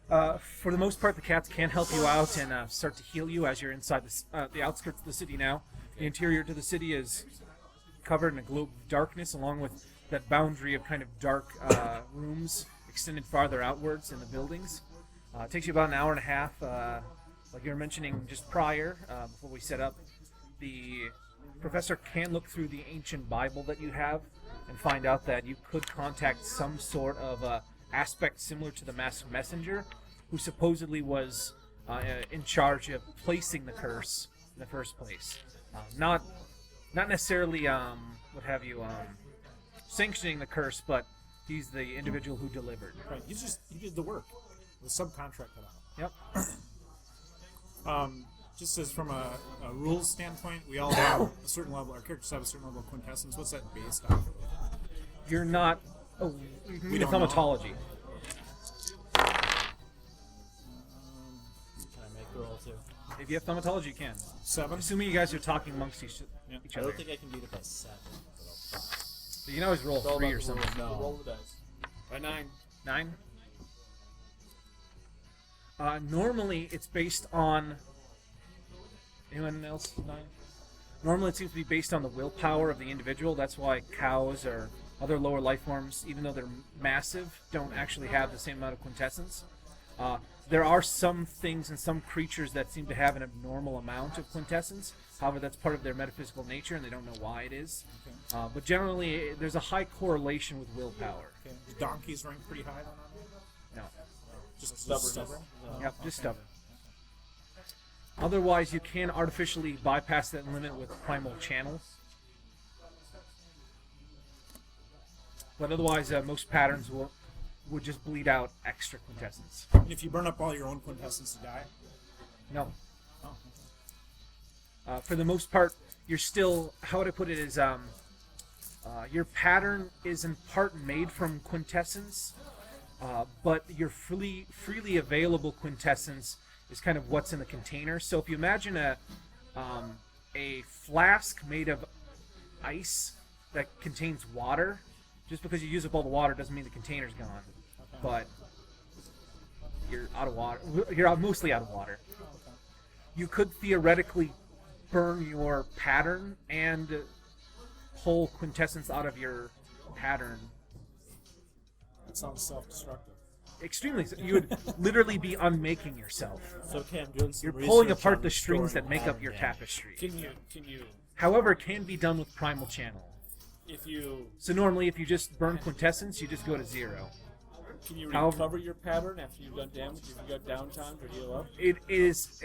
For the most part, the cats can help you out and start to heal you as you're inside the outskirts of the city now. The interior to the city is covered in a globe of darkness, along with that boundary of kind of dark rooms extended farther outwards in the buildings. It takes you about an hour and a half, like you were mentioning just prior, before we set up. The professor can look through the ancient Bible that you have and find out that you could contact some sort of aspect similar to the Master Messenger, who supposedly was in charge of placing the curse in the first place. Not necessarily, sanctioning the curse, but he's the individual who delivered. Right, he did the work. The subcontracted out. Yep. Just as from a rules standpoint, we all have a certain level, our characters have a certain level of quintessence. What's that based off of? You're not... Oh, you can read a thaumatology. Can I make the roll too? If you have thaumatology, you can. 7? Assuming you guys are talking amongst each I other. don't think I can beat it by 7. But I'll try. So you can always roll 3 or something. No. Roll the dice. By 9. 9? Normally, it's based on... Anyone else? 9? Normally, it seems to be based on the willpower of the individual. That's why cows or other lower life forms, even though they're massive, don't actually have the same amount of quintessence. There are some things and some creatures that seem to have an abnormal amount of quintessence. However, that's part of their metaphysical nature, and they don't know why it is. Okay. But generally, there's a high correlation with willpower. Okay. The donkeys rank pretty high then? No. Just Stubbornness. stubborn? Yep, just stubborn. Otherwise, you can artificially bypass that limit with primal channel. But otherwise, most patterns would just bleed out extra quintessence. And if you burn up all your own quintessence, you die? No. Oh, For the most part, you're still, how would I put it, is your pattern is in part made from quintessence, but your freely available quintessence is kind of what's in the container. So if you imagine a flask made of ice that contains water, just because you use up all the water doesn't mean the container's gone. okay. But you're out of water. You're mostly out of water. You could theoretically burn your pattern and pull quintessence out of your pattern. That sounds self-destructive. Extremely. You would literally be unmaking yourself. So, okay, I'm doing some You're pulling research apart on the strings storing that make up pattern your damage. tapestry. Can you, However, it can be done with primal channel. if you, So normally, if you just burn quintessence, you just go to 0. can you However- recover your pattern after you've done damage? If you got downtime to heal up? It is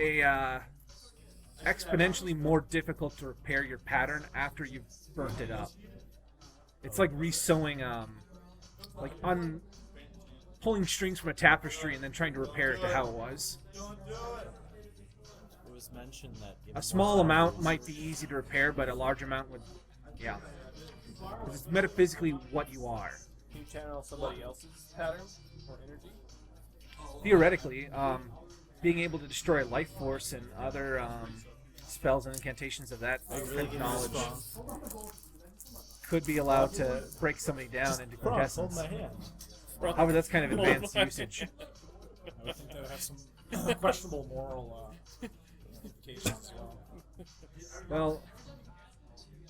exponentially more difficult to repair your pattern after you've burnt it up. It's like resewing, pulling strings from a tapestry and then trying to repair it to how it was. It was mentioned that A small amount might be easy to repair, but a large amount would, yeah. 'Cause it's metaphysically what you are. Can you channel somebody else's pattern or energy? Theoretically, being able to destroy life force and other spells and incantations of that kind of knowledge could be allowed to break somebody down into Hold quintessence. my hand. However, that's kind of advanced usage. I would think that would have some questionable moral implications as well. Well,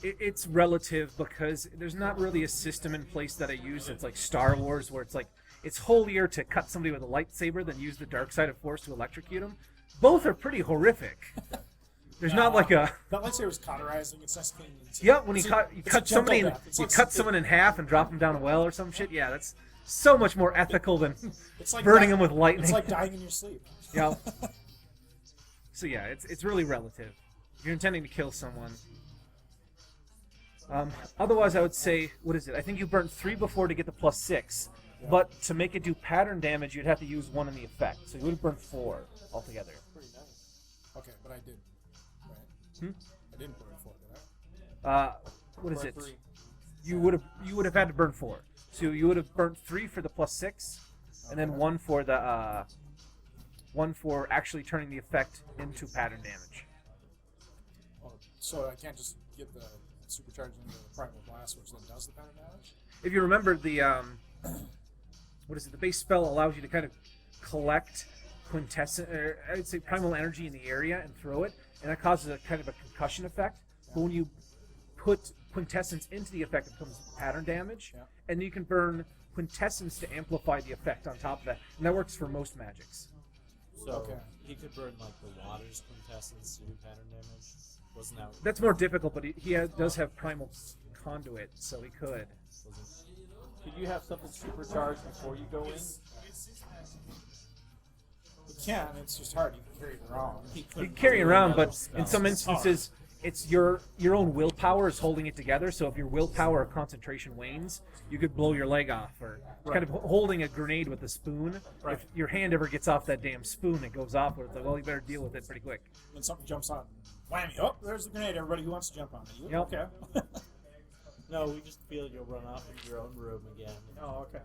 it's relative because there's not really a system in place that I use that's like Star Wars, where it's like it's holier to cut somebody with a lightsaber than use the dark side of force to electrocute them. Both are pretty horrific. There's not like a That lightsaber is cauterizing. It's nice clean. yeah. When you It's cut it's a cut gentle somebody, death. It's you like cut something- someone in half and drop them down a well or some shit. Yeah, that's so much more ethical than It's like burning dying- them with lightning. It's like dying in your sleep. Yeah. So yeah, it's really relative. If you're intending to kill someone. Otherwise, I would say, what is it? I think you burnt 3 before to get the +6, but to make it do pattern damage, you'd have to use 1 in the effect. So you would have burnt 4 altogether. Pretty nice. Okay, but I did. Right? I didn't burn 4, did I? What is Burn it? 3. You would have had to burn 4. So you would have burnt 3 for the +6, and then 1 for the 1 for actually turning the effect into pattern damage. Oh, so I can't just get the supercharged into the primal blast, which then does the pattern damage? If you remember the what is it? The base spell allows you to kind of collect quintessence, or I'd say primal energy in the area and throw it, and that causes a kind of a concussion effect. But when you put quintessence into the effect, it becomes pattern damage, and you can burn quintessence to amplify the effect on top of that, and that works for most magics. So he could burn like the water's quintessence to do pattern damage. Wasn't that? That's more difficult, but does have primal conduit, so he could. Could you have something supercharged before you go in? You can. It's just hard. You can carry it around. You can carry it around, but in some instances, it's your own willpower is holding it together. So if your willpower or concentration wanes, you could blow your leg off, or kind of holding a grenade with a spoon. Right. If your hand ever gets off that damn spoon, it goes off. It's like, well, you better deal with it pretty quick. When something jumps on, whammy! Oh, there's the grenade. Everybody who wants to jump on it. Yep. Okay. No, we just feel you'll run off into your own room again. Oh, okay.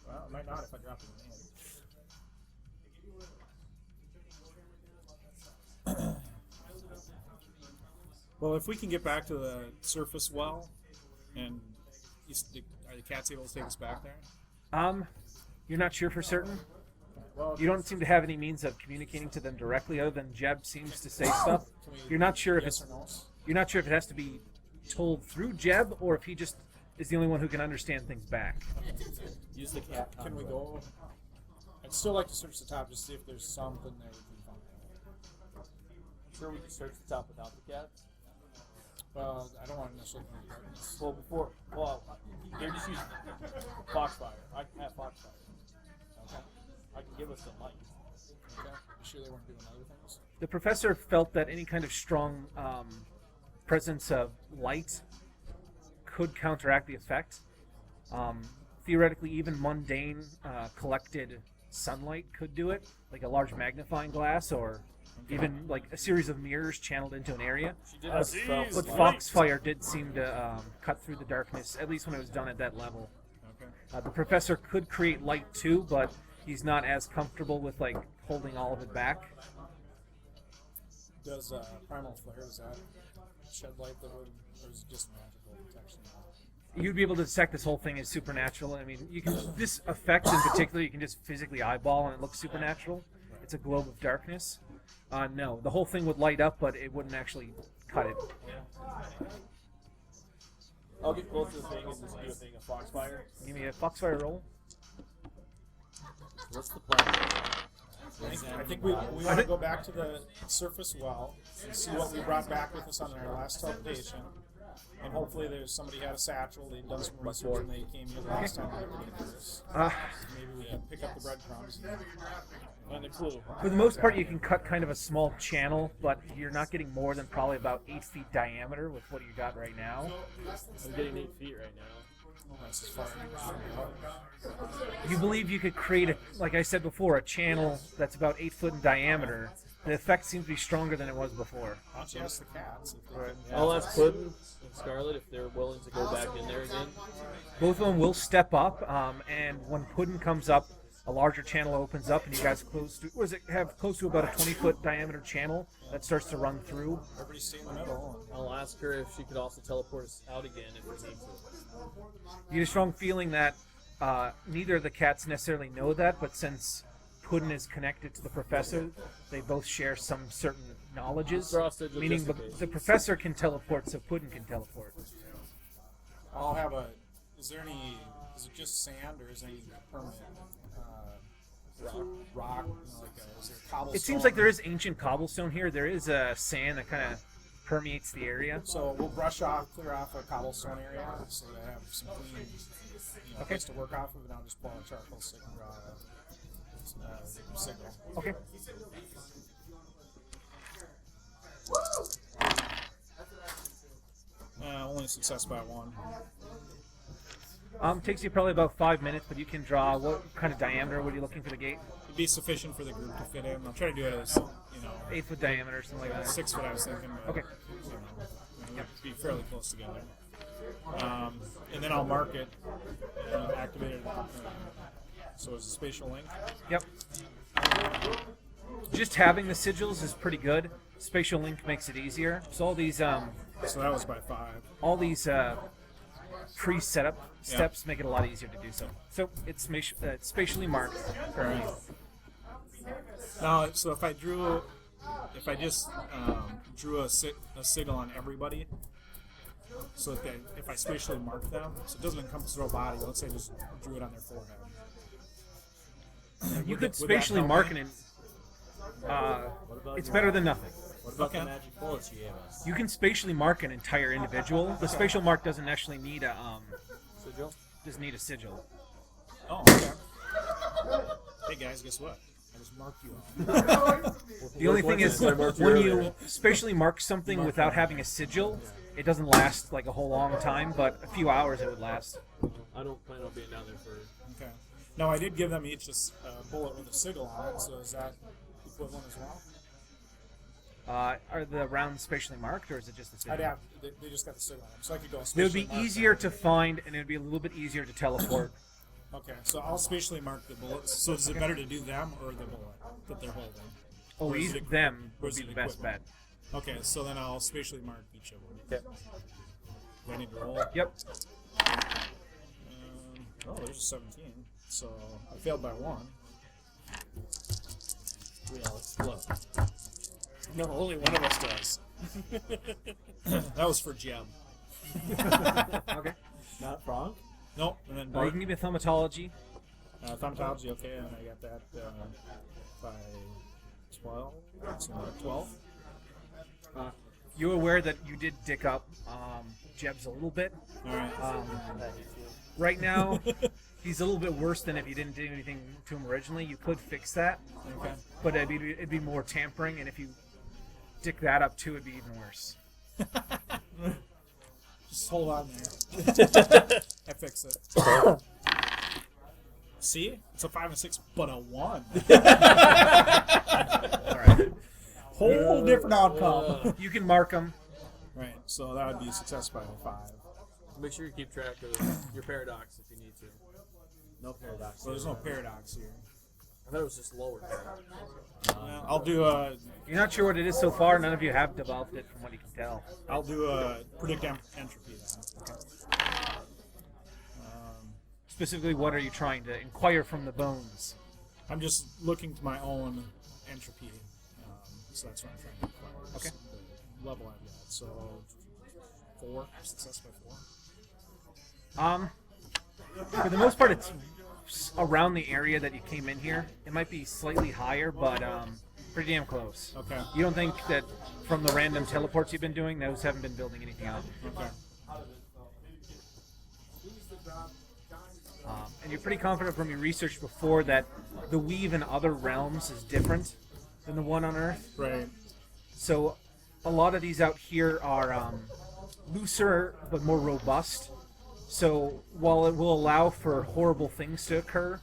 Well, it might not if I drop the grenade. Well, if we can get back to the surface well, and are the cats able to take us back there? You're not sure for certain. Well, You don't seem to have any means of communicating to them directly, other than Jeb seems to say stuff. You're not sure if yes it's or no? You're not sure if it has to be told through Jeb, or if he just is the only one who can understand things back. Use the cat. Can we go? I'd still like to search the top just to see if there's something there we can find. Sure, we can search the top without the cats. Well, I don't want to necessarily go in the darkness. Well, they're just using Foxfire. I can have Foxfire. Okay. I can give us some light. Okay. You sure they weren't doing other things? The professor felt that any kind of strong presence of light could counteract the effect. Theoretically, even mundane collected sunlight could do it, like a large magnifying glass, or even like a series of mirrors channeled into an area. She did have spell. But Foxfire did seem to cut through the darkness, at least when it was done at that level. Okay. The professor could create light too, but he's not as comfortable with like holding all of it back. Does Primal Flare, does that shed light that would, or is it just magical protection? You'd be able to detect this whole thing as supernatural. I mean, you can this effect in particular, you can just physically eyeball and it looks supernatural. It's a globe of darkness. No, the whole thing would light up, but it wouldn't actually cut it. I'll get close to the thing and just do a thing of Foxfire. Give me a Foxfire roll. What's the plan? I think we want to go back to the surface well and see what we brought back with us on our last teleportation. And hopefully there's somebody had a satchel, they'd done some research, and they came here the last time they were going to do this. Maybe we can pick up the breadcrumbs. And the clue. For the most part, you can cut kind of a small channel, but you're not getting more than probably about 8 feet diameter with what you got right now. I'm getting 8 feet right now. That's as far as You believe you could create, like I said before, a channel that's about 8 foot in diameter. The effect seems to be stronger than it was before. Why don't you ask the cats? If they can, I'll ask Puddin and Scarlet if they're willing to go back in there again. Both of them will step up, and when Puddin comes up, a larger channel opens up, and you guys have close to about a 20-foot diameter channel that starts to run through. everybody stay in the middle. I'll ask her if she could also teleport us out again if we need to. You get a strong feeling that neither of the cats necessarily know that, but since Puddin is connected to the professor, they both share some certain knowledges. Cross-stitch Meaning just in case. the professor can teleport, so Puddin can teleport. I'll have a. Is it just sand or is there any permanent rock? Is there cobblestone? It seems like there is ancient cobblestone here. There is sand that kind of permeates the area. So we'll clear off a cobblestone area so that I have some clean place to work off of, and I'll just pull a charcoal stick and draw a signal. Okay. Only success by one. Takes you probably about 5 minutes, but you can draw. What kind of diameter? What are you looking for the gate? It'd be sufficient for the group to fit in. I'll try to do it as 8 foot diameter, something like that. 6 foot. I was thinking. But, Okay. Be fairly close together. And then I'll mark it, activate it. So it's a spatial link. Yep. Just having the sigils is pretty good. Spatial link makes it easier. So all these So that was by 5. Pre-setup steps make it a lot easier to do so. So it's spatially marked. All right. Now, so if I just drew a signal on everybody, so that if I spatially mark them, so it doesn't encompass their whole body. Let's say I just drew it on their forehead. You could spatially mark it. It's better than nothing. What about the magic bullets you gave us? You can spatially mark an entire individual. The spatial mark doesn't actually need a Sigil? doesn't need a sigil. Oh, okay. Hey guys, guess what? I just marked you. The only thing is, when you spatially mark something without having a sigil, it doesn't last like a whole long time, but a few hours it would last. I don't plan on being down there for. Okay. No, I did give them each a bullet with a sigil on it, so is that equivalent as well? Are the rounds spatially marked, or is it just the sigil? They just got the sigil on them, so I could go It spatially would be mark easier them. to find, and it would be a little bit easier to teleport. Okay, so I'll spatially mark the bullets. So is it better to do them or the bullet that they're holding? Oh, Or is it them or would is be it the best bet. equivalent? Okay, so then I'll spatially mark each of them. Okay. Do I need to roll? Yep. Oh, there's a 17. So I failed by 1. We all explode. No, only one of us does. That was for Jeb. Okay. Not Frank? Nope, and then You Bart. can give me thaumatology. Thaumatology, okay, and I got that by 12. So 12. You're aware that you did dick up Jeb's a little bit. Alright. Right now, he's a little bit worse than if you didn't do anything to him originally. You could fix that, Okay. but it'd be more tampering, and if you dick that up too, it'd be even worse. Just hold on there. I fix it. See? It's a 5 and 6, but a 1. All right. Whole different outcome. You can mark them. Right, so that would be a success by a 5. Make sure you keep track of your paradox if you need to. No paradox. So there's no paradox here. I thought it was just lower paradox. I'll do a You're not sure what it is so far. None of you have developed it from what you can tell. predict entropy then. Specifically, what are you trying to inquire from the bones? I'm just looking to my own entropy. So that's what I'm trying to acquire. Okay. The level I've got. So 4, success by 4. For the most part, it's around the area that you came in here. It might be slightly higher, but pretty damn close. Okay. You don't think that from the random teleports you've been doing, those haven't been building anything out? Okay. And you're pretty confident from your research before that the weave in other realms is different than the one on Earth. Right. So a lot of these out here are looser but more robust. So while it will allow for horrible things to occur,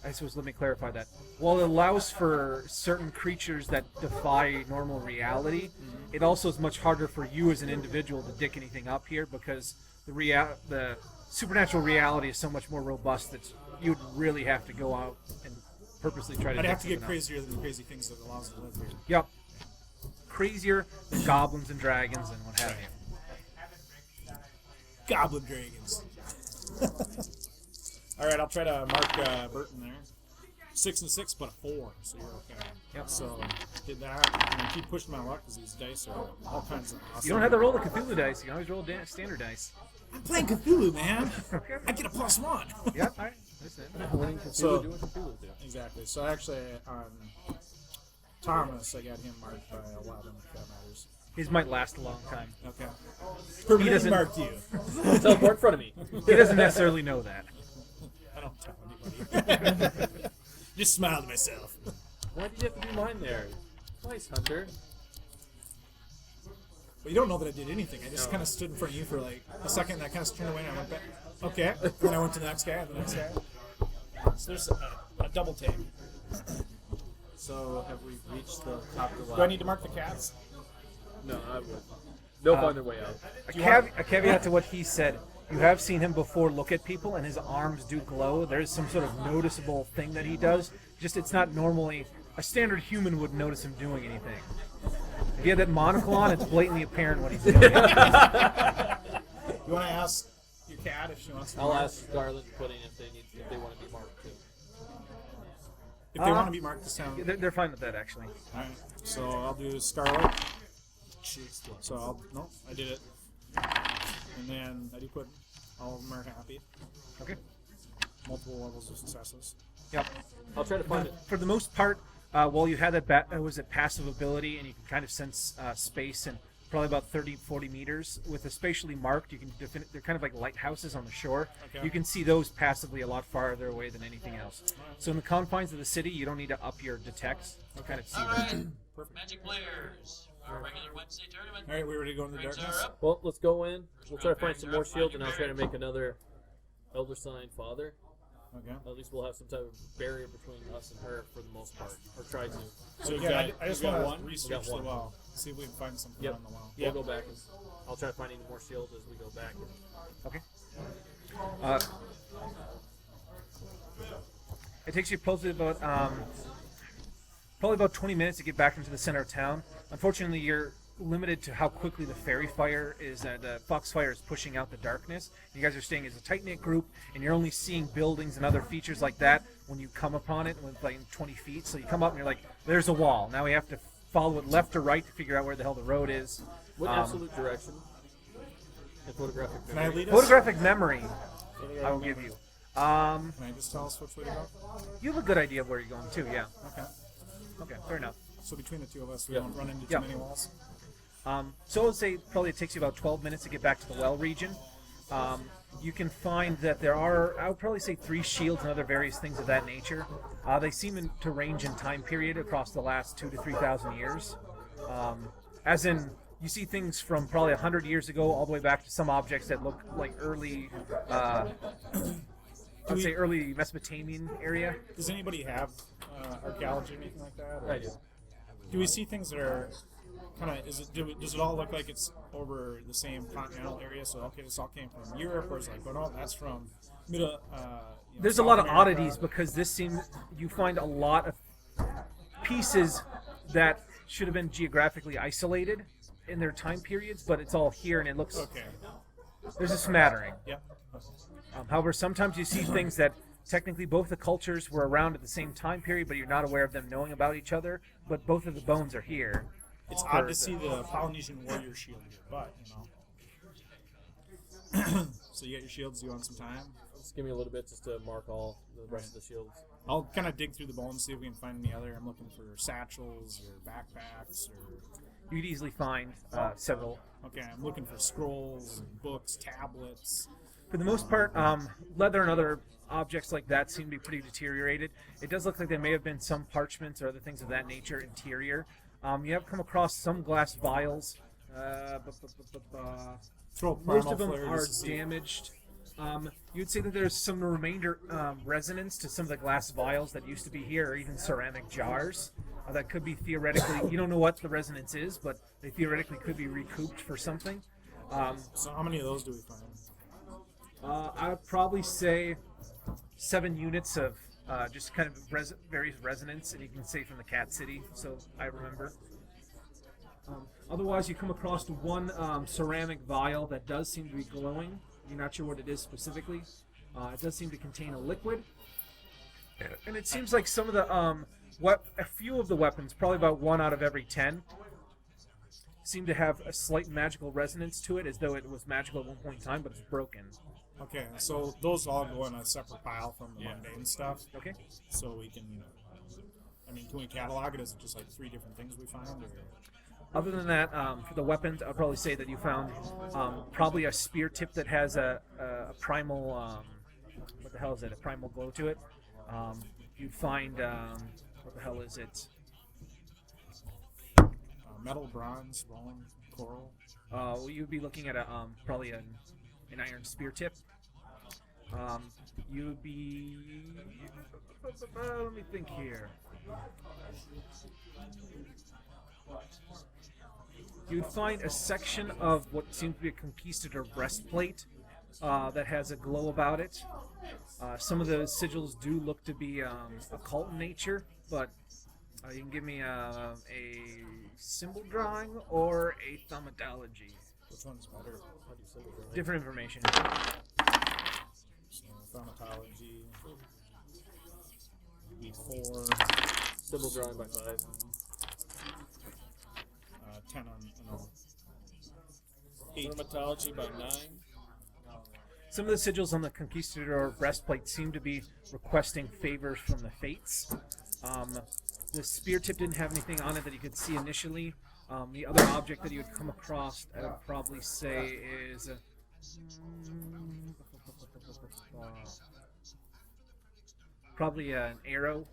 I suppose let me clarify that. While it allows for certain creatures that defy normal reality, it also is much harder for you as an individual to dick anything up here because the supernatural reality is so much more robust that you'd really have to go out and purposely try to. I'd dick have to get something up. crazier than the crazy things that allows us to live here. Yep. Crazier than goblins and dragons and what have you. Goblin dragons. Alright, I'll try to mark Burton there. 6 and 6, but a 4, so you're okay. Yep. So, did that. And I keep pushing my luck because these dice are all kinds of awesome. You don't have to roll the Cthulhu dice. You can always roll standard dice. I'm playing Cthulhu, man. Okay. I get a +1. Yeah, all right. That's it. Winning Cthulhu, So- doing Cthulhu too. Exactly. So actually, on Thomas, I got him marked by 11, if that matters. His might last a long time. Okay. Permanently doesn't- marked you. Teleport in front of me. He doesn't necessarily know that. I don't tell anybody. Just smile to myself. Why did you have to do mine there? Nice, Hunter. But you don't know that I did anything. I just kind of stood in front of you for like a second, and I kind of turned away, and I went back. Okay. Then I went to the next guy, and the next guy. So there's a double take. So have we reached the top of the Do I need to mark the cats? No, I would. They'll find their way out. A caveat to what he said. You have seen him before look at people, and his arms do glow. There's some sort of noticeable thing that he does. Just it's not normally a standard human would notice him doing anything. If he had that monocle on, it's blatantly apparent what he's doing. You want to ask your cat if she wants to? I'll mark? ask Scarlet and Pudding if they want to be marked too. If they want to be marked this time. They're fine with that, actually. Alright, so I'll do scarlet. So I did it. And then I do puddin. All of them are happy. Okay. Multiple levels of successes. Yep. I'll try to find it. For the most part, while you had that was a passive ability, and you can kind of sense space and probably about 30, 40 meters. With a spatially marked, you can they're kind of like lighthouses on the shore. Okay. You can see those passively a lot farther away than anything else. So in the confines of the city, you don't need to up your detects to kind of see them. Perfect. Magic players for a regular Wednesday tournament. Alright, we ready to go into the Rings darkness? are up. Well, let's go in. We'll try to find some more shields, and I'll try to make another Elder Sign Father. Okay. At least we'll have some type of barrier between us and her for the most part, or try to. So we've yeah, got- I just we've got want one? to research We've got the one. well. See if we can find something Yep. on the well. We'll go back and I'll try to find any more shields as we go back. Okay. It takes you probably about 20 minutes to get back into the center of town. Unfortunately, you're limited to how quickly the fairy fire is. The foxfire is pushing out the darkness. You guys are staying as a tight-knit group, and you're only seeing buildings and other features like that when you come upon it, with like 20 feet. So you come up and you're like, "There's a wall." Now we have to follow it left or right to figure out where the hell the road is. What absolute direction? And photographic Can I memory. lead us? Photographic memory, I will give you. Can I just tell us which way to go? You have a good idea of where you're going too. Yeah. Okay. Okay. Fair enough. So between the two of us, we Yep. don't run into too Yep. many walls. So I would say probably it takes you about 12 minutes to get back to the well region. You can find that there are, I would probably say, 3 shields and other various things of that nature. They seem to range in time period across the last 2,000 to 3,000 years. As in, you see things from probably 100 years ago all the way back to some objects that look like early, I'd say early Mesopotamian area. Does anybody have archaeology or anything like that? Or I do. Do we see things that are kind of? Does it all look like it's over the same continental area? So okay, this all came from Europe, or is it like, oh no, that's from middle. There's a South lot of America? oddities because this seems you find a lot of pieces that should have been geographically isolated in their time periods, but it's all here and it looks Okay. there's a smattering. Yep. However, sometimes you see things that technically both the cultures were around at the same time period, but you're not aware of them knowing about each other. But both of the bones are here. It's odd to see the Polynesian warrior shield in your butt, So you got your shields. You want some time? Just give me a little bit just to mark all the rest of the shields. I'll kind of dig through the bones, see if we can find any other. I'm looking for satchels or backpacks or. You could easily find several. Okay, I'm looking for scrolls, and books, tablets. For the most part, leather and other objects like that seem to be pretty deteriorated. It does look like there may have been some parchments or other things of that nature interior. You have come across some glass vials. Throw Most primal of them flare are just to see. damaged. You'd say that there's some remainder resonance to some of the glass vials that used to be here, or even ceramic jars. That could be theoretically, you don't know what the resonance is, but they theoretically could be recouped for something. So how many of those do we find? I would probably say 7 units of just kind of various resonance, and you can say from the Cat City, so I remember. Otherwise, you come across one ceramic vial that does seem to be glowing. You're not sure what it is specifically. It does seem to contain a liquid, and it seems like some of the a few of the weapons, probably about 1 out of every 10, seem to have a slight magical resonance to it, as though it was magical at one point in time, but it's broken. Okay, so those all go in a separate pile from the mundane stuff. Okay. So we can. Can we catalog it? Is it just like 3 different things we find? Or? Other than that, for the weapons, I'll probably say that you found probably a spear tip that has a primal, what the hell is it? A primal glow to it. You find, what the hell is it? Metal, bronze, bone, coral. Well, you'd be looking at probably an iron spear tip. You'd be, let me think here. You'd find a section of what seems to be a conquistador breastplate that has a glow about it. Some of the sigils do look to be occult in nature, but you can give me a symbol drawing or a thaumatology. Which one's better? How do you say it? Different information. So, thaumatology. 4, Symbol drawing by 5. 10 on no. 8 metallurgy by 9. Some of the sigils on the Conquistador breastplate seem to be requesting favors from the fates. The spear tip didn't have anything on it that you could see initially. The other object that you would come across, I would probably say, is probably an arrow.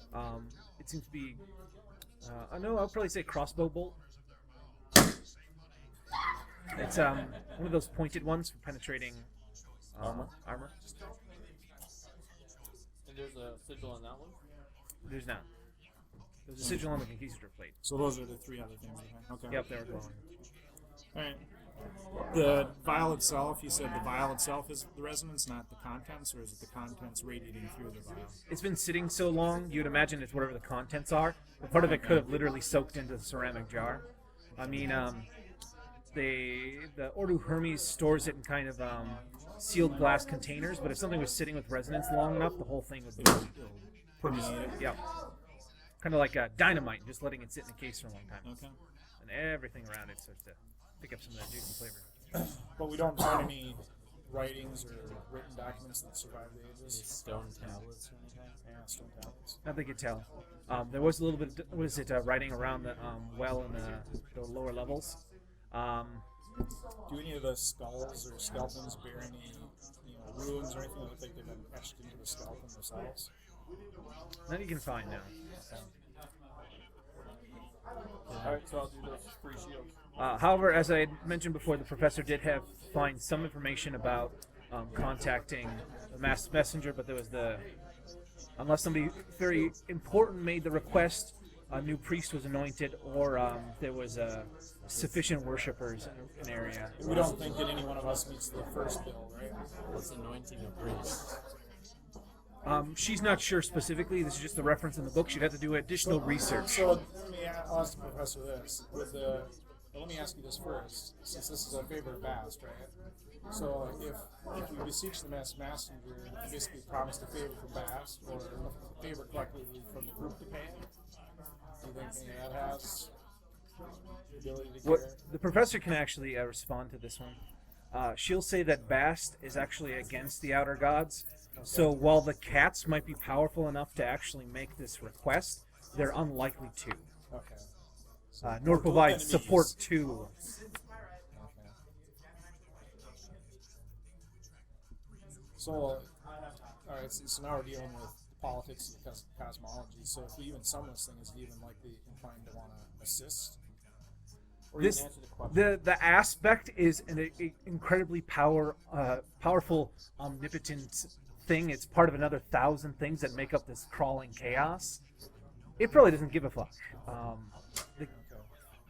It seems to be, no, I would probably say crossbow bolt. It's one of those pointed ones for penetrating armor. And there's a sigil on that one? There's not. There's a sigil on the Conquistador plate. So those are the 3 other things. Okay. Yep, they were glowing. Alright. The vial itself, you said the vial itself is the resonance, not the contents, or is it the contents radiating through the vial? It's been sitting so long, you'd imagine it's whatever the contents are. But part of it could have literally soaked into the ceramic jar. I mean, the Ordo Hermes stores it in kind of sealed glass containers, but if something was sitting with resonance long enough, the whole thing would be Permeated. yeah, kind of like dynamite, just letting it sit in a case for a long time, Okay. and everything around it starts to pick up some of that juicy flavor. But we don't find any writings or written documents that survive the Any ages. stone tablets or anything? Yeah, stone tablets. Not they could tell. There was a little bit of, writing around the well in the lower levels. Do any of the skulls or skeletons bear any ruins or anything that look like they've been etched into the skeleton themselves? None you can find now. Alright, so I'll do those free shields. However, as I had mentioned before, the professor did find some information about contacting the mass messenger, but there was unless somebody very important made the request, a new priest was anointed, or there was sufficient worshippers in an area. We don't think that any one of us meets the first bill, right? What's anointing a priest? She's not sure specifically. This is just a reference in the book. She'd have to do additional research. So I'll ask the professor this. Let me ask you this first, since this is a favor of Bast, right? So if we beseech the mass messenger, you basically promised a favor from Bast, or a favor collectively from the group to pay it, do you think any of that has the ability to What care? the professor can actually respond to this one. She'll say that Bast is actually against the outer gods. So while the cats might be powerful enough to actually make this request, they're unlikely to. Okay. Nor provide enemies. support to. Okay. So, all right. So now we're dealing with politics and cosmology. So if we even summon this thing, is it even likely inclined to want to assist? Or you This can answer the question. the aspect is an incredibly powerful, omnipotent thing. It's part of another 1,000 things that make up this crawling chaos. It probably doesn't give a fuck. The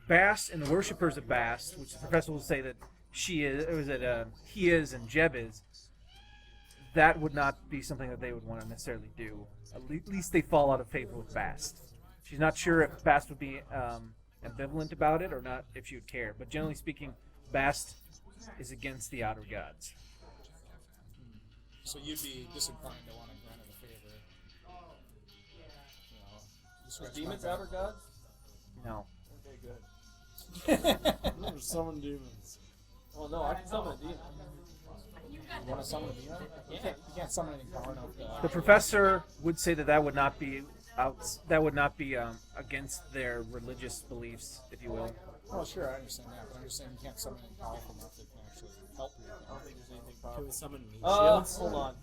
Bast and the worshippers of Bast, which the professor will say that he is, and Jeb is, that would not be something that they would want to necessarily do. At least they fall out of favor with Bast. She's not sure if Bast would be ambivalent about it or not, if she would care. But generally speaking, Bast is against the outer gods. So you'd be disinclined to want to grant it a favor. Are Scratch demons my back. outer gods? No. Okay, good. Summon demons. Oh no, I can summon a demon. You want to summon a demon? You can't summon anything power enough to The professor would say that would not be against their religious beliefs, if you will. Oh, sure, I understand that, but I'm just saying you can't summon anything powerful enough that can actually help you. I don't think there's anything Can powerful. we summon meat shields? Hold on.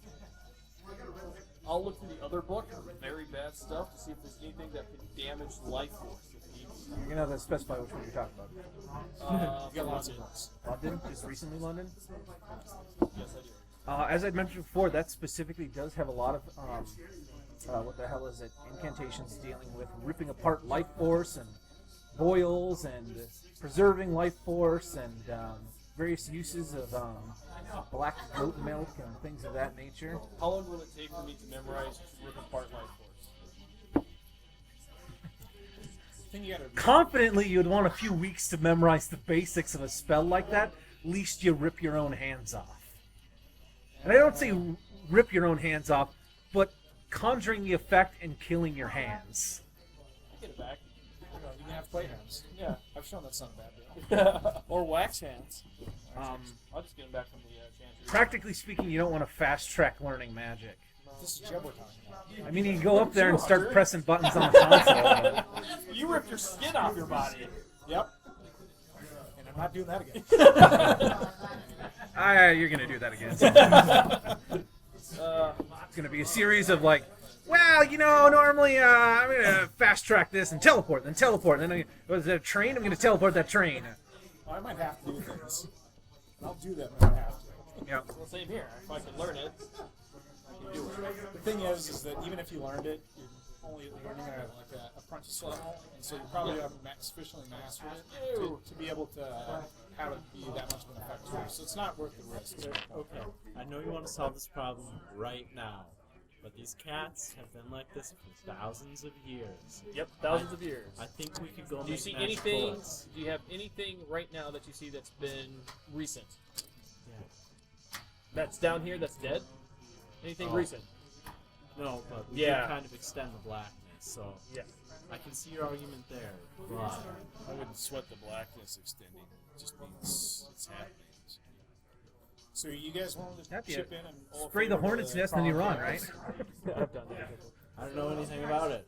I'll look through the other book, very bad stuff, to see if there's anything that could damage life force. If needed. You're gonna have to specify which one you're talking about. You got lots of books. London, just recently London. Yes, I do. As I mentioned before, that specifically does have a lot of what the hell is it? Incantations dealing with ripping apart life force and boils and preserving life force and various uses of black goat milk and things of that nature. How long will it take for me to memorize Rip Apart Life Force? I think you gotta Confidently, you'd want a few weeks to memorize the basics of a spell like that. Least you rip your own hands off. And I don't say rip your own hands off, but conjuring the effect and killing your hands. I get it back. You can have clay hands. Yeah, I've shown that's not a bad deal. Or wax hands. Um, I'll just get them back from the chantry. practically speaking, you don't want to fast track learning magic. This is Jeb we're talking about. I mean, you can go up there and start pressing buttons on the console. You ripped your skin off your body. Yep. And I'm not doing that again. You're gonna do that again. It's gonna be a series of like, well, normally I'm gonna fast track this and teleport, then was it a train? I'm gonna teleport that train. Well, I might have to do things. I'll do them if I have to. Yeah. Well, same here. If I can learn it, I can do it. The thing is that even if you learned it, you're only learning at like a apprentice level, and so you probably haven't sufficiently mastered it to be able to have it be that much of an effect to you. So it's not worth the risk. Okay, I know you want to solve this problem right now, but these cats have been like this for thousands of years. Yep, thousands of years. I think we could go Do you make see magic anything? bullets. Do you have anything right now that you see that's been recent? Yeah. That's down here. That's dead. Anything Oh. recent? No, but we Yeah. do kind of extend the blackness, so Yeah. I can see your argument there, but I wouldn't sweat the blackness extending. It just means it's happening. So you guys wanted to Happy chip in and Spray the hornet's nest and you run, right? I've done that. I don't know anything about it.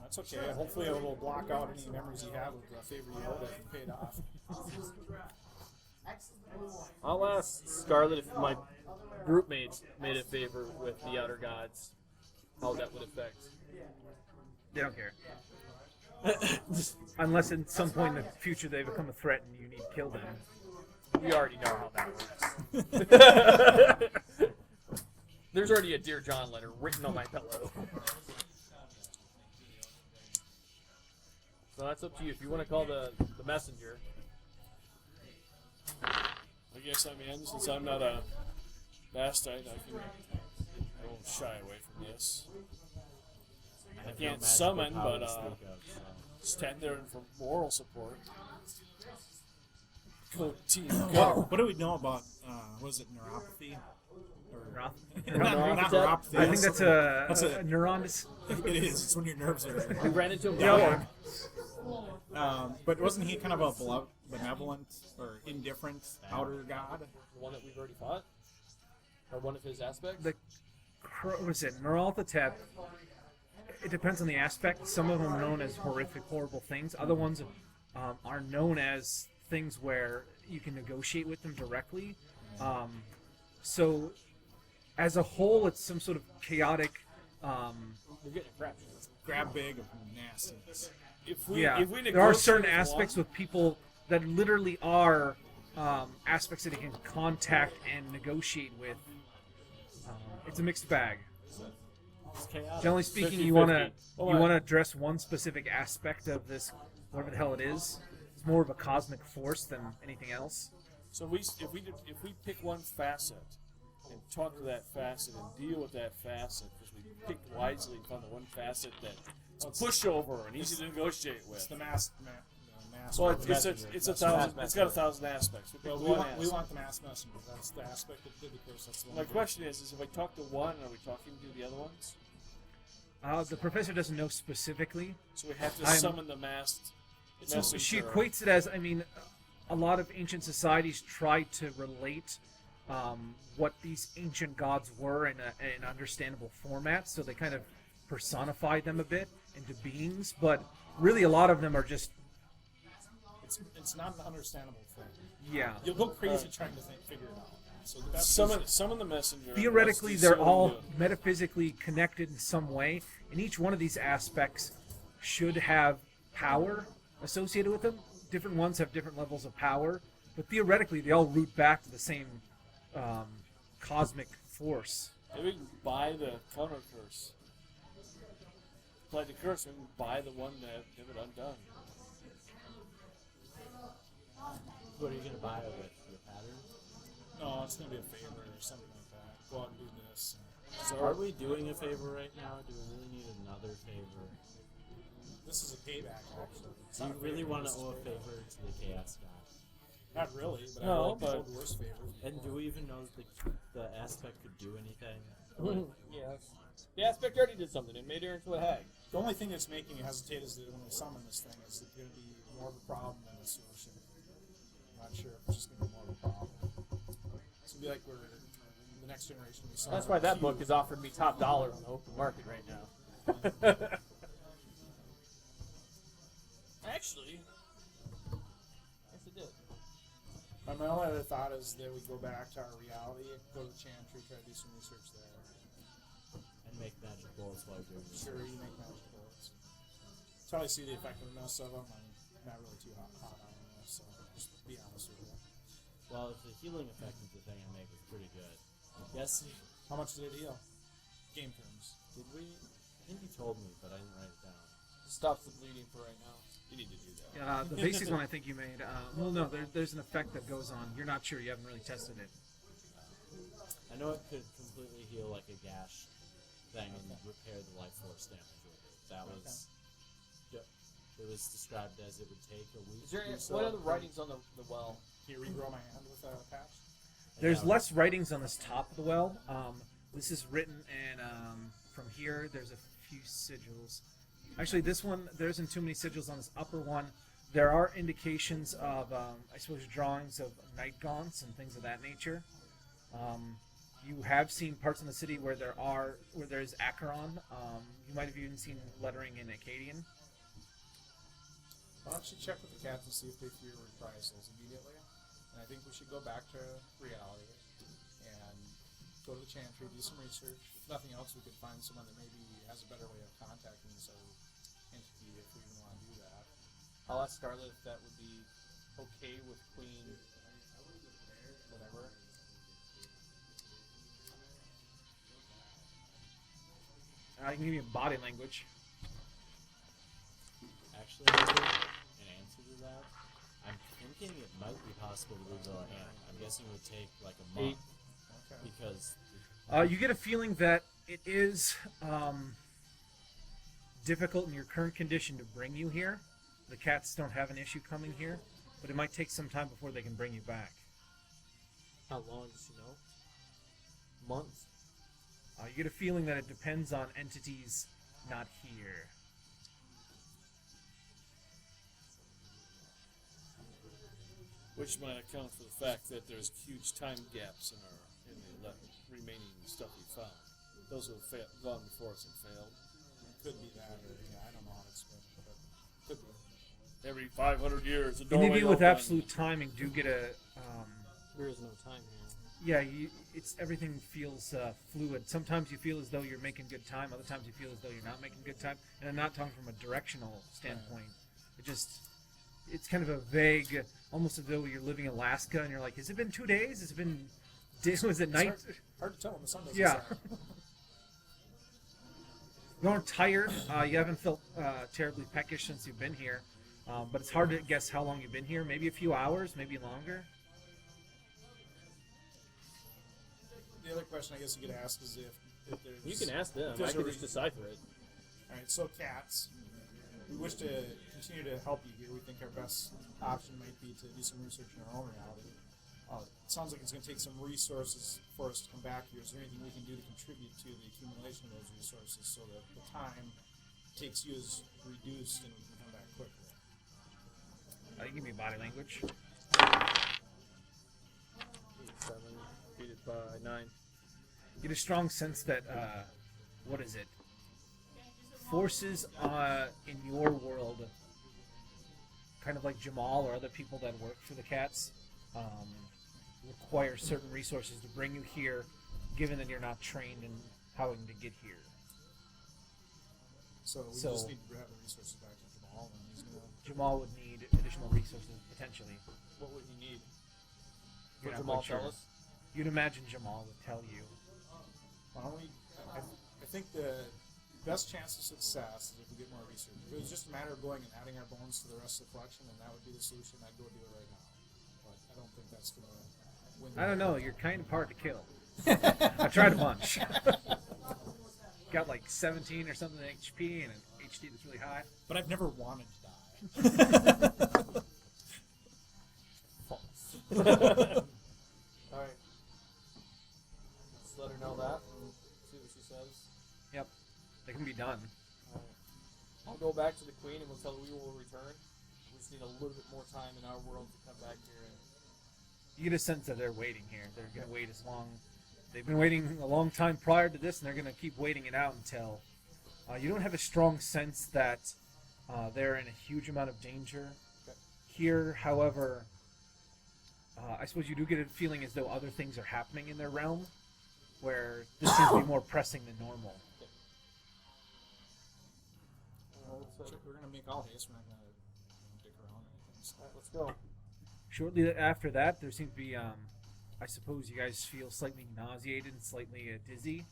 That's okay. Hopefully it will block out any memories you have of the favor you owe that you paid off. I'll ask Scarlet if my group mates made a favor with the outer gods, how that would affect. They don't care. Unless at some point in the future they become a threat and you need to kill them. We already know how that works. There's already a Dear John letter written on my pillow. So that's up to you. If you want to call the messenger. I guess I'm in, since I'm not a bastite, I won't shy away from this. I I have can't no summon, magical but power to speak of, so. stand there for moral support. Go team, What, go! what do we know about, was it neuropathy? Or, Neuropathy? not neuropathy. I think that's That's a neuron. It is. It's when your nerves are. We ran into him. Yeah. But wasn't he kind of a benevolent or indifferent outer god? The one that we've already fought? Or one of his aspects? What was it? Neuralthatep. It depends on the aspect. Some of them are known as horrific, horrible things. Other ones are known as things where you can negotiate with them directly. So, as a whole, it's some sort of chaotic. We're getting a crap. Grab bag of nastiness. If we There are negotiate certain with aspects one, with people that literally are aspects that you can contact and negotiate with. It's a mixed bag. It's chaotic. Generally speaking, 50-50. you want to Oh, you want to address one specific aspect of this, whatever the hell it is. It's more of a cosmic force than anything else. So if we pick one facet and talk to that facet and deal with that facet, because we picked wisely and found the one facet that's a pushover and easy to negotiate It's with. the mass. Well, it's a thousand. It's got 1,000 aspects. We Well, picked we one want, we aspect. want the mass messenger. That's the aspect that did the curse. That's the one. My question is if I talk to one, are we talking to the other ones? The professor doesn't know specifically. So we have to I'm- summon the masked messenger. She equates it as, a lot of ancient societies tried to relate what these ancient gods were in an understandable format, so they kind of personified them a bit into beings, but really a lot of them are just, It's not an understandable thing. yeah. You'll go crazy trying to figure it out. So the best Summon the messenger. Theoretically, Let's they're see what all we do. metaphysically connected in some way, and each one of these aspects should have power associated with them. Different ones have different levels of power, but theoretically, they all root back to the same cosmic force. Maybe we can buy the counter curse. Apply the curse, we can buy the one that have it undone. What are you going to buy it with? Your pattern? No, it's going to be a favor or something like that. Go out and do this. So are we doing a favor right now? Do we really need another favor? This is a payback, actually. It's Do you not a really favor, want to it's a owe a payback. favor to the Chaos God? Not really, but No, I would but- hold worse favors. And do we even know that the aspect could do anything? Yes. The aspect already did something. It made her into a hag. The only thing that's making me hesitate is that when we summon this thing, is it going to be more of a problem than a solution? I'm not sure if it's just going to be more of a problem. It's going to be like we're the next generation. We summon That's why that Q. book is offering me top dollar on the open market right now. Actually, yes, it did. My only other thought is that we go back to our reality, go to the Chantry, try to do some research there. And make magic bullets while you're doing this. Sure, you make magic bullets. Until I see the effectiveness of them, I'm not really too hot on them, so just be honest with you. Well, if the healing effect of the thing I make was pretty good. Yes, How much did it heal? Game terms. did we? I think you told me, but I didn't write it down. It stops the bleeding for right now. You need to do that. The basic one I think you made. Well, no, there's an effect that goes on. You're not sure. You haven't really tested it. I know it could completely heal like a gash thing and repair the life force damage with it. That was. It was described as it would take a week. Is there or so. what are the writings on the well? Can you regrow my hand with a patch? There's less writings on this top of the well. This is written, and from here there's a few sigils. Actually, this one there isn't too many sigils on this upper one. There are indications of, I suppose, drawings of night gaunts and things of that nature. You have seen parts in the city where there's Acheron. You might have even seen lettering in Akkadian. Why don't you check with the cats and see if they fear reprisals immediately? And I think we should go back to reality and go to the Chantry, do some research. If nothing else, we could find someone that maybe has a better way of contacting this other entity if we even want to do that. I'll ask Scarlet if that would be okay with Queen. Whatever. I can give you body language. Actually, in answer to that, I'm thinking it might be possible to regrow a hand. I'm guessing it would take like a month. Okay. Because You get a feeling that it is difficult in your current condition to bring you here. The cats don't have an issue coming here, but it might take some time before they can bring you back. How long does she know? Months. You get a feeling that it depends on entities not here. Which might account for the fact that there's huge time gaps in the remaining stuff we found. Those who have gone before us and failed. Could be that, or I don't know how to explain it, but could be. Every 500 years, a And doorway maybe with opened. absolute timing, do get a. There is no time here. Yeah, it's everything feels fluid. Sometimes you feel as though you're making good time. Other times you feel as though you're not making good time. And I'm not talking from a directional standpoint. It's kind of a vague, almost as though you're living in Alaska and you're like, has it been 2 days? Has it been days? Was it night? Hard to tell when the sun doesn't Yeah. set. You aren't tired. You haven't felt terribly peckish since you've been here. But it's hard to guess how long you've been here. Maybe a few hours, maybe longer. The other question I guess you could ask is if there's... You can ask them. I there's can a just reason. decipher it. Alright, so cats. We wish to continue to help you here. We think our best option might be to do some research in our own reality. It sounds like it's going to take some resources for us to come back here. Is there anything we can do to contribute to the accumulation of those resources so that the time it takes you is reduced and we can come back quicker? You give me body language. 7 divided by 9. You get a strong sense that, what is it? Forces in your world, kind of like Jamal or other people that work for the cats, require certain resources to bring you here, given that you're not trained in how to get here. So we just need to have the resources back to Jamal, and he's going to... Jamal would need additional resources, potentially. What would he need? You're Would not Jamal quite sure. tell us? You'd imagine Jamal would tell you. Why don't we... I think the best chance of success is if we get more research. If it was just a matter of going and adding our bones to the rest of the collection, then that would be the solution. I'd go do it right now. But I don't think that's going to win. I don't know, you're kind of hard to kill. I tried a bunch. Got like 17 or something HP and an HD that's really high. But I've never wanted to die. Alright. Let's let her know that and see says. Yep, they can be done. I'll go back to the Queen and we'll tell her we will return. We just need a little bit more time in our world to come back here. And You get a sense that they're waiting here. They're going to wait as long. They've been waiting a long time prior to this, and they're going to keep waiting it out until. You don't have a strong sense that they're in a huge amount of danger. Okay. Here, however, I suppose you do get a feeling as though other things are happening in their realm, where this seems to be more pressing than normal. We're gonna make all haste. We're not gonna dick around or anything. So. Alright, let's go. Shortly after that, there seems to be, I suppose you guys feel slightly nauseated and slightly dizzy.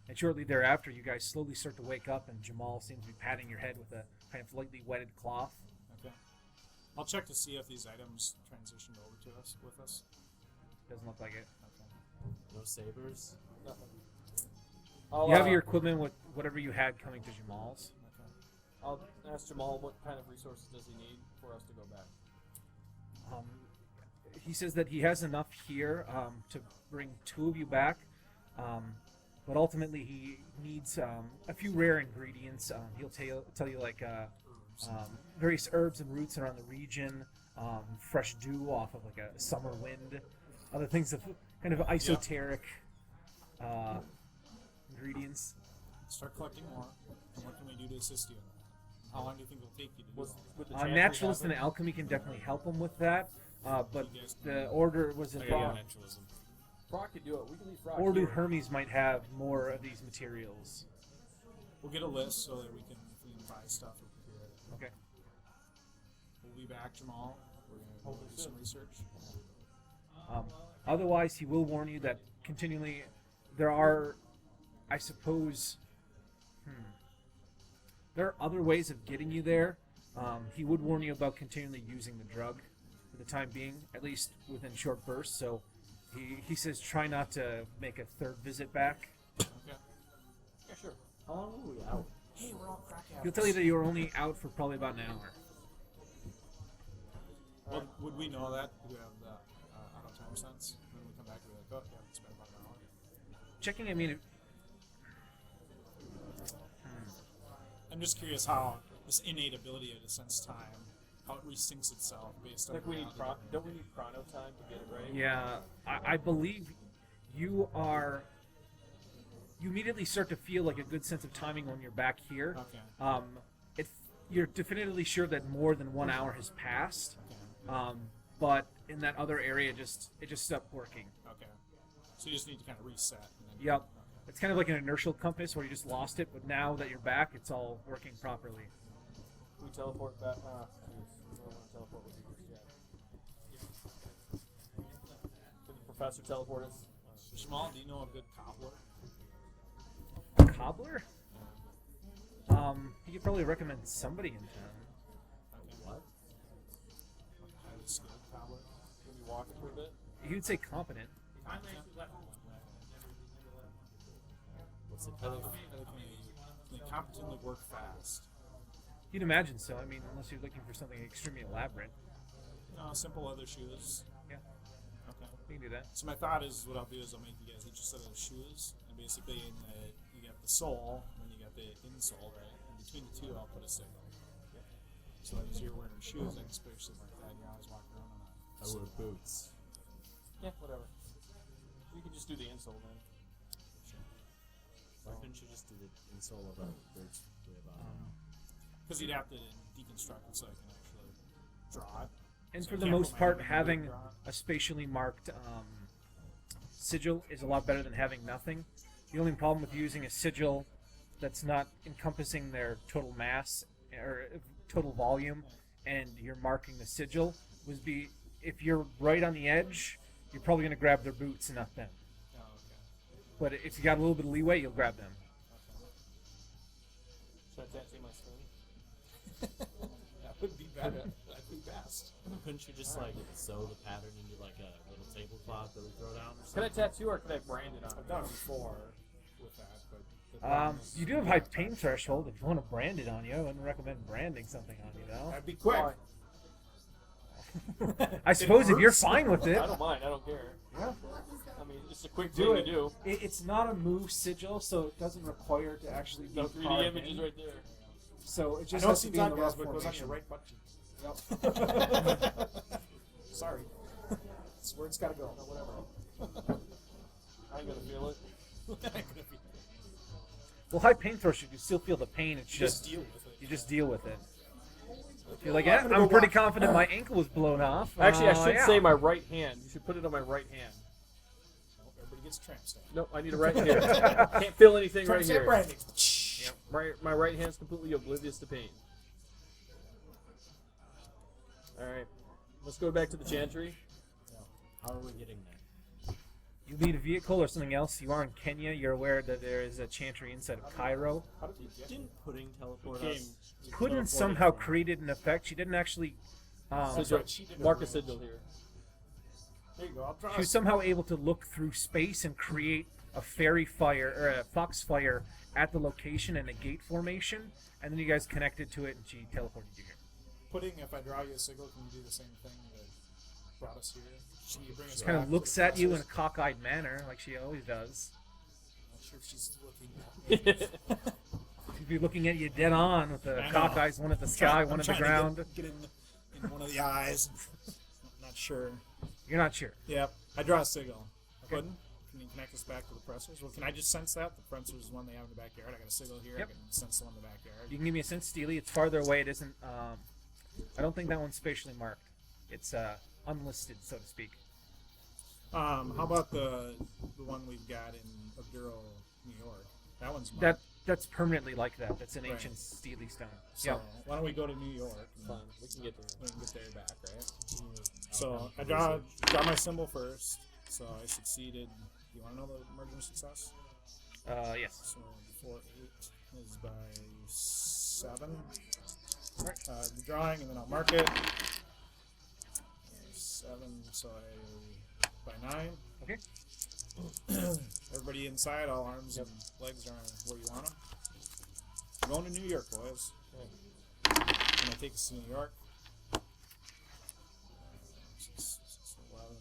And shortly thereafter, you guys slowly start to wake up, and Jamal seems to be patting your head with a kind of lightly wetted cloth. Okay. I'll check to see if these items transitioned over to us with us. Doesn't look like it. Okay. No sabers. Nothing. You have your equipment with whatever you had coming to Jamal's. Okay. I'll ask Jamal what kind of resources does he need for us to go back. He says that he has enough here to bring 2 of you back, but ultimately he needs a few rare ingredients. He'll tell you like various herbs and roots around the region, fresh dew off of like a summer wind, other things of kind of esoteric ingredients. Start collecting more. And what can we do to assist you? How long do you think it'll take you to do all With the Uh, chance we naturalist have and alchemy can definitely help him with that, but You guys- the order was I got involved. naturalism. Brock could do it. We can leave Brock Order here. Hermes might have more of these materials. We'll get a list so that we can buy stuff or procure it. Okay. We'll be back, Jamal. We're gonna do some research. Otherwise, he will warn you that continually there are, I suppose, there are other ways of getting you there. He would warn you about continually using the drug for the time being, at least within short bursts. So he says try not to make a third visit back. Okay. Yeah, sure. How long were we out? Hey, we're all crack He'll tell you that you're only out for probably about an hour. Well, would we know that? Do we have the out of time sense? When we come back, we're like, oh, yeah, it's been about an hour. Checking, I mean, I'm just curious how this innate ability to sense time, how it resyncs itself based on. Like we need reality. don't we need chrono time to get it right? yeah, I believe you are. You immediately start to feel like a good sense of timing when you're back here. Okay. You're definitively sure that more than 1 hour has passed, Okay. but in that other area, it just stopped working. Okay. So you just need to kind of reset. And then Yep. It's kind of like an inertial compass where you just lost it, but now that you're back, it's all working properly. We teleport back. Jeez. We don't want to teleport with you just yet. Can the professor teleport us? Jamal, do you know a good cobbler? Cobbler? You could probably recommend somebody in town. Okay. What? Like a highly skilled cobbler? Can we walk for a bit? He would say competent. What's it How called? they competently work fast. You'd imagine so. I mean, unless you're looking for something extremely elaborate. No, simple leather shoes. Yeah, Okay. we can do that. So my thought is, what I'll do is I'll make you guys each a set of shoes, and basically you got the sole, and then you got the insole, right? And between the two, I'll put a signal. So as you're wearing shoes, I can especially like that, and you're always walking around on I wear boots. Yeah, whatever. We can just do the insole then. Why couldn't you just do the insole of a bird's rib on? Because you'd have to deconstruct it so I can actually draw it. And So for I the can't most put my part, hand in the having draw it. a spatially marked sigil is a lot better than having nothing. The only problem with using a sigil that's not encompassing their total mass or total volume, and you're marking the sigil, would be if you're right on the edge, you're probably going to grab their boots and not them. Oh, okay. But if you got a little bit of leeway, you'll grab them. Should I tattoo my skin? That would be better. That'd be best. Couldn't you just like sew the pattern into like a little tablecloth that we throw down or Can I something? tattoo or can I brand it on? I've done it before with that, but the problem is- You do have high pain threshold. If you want to brand it on you, I wouldn't recommend branding something on you, though. That'd be quick. Why? I suppose if you're works. fine with it. I don't mind. I don't care. Yeah. I mean, it's a quick Do thing it. to do. It's not a move sigil, so it doesn't require to actually be No 3D carved images in. right there. So it I just know it has to seems be in the obvious, right but it goes on your formation. right butt cheek. Sorry. That's where it's got to go. Whatever. I ain't gonna feel it. Well, high pain threshold, you still feel the pain. It's Just just deal with it. you just deal with it. You're like, I'm yeah, gonna I'm go pretty walk- confident my ankle was blown off. Actually, I should yeah. say my right hand. You should put it on my right hand. Everybody gets tramp stamp. Nope, I need it right here. Can't feel anything Tramp right stamp here. branding. My right hand's completely oblivious to pain. Alright. Let's go back to the chantry. How are we getting there? You need a vehicle or something else. You are in Kenya. You're aware that there is a chantry inside of Cairo. Didn't pudding teleport Came- us? Puddin somehow created an effect. She didn't actually. Sigil. Mark a sigil here. There you go. I'll draw She was somehow able to look through space and create a fairy fire or a foxfire at the location in a gate formation, and then you guys connected to it, and she teleported you here. pudding. If I draw you a signal, can you do the same thing that brought us here? Can you bring us Kind back of to looks the at you in a process? cockeyed manner, like she always does. I'm not sure if she's looking. She'd be looking at you dead on with the I know. cock eyes, one at the sky, one at the ground. Get in one of the eyes. Not sure. You're not sure. Yep. I draw a signal. Pudding. Can you connect us back to the pressers? Well, can I just sense that? The pressers is one they have in the backyard. I got a signal here. Yep. I can sense the one in the backyard. You can give me a sense, Steely. It's farther away. It isn't. I don't think that one's spatially marked. It's unlisted, so to speak. How about the one we've got in Obduro, New York? That one's marked. That's permanently like that. That's an Right. ancient Steely stone. So Yep. why don't we go to New York? And Fine, we can get there. we can get there back, right? So I draw my symbol first. So I succeeded. Do you want to know the margin of success? Yes. So 4-8 is by 7. Right. The drawing, and then I'll mark it. 7, so by 9. Okay. Everybody inside, all arms and legs are where you want them. We're going to New York, boys. Can I take us to New York? 11.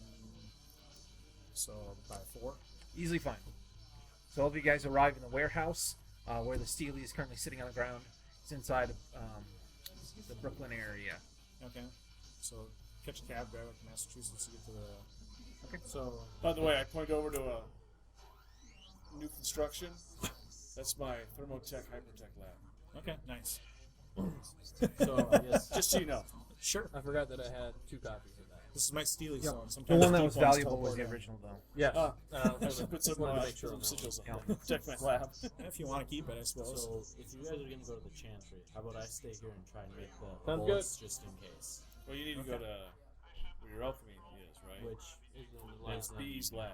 So by 4. Easily fine. So all of you guys arrive in the warehouse where the Steely is currently sitting on the ground. It's inside the Brooklyn area. Okay. So catch a cab, drive up to Massachusetts to get to the. Okay. So By the way, I point over to a new construction. That's my Thermotech Hypertech lab. okay, nice. So, I guess. Just so you know. Sure. I forgot that I had 2 copies of that. This is my Steely Yeah. stone. The Sometimes one that deep was ones valuable was the teleport in. original, though. Yeah. I should put some wanted to make sure on that sigils on Yeah. there. Protect my lab. If you want to keep it, I suppose. So, if you guys are going to go to the chantry, how about I stay here and try and make the Sounds bullets just in case? Well, you need to go to where your alchemy is, right? Which is in the It's B's lab.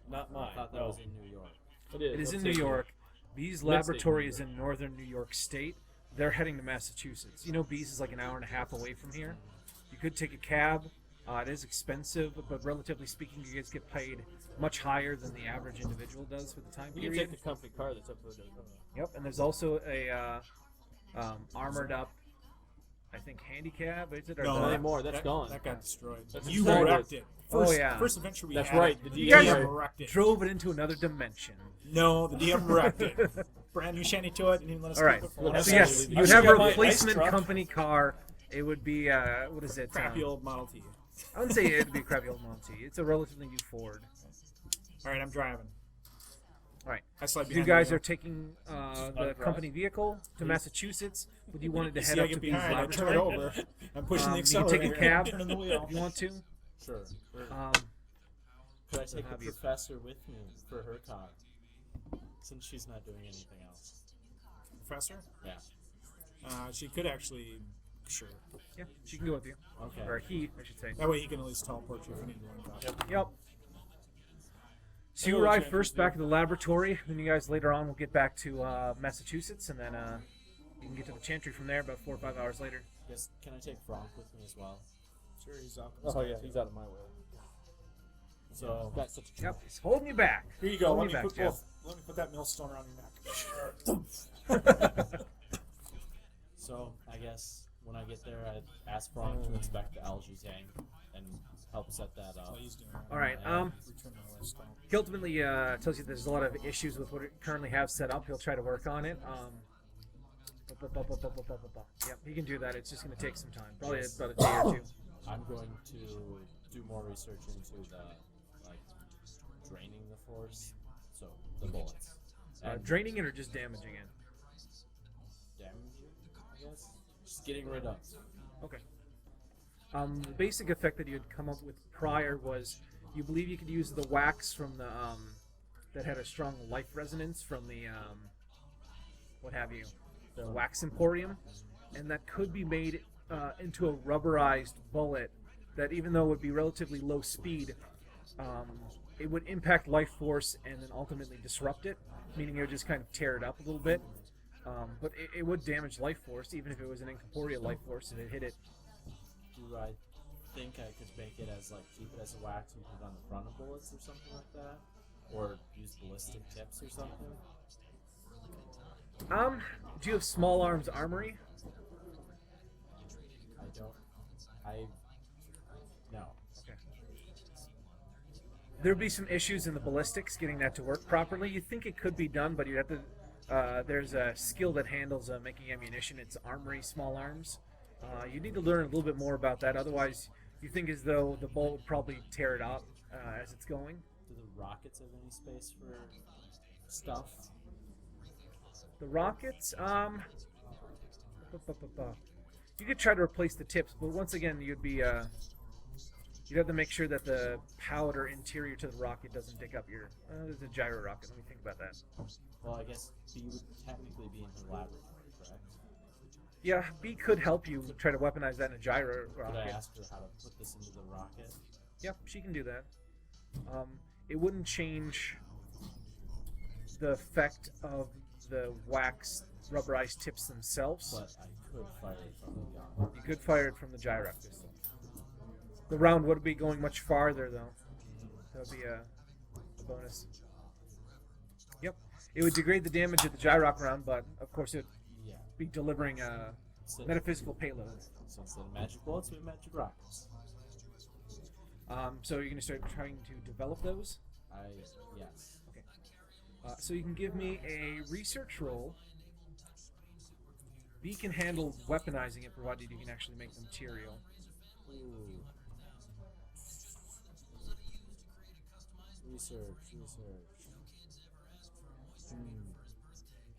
Not I mine. thought that No. was in New York. It is. It is in Let's New take it. York. Bees Mid-state Laboratory New is York. in northern New York State. They're heading to Massachusetts. You know, Bees is like an hour and a half away from here. You could take a cab. It is expensive, but relatively speaking, you guys get paid much higher than the average individual does for the time You can period. take the company car that's up for the Yep, and there's also a armored up, I think, handicap. Is it? Or No, the- Not anymore. That's that, gone. That got destroyed. That's You destroyed. wrecked it. Oh, First, yeah. First adventure we That's had. right, The the You guys DM wrecked it. drove it into another dimension. No, the DM wrecked it. Brand new shiny to it. Didn't even let us All right. keep it for Well, one So that's yes, second. you I have a should get my ice replacement truck. company car. It would be what is it? Crappy old Model T. I wouldn't say it'd be a crappy old Monty. It's a relatively new Ford. All right, I'm driving. All right. I slide You behind guys the are taking the company vehicle to Massachusetts, but you wanted to wheel. head See, I up to get Bees behind. I turn it Laboratory. over. I'm pushing the You accelerator. take a cab Turning the wheel. if you want to. Sure. So Could I take the have you- professor with me for her car? Since she's not doing anything else. Professor? Yeah. She could actually. Sure. Yeah, she can go with you. Okay. Or he, I should say. That way he can at least teleport you if you need one. Yep. So you Hello, arrive Champions first back at the laboratory, then you guys later on will get back to Massachusetts, and then you can get to the chantry from there about 4 or 5 hours later. Yes. Can I take Frank with me as well? Sure, he's out. Oh yeah, he's out of my way. So Got such a Yep, he's holding you back. Here you go. Holding Let you me, back, put Jeff. both, let me put that millstone around your neck. So I guess when I get there, I ask Frank to inspect the algae tank and help set that up. What he's doing right All right. now. Return my list. He ultimately tells you there's a lot of issues with what it currently have set up. He'll try to work on it. Yep, he can do that. It's just going to take some time. Probably about a day or two. I'm going to do more research into the draining the force, so the bullets. Draining it or just damaging it? Damaging, I guess. Just getting rid of. Okay. The basic effect that you had come up with prior was you believe you could use the wax from the that had a strong life resonance from the what have you, the wax emporium, and that could be made into a rubberized bullet that, even though it would be relatively low speed, it would impact life force and then ultimately disrupt it, meaning it would just kind of tear it up a little bit. But it would damage life force, even if it was an incorporeal life force, if it hit it. Do I think I could make it as keep it as a wax and put it on the front of bullets or something like that? Or use ballistic tips or something? Do you have small arms armory? I don't. No. Okay. There'd be some issues in the ballistics getting that to work properly. You think it could be done, but you'd have to. There's a skill that handles making ammunition. It's armory small arms. You need to learn a little bit more about that. Otherwise, you think as though the bullet would probably tear it up as it's going. Do the rockets have any space for stuff? The rockets, you could try to replace the tips, but once again, you'd be, you'd have to make sure that the powder interior to the rocket doesn't dig up your. There's a gyro rocket. Let me think about that. Well, I guess B would technically be in the laboratory, correct? Yeah, B could help you try to weaponize that in a gyro rocket. Could I ask her how to put this into the rocket? Yep, she can do that. It wouldn't change the effect of the wax rubberized tips themselves. But I could fire it from the gun. You could fire it from the gyro pistol. The round would be going much farther, though. That would be a bonus. Yep. It would degrade the damage of the gyro round, but of course it would be delivering a metaphysical payload. So instead of magic bullets, we have magic rockets. So you're going to start trying to develop those? Yes. Okay. So you can give me a research roll. B can handle weaponizing it, provided you can actually make the material. Ooh. Research.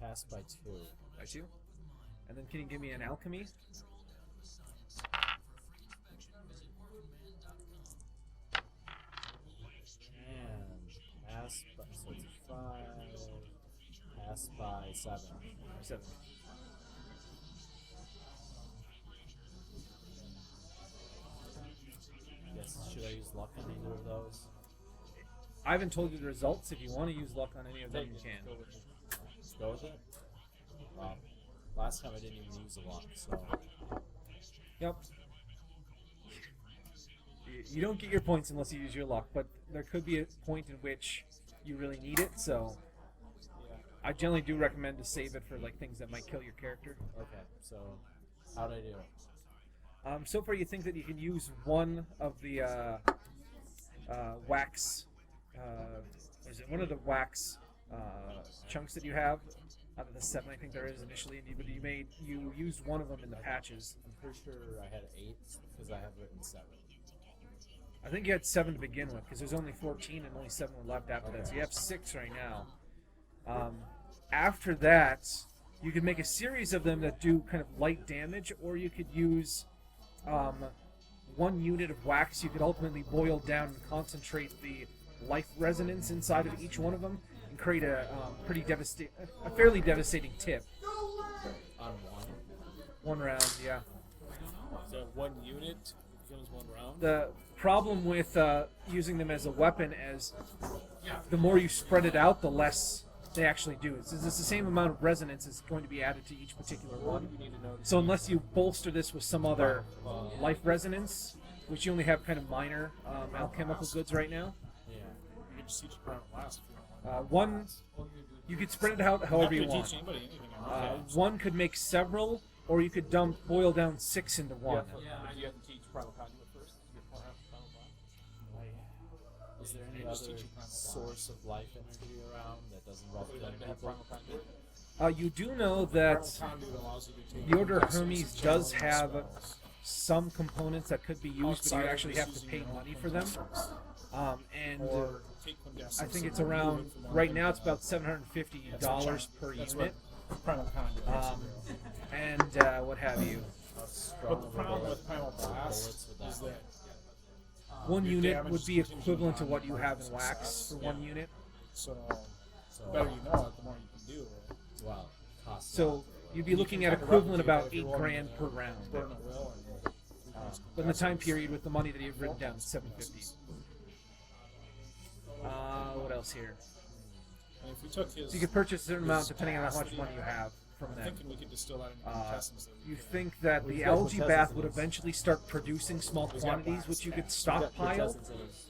Pass by 2. By 2? And then can you give me an alchemy? And pass by, so it's 5. Pass by 7. 7. Yes, should I use luck on either of those? I haven't told you the results. If you want to use luck on any of them, you can. Let's go with it. Wow. Last time I didn't even use a luck, so. Yep. You don't get your points unless you use your luck, but there could be a point in which you really need it, so I generally do recommend to save it for things that might kill your character. Okay, so how'd I do? So far, you think that you can use one of the wax. Is it one of the wax chunks that you have out of the 7? I think there is initially, but you used one of them in the patches. I'm pretty sure I had 8 because I have written 7. I think you had 7 to begin with because there's only 14 and only 7 were left after that. So you have 6 right now. After that, you could make a series of them that do kind of light damage, or you could use 1 unit of wax. You could ultimately boil down and concentrate the life resonance inside of each one of them and create a fairly devastating tip. On 1 round, yeah. Is that 1 unit becomes 1 round? The problem with using them as a weapon is the more you spread it out, the less they actually do. It's the same amount of resonance is going to be added to each particular one. So unless you bolster this with some other life resonance, which you only have kind of minor alchemical goods right now, You can just teach it around last. one, you could spread it out however you want. Teach anybody anything. One could make several, or you could boil down 6 into 1. But you have to teach primal conduit first. You get primal bond. Is there any other source of life energy around that doesn't involve So you killing have to have people? primal conduit. You do know that Conduit allows you to take the Order of Quintessence Hermes does channeling have spells. some components that could be used, but Outside you of actually just have to using pay your own money for them. Quintessence. And Or take Quintessence I think and it's remove around, it from one right now it's thing. about $750 per That's unit. what primal conduit is. And what have you. How strong But the of a problem bullet- with primal blast bullets would is that that One your unit damage would is be contingent equivalent to on what you have in particle wax success. for 1 unit. So the better you know it, the more you can do. well, costs a So lot. you'd be You looking can at kinda equivalent replicate about that if you're 8 willing grand to per round. burn a will and reduce But in the time Quintessence. period with the money that you've written down, it's 750. What else here? And if we took his, So you could purchase a certain amount depending on how much money you have from I'm them. thinking we could distill that into Quintessence. that we You could- think that the We've got algae Quintessence bath in would this. eventually start producing small We've got quantities wax which you could baths. Got stockpile, Quintessence in his-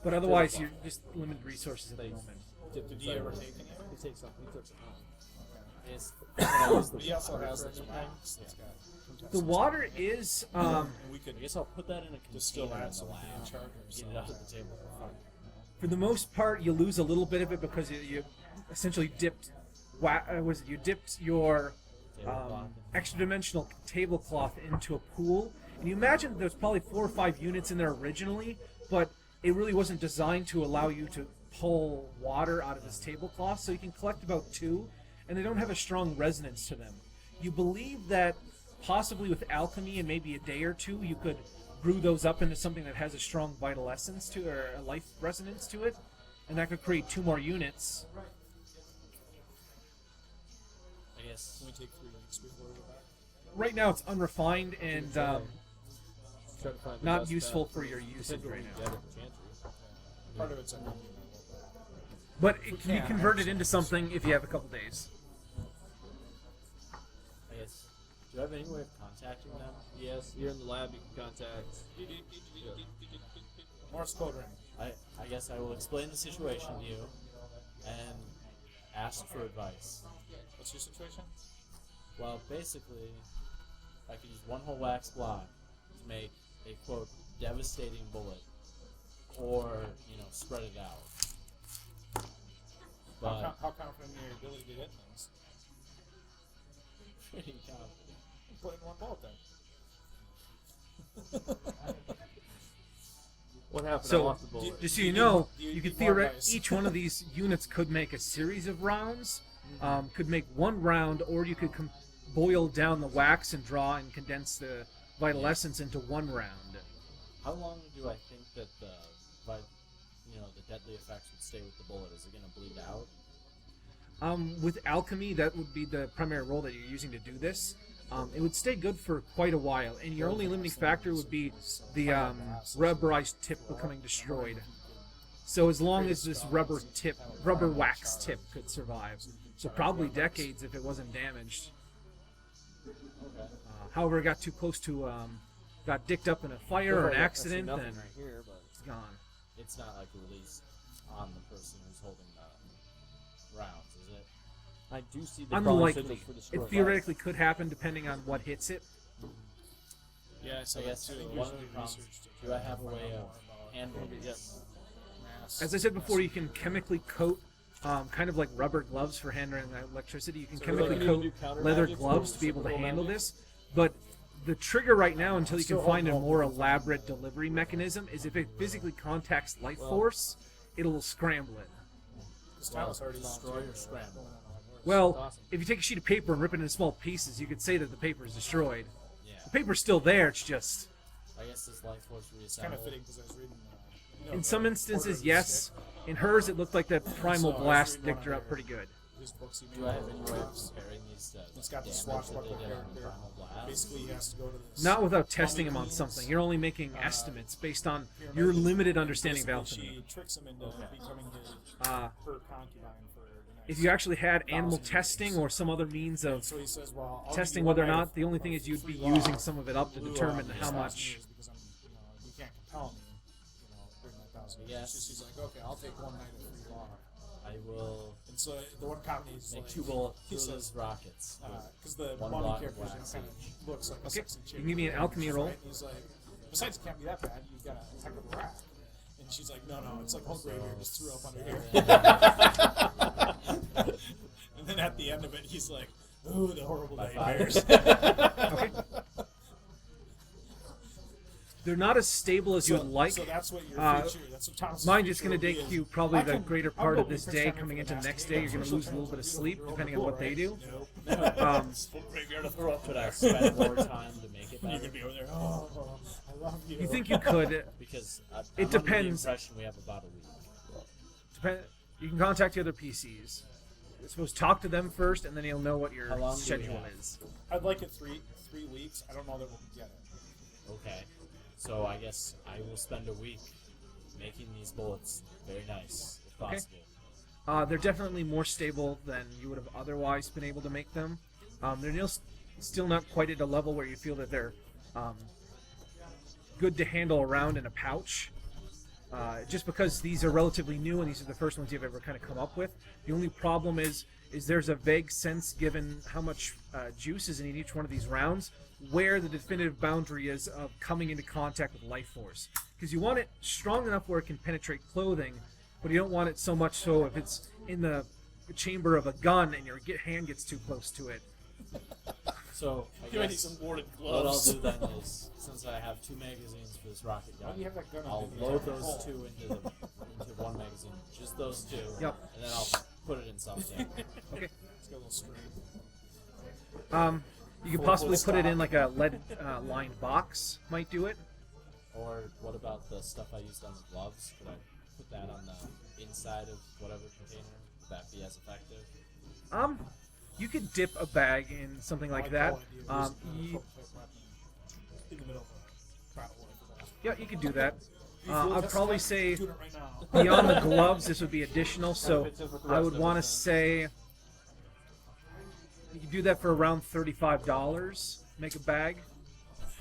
but otherwise you're just limited resources at the They moment. dipped Did inside he ever of it. take any? He takes some. He took some. It's, But he also has this wax that's got Quintessence. The water is, And we could I guess I'll put that in a distill container in that the so we lab. can charge Get it out ourselves. of the table for fun. for the most part, you lose a little bit of it because you essentially dipped, you dipped your Tablecloth. extra dimensional tablecloth into a pool, and you imagine that there's probably 4 or 5 units in there originally, but it really wasn't designed to allow you to pull water out of this tablecloth, so you can collect about 2, and they don't have a strong resonance to them. You believe that possibly with alchemy and maybe a day or 2, you could brew those up into something that has a strong vital essence to, or a life resonance to it, and that could create 2 more units. I guess. Can we take 3 weeks before we go back? Right now, it's unrefined and Try to find the not best useful path. for your usage Depends on right what now. you get at the chantry. Part of it's a But it can be converted into something if you have a couple days. I guess. Do you have any way of contacting them? Yes, you're in the lab. You can contact. Morse code ring. I guess I will explain the situation to you and ask for advice. What's your situation? Well, basically, I could use 1 whole wax block to make a quote devastating bullet, or spread it out. But How confident in your ability to hit things? pretty confident. Put it in 1 bullet then. What happened? I So, lost the bullet. just so you know, Do you you could need more theoretically, advice? each one of these units could make a series of rounds, could make 1 round, or you could boil down the wax and draw and condense the vital essence into 1 round. How long do I think that the deadly effects would stay with the bullet? Is it going to bleed out? With alchemy, that would be the primary role that you're using to do this. It would stay good for quite a while, and your only limiting factor would be the rubberized tip becoming destroyed. So as long as this rubber wax tip could survive, so probably decades if it wasn't damaged. Okay. However, it got too close to, got dicked up in a fire or an I see accident, nothing then right here, but it's gone. It's not like released on the person who's holding the rounds, is it? I do see the crawling Unlikely. sigils for the It score theoretically could happen depending on what hits it. Yeah, so I guess one of the problems. Do I have a way of handling this? As I said before, you can chemically coat, kind of like rubber gloves for handling electricity. You can chemically you need to coat do counter leather magic gloves for to be able to reciprocal handle magic? this. But the trigger right now, until you can Still find a hope more for the elaborate delivery mechanism, is if it physically contacts life force, it'll scramble it. Thomas already Destroy volunteered or for scramble. Well, Awesome. if you take a sheet of paper and rip it into small pieces, you could say that the paper is destroyed. Yeah. The paper's still there, it's just... I guess this life force It's kind of reassembled. fitting because I was reading. In some instances, Porter the yes. Stick. In hers, it looked like that primal So I was blast reading one dicked her of up pretty good. His books he made. Do I have about any way of crafts. comparing these to It's got the damage that swashbuckler they did on the character. primal blast? Basically, he has to go to this. Not without testing him mummy on something. queen's, You're only making estimates based on pyramid. your limited understanding of Basically, alchemy. She tricks him into becoming his Uh, her concubine for the next. If you actually had animal 1,000 testing years. or some other means of So he says, well, I'll testing give you whether or one night not, the only thing is you'd be free law using some of it up to in lieu determine of how 1,000 much. years because I'm, you can't compel me, during that 1,000 years. Yes. She's like, okay, I'll take one night of free law. I will. And And so the one comedy is Make like 2 bullets he through says, those rockets. because the One mummy block character of kind wax of looks like a Okay. sexy chick. You can give me an alchemy She's roll. right, and he's like, besides, it can't be that bad. You got a heck of a rack. And she's like, no, it's like whole graveyard just threw up under here. And then at the end of it, he's like, ooh, the horrible nightmares. Okay. They're not as stable as you would like. So that's what your future. That's what Thomas's Mine's just future going to will be take is, you probably I the can- greater I'll part go of be this Prince day. Henry Coming for into the next next day, you're going to lose a little bit of sleep, depending on what they do. Graveyard of throw up. Could I spend more time to make it You're better? gonna be over there. Oh, I love you. You think you could? Because It I'm under depends. the impression we have about a week. You can contact the other PCs. You're supposed to talk to them first, and then you'll know what your How long do we schedule have? is. I'd like it three weeks. I don't know that we'll get it. Okay. So I guess I will spend a week making these bullets very nice, if Okay. possible. They're definitely more stable than you would have otherwise been able to make them. They're still not quite at a level where you feel that they're good to handle around in a pouch. Just because these are relatively new and these are the first ones you've ever kind of come up with. The only problem is there's a vague sense, given how much juice is in each one of these rounds, where the definitive boundary is of coming into contact with life force. Because you want it strong enough where it can penetrate clothing, but you don't want it so much so if it's in the chamber of a gun and your hand gets too close to it. So I You might need guess some warded what I'll gloves. do then is, since I have 2 magazines for this rocket Why gun, do you have that gun? I'll under the load hole? those 2 into one magazine, just those 2, Yep. and then I'll put it in something. Okay. It's got a little string. You could possibly put it in like a lead lined box. Might do it. Or what about the stuff I used on the gloves? Could I put that on the inside of whatever container? Would that be as effective? You could dip a bag in something like I that. like the idea of using You, a prototype weapon in the middle of a battle like that. yeah, you could do that. You feel I'd just probably like say doing it right now. beyond the gloves, this would be additional. So fits in with the I rest would of want it, to then. say you could do that for around $35. Make a bag,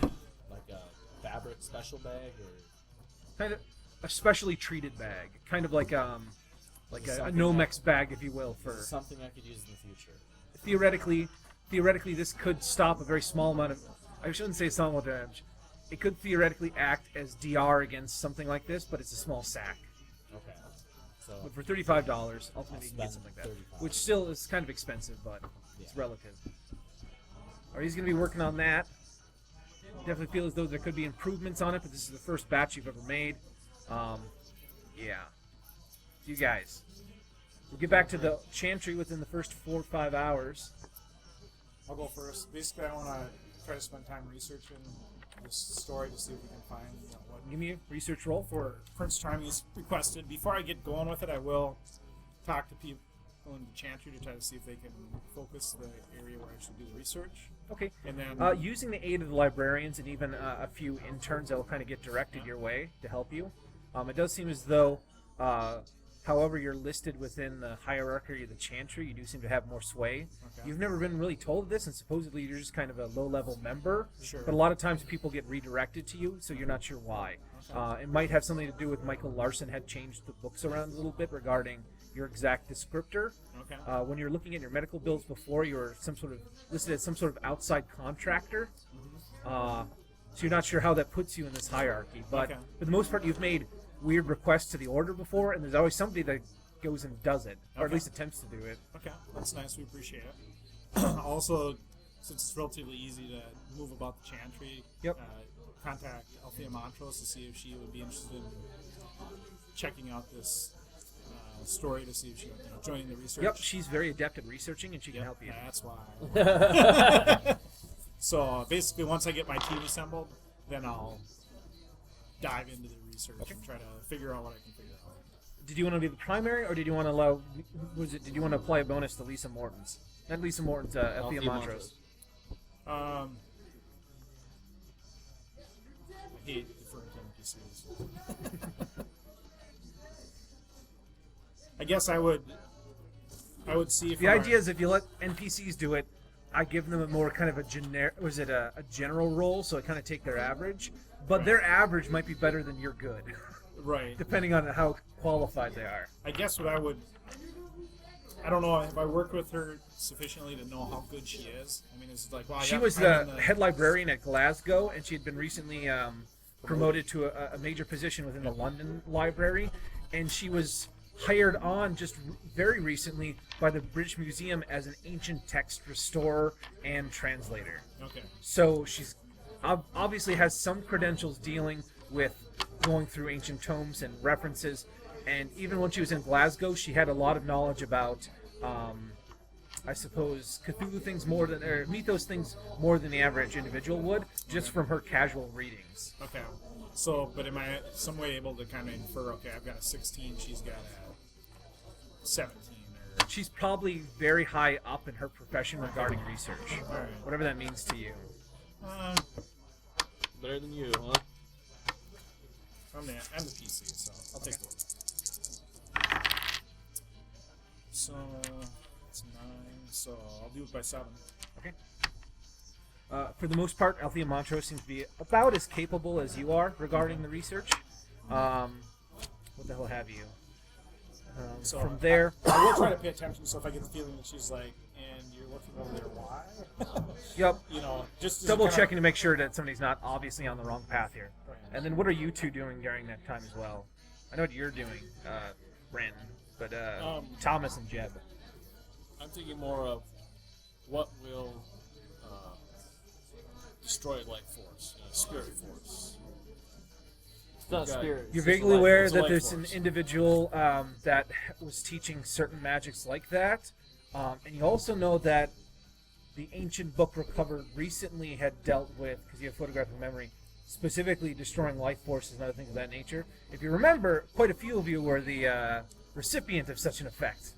Like a fabric special bag, or kind of a specially treated bag, kind of like a Something Nomex bag, if you will. For is this something I could use in the future? theoretically, this could stop a very small amount of. I shouldn't say small amount of damage. It could theoretically act as DR against something like this, but it's a small sack. Okay. So But for $35, ultimately you can get spend something like that, $35. which still is kind of expensive, but it's Yeah. relative. Or he's going to be working on that. Definitely feel as though there could be improvements on it, but this is the first batch you've ever made. Yeah. You guys. We'll get back to the chantry within the first 4 or 5 hours. I'll go first. Basically, I want to try to spend time researching this story to see if we can find what Give me a research roll for. Prince Charming's requested. Before I get going with it, I will talk to people in the Chantry to try to see if they can focus the area where I should do the research. Okay. And then Using the aid of the librarians and even a few interns that will kind of get directed your way to help you. It does seem as though, however you're listed within the hierarchy of the Chantry, you do seem to have more sway. Okay. You've never been really told this, and supposedly you're just kind of a low-level member. Sure. But a lot of times people get redirected to you, so you're not sure why. It might have something to do with Michael Larson had changed the books around a little bit regarding your exact descriptor. Okay. When you're looking at your medical bills before, you were listed as some sort of outside contractor. So you're not sure how that puts you in this hierarchy. But Okay. for the most part, you've made weird requests to the order before, and there's always somebody that goes and does it, or at Okay. least attempts to do it. Okay, that's nice. We appreciate it. Also, since it's relatively easy to move about the Chantry, Yep. Contact Althea Montrose to see if she would be interested in checking out this story to see if she would joining the research. Yep, she's very adept at researching, and she can help you. That's why. So basically, once I get my team assembled, then I'll dive into the research and try to figure out what I can figure out. Did you want to be the primary, or did you want to allow? Did you want to apply a bonus to Lisa Morton's? Not Lisa Morton's, Althea Montrose. I hate deferring to NPCs. I guess I would see if The idea is if you let NPCs do it, I give them a more kind of a generic, was it a general role, so I kind of take their average, but their average might be better than your good, right. depending on how qualified they are. I guess what I would I don't know. Have I worked with her sufficiently to know how good she is? I mean, is it like, wow, She yeah, was I'm the in head librarian at Glasgow, and she had been recently promoted to a major position within the London Library, and she was hired on just very recently by the British Museum as an ancient text restorer and translator. Okay. So she's obviously has some credentials dealing with going through ancient tomes and references, and even when she was in Glasgow, she had a lot of knowledge about, I suppose, Cthulhu things more than, or mythos things more than the average individual would, just from her casual readings. Okay. So, but am I some way able to kind of infer, okay, I've got a 16, she's got a 17, or... She's probably very high up in her profession regarding research, Alright. whatever that means to you. Better than you, huh? I'm the PC, so I'll take the So, it's 9, so I'll do it by 7. Okay. For the most part, Althea Montrose seems to be about as capable as you are regarding the research. What the hell have you? So From there, I will try to pay attention, so if I get the feeling that she's like, and you're looking over there, why? yep, You know, just as a double kind of- checking to make sure that somebody's not obviously on the wrong path here. And then what are you two doing during that time as well? I know what you're doing, Ren, but Thomas and Jeb. I'm thinking more of what will destroy life force, spirit force. It's not Got it. spirit. You're it's just a vaguely life aware force. that life there's force. an individual that was teaching certain magics like that, and you also know that the ancient book recovered recently had dealt with, because you have photographic memory, specifically destroying life forces and other things of that nature. If you remember, quite a few of you were the recipient of such an effect.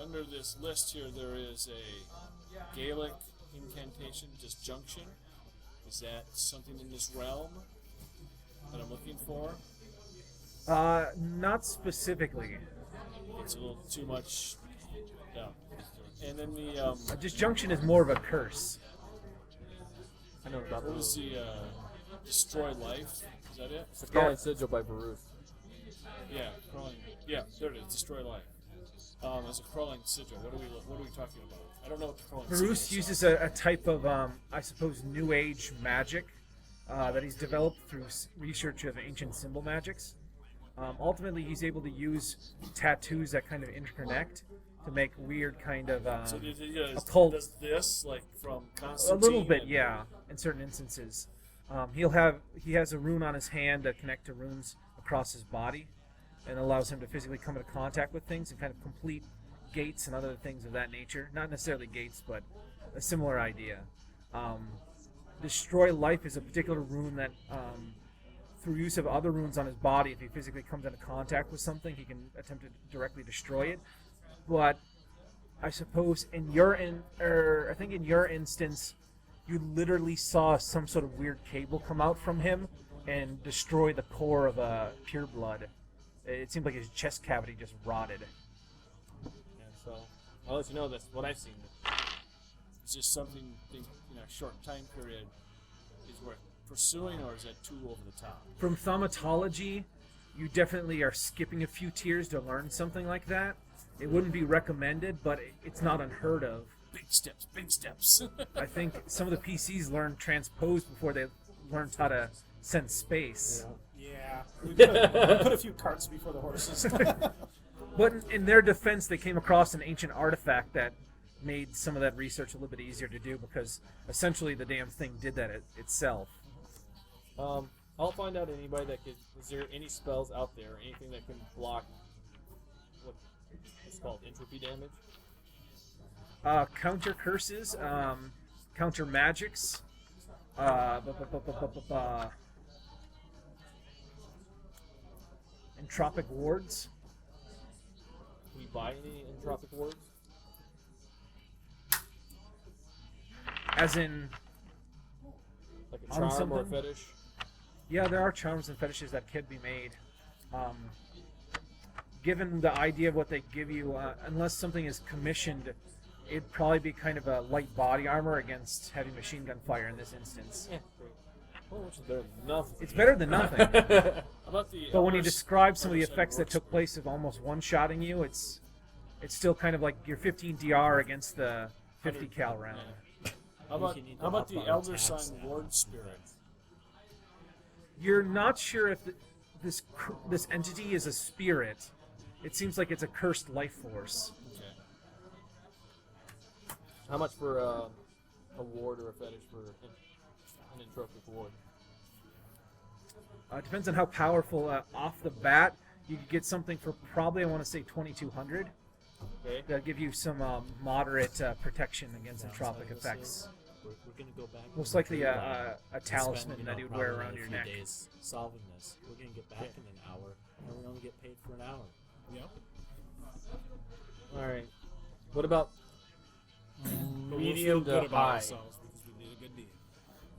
Under this list here, there is a Gaelic incantation, disjunction. Is that something in this realm that I'm looking for? Not specifically. It's a little too much. Yeah. And then the A disjunction is more of a curse. I know about what those. was the destroy life? Is that it? It's a Crawling Sigil by Baruth. Yeah, crawling. Yeah, there it is. Destroy life. As a crawling sigil. What are we talking about? I don't know what the crawling sigil Bruce is. uses a type of, I suppose, New Age magic that he's developed through research of ancient symbol magics. Ultimately, he's able to use tattoos that kind of interconnect to make weird kind of So occult. does this like from A Constantine? little bit, and- yeah. In certain instances, he has a rune on his hand that connect to runes across his body, and allows him to physically come into contact with things and kind of complete gates and other things of that nature. Not necessarily gates, but a similar idea. Destroy life is a particular rune that, through use of other runes on his body, if he physically comes into contact with something, he can attempt to directly destroy it. But I suppose in your I think in your instance, you literally saw some sort of weird cable come out from him and destroy the core of pure blood. It seemed like his chest cavity just rotted. And so I'll let you know that's what I've seen. Is this something in a short time period is worth pursuing, or is that too over the top? From thaumatology, you definitely are skipping a few tiers to learn something like that. It wouldn't be recommended, but it's not unheard of. Big steps, big steps. I think some of the PCs learned transpose before they learned how to sense space. Yeah, we put a few carts before the horses. But in their defense, they came across an ancient artifact that made some of that research a little bit easier to do, because essentially the damn thing did that itself. I'll find out anybody that could. Is there any spells out there, anything that can block what's called entropy damage? Counter curses, counter magics, entropic wards. Can we buy any entropic wards? As in, Like a On charm or a something? fetish? yeah, there are charms and fetishes that can be made. Given the idea of what they give you, unless something is commissioned, it'd probably be kind of a light body armor against heavy machine gun fire in this instance. Yeah, great. Oh, which is better than nothing. It's better than nothing. How about the But when you Elvis describe some of the Elvis effects that works? took place of almost one-shotting you, it's still kind of like your 15 DR against the 50 cal round. How about, You need to how about up the our Elder attacks Sign now. Lord Spirit? You're not sure if this entity is a spirit. It seems like it's a cursed life force. Okay. How much for a ward or a fetish for an entropic ward? It depends on how powerful. Off the bat, you could get something for probably, I want to say, 2,200. Okay. That'll give you some moderate protection against Sounds entropic like this effects. is- We're gonna go back. Most to the likely Dreamland a and talisman spend, that you would wear probably around a your few neck. days solving this. We're gonna get back in an hour, and we only get paid for an hour. Yep. All right. What about But we'll medium feel good to about high? ourselves because we did a good deed.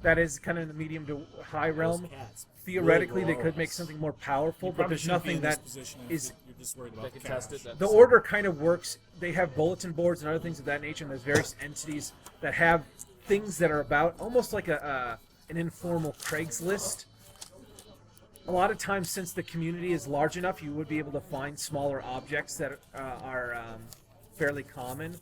That is kind of in the medium to high realm. Those cats Theoretically, will they roll could make us. something more powerful, You but probably there's shouldn't be nothing in this that position if is. you're just worried about That the can test cash. it? That's- The order kind of works. They have bulletin boards and other things of that nature, and there's various entities that have things that are about almost like an informal Craigslist. A lot of times, since the community is large enough, you would be able to find smaller objects that are fairly common.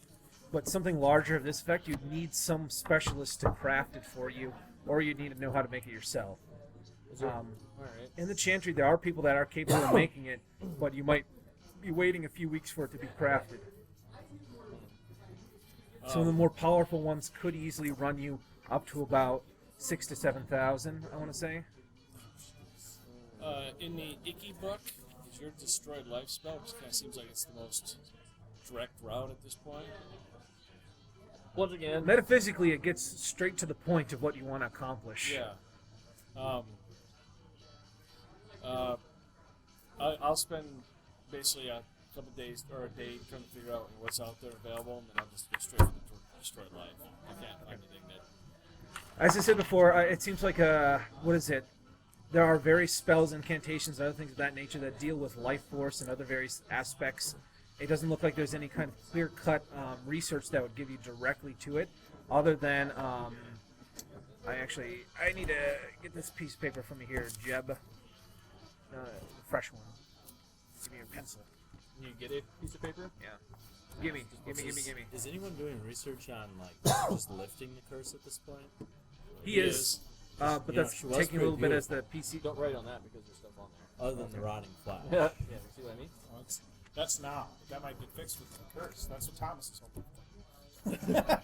But something larger of this effect, you'd need some specialist to craft it for you, or you'd need to know how to make it yourself. Is there, all right. In the Chantry, there are people that are capable of making it, but you might be waiting a few weeks for it to be crafted. Some of the more powerful ones could easily run you up to about 6,000 to 7,000, I want to say. In the Icky book, is your destroyed life spell, which kind of seems like it's the most direct route at this point. Once again, Metaphysically, it gets straight to the point of what you want to accomplish. Yeah. I'll spend basically a couple days or a day trying to figure out what's out there available, and then I'll just go straight for the destroyed life. I can't find anything that. As I said before, it seems like what is it? There are various spells, incantations, and other things of that nature that deal with life force and other various aspects. It doesn't look like there's any kind of clear-cut research that would give you directly to it, other than I need to get this piece of paper from you here, Jeb. Fresh one. Give me your pencil. you get a piece of paper. Yeah. Give me. Is anyone doing research on like just lifting the curse at this point? He is. But You know, that's she was taking a little pretty bit as the PC. Don't write on that because there's stuff on there. Other than the rotting flesh. Yeah, you see what I mean? Well, that's now. That might get fixed with the curse. That's what Thomas is hoping for.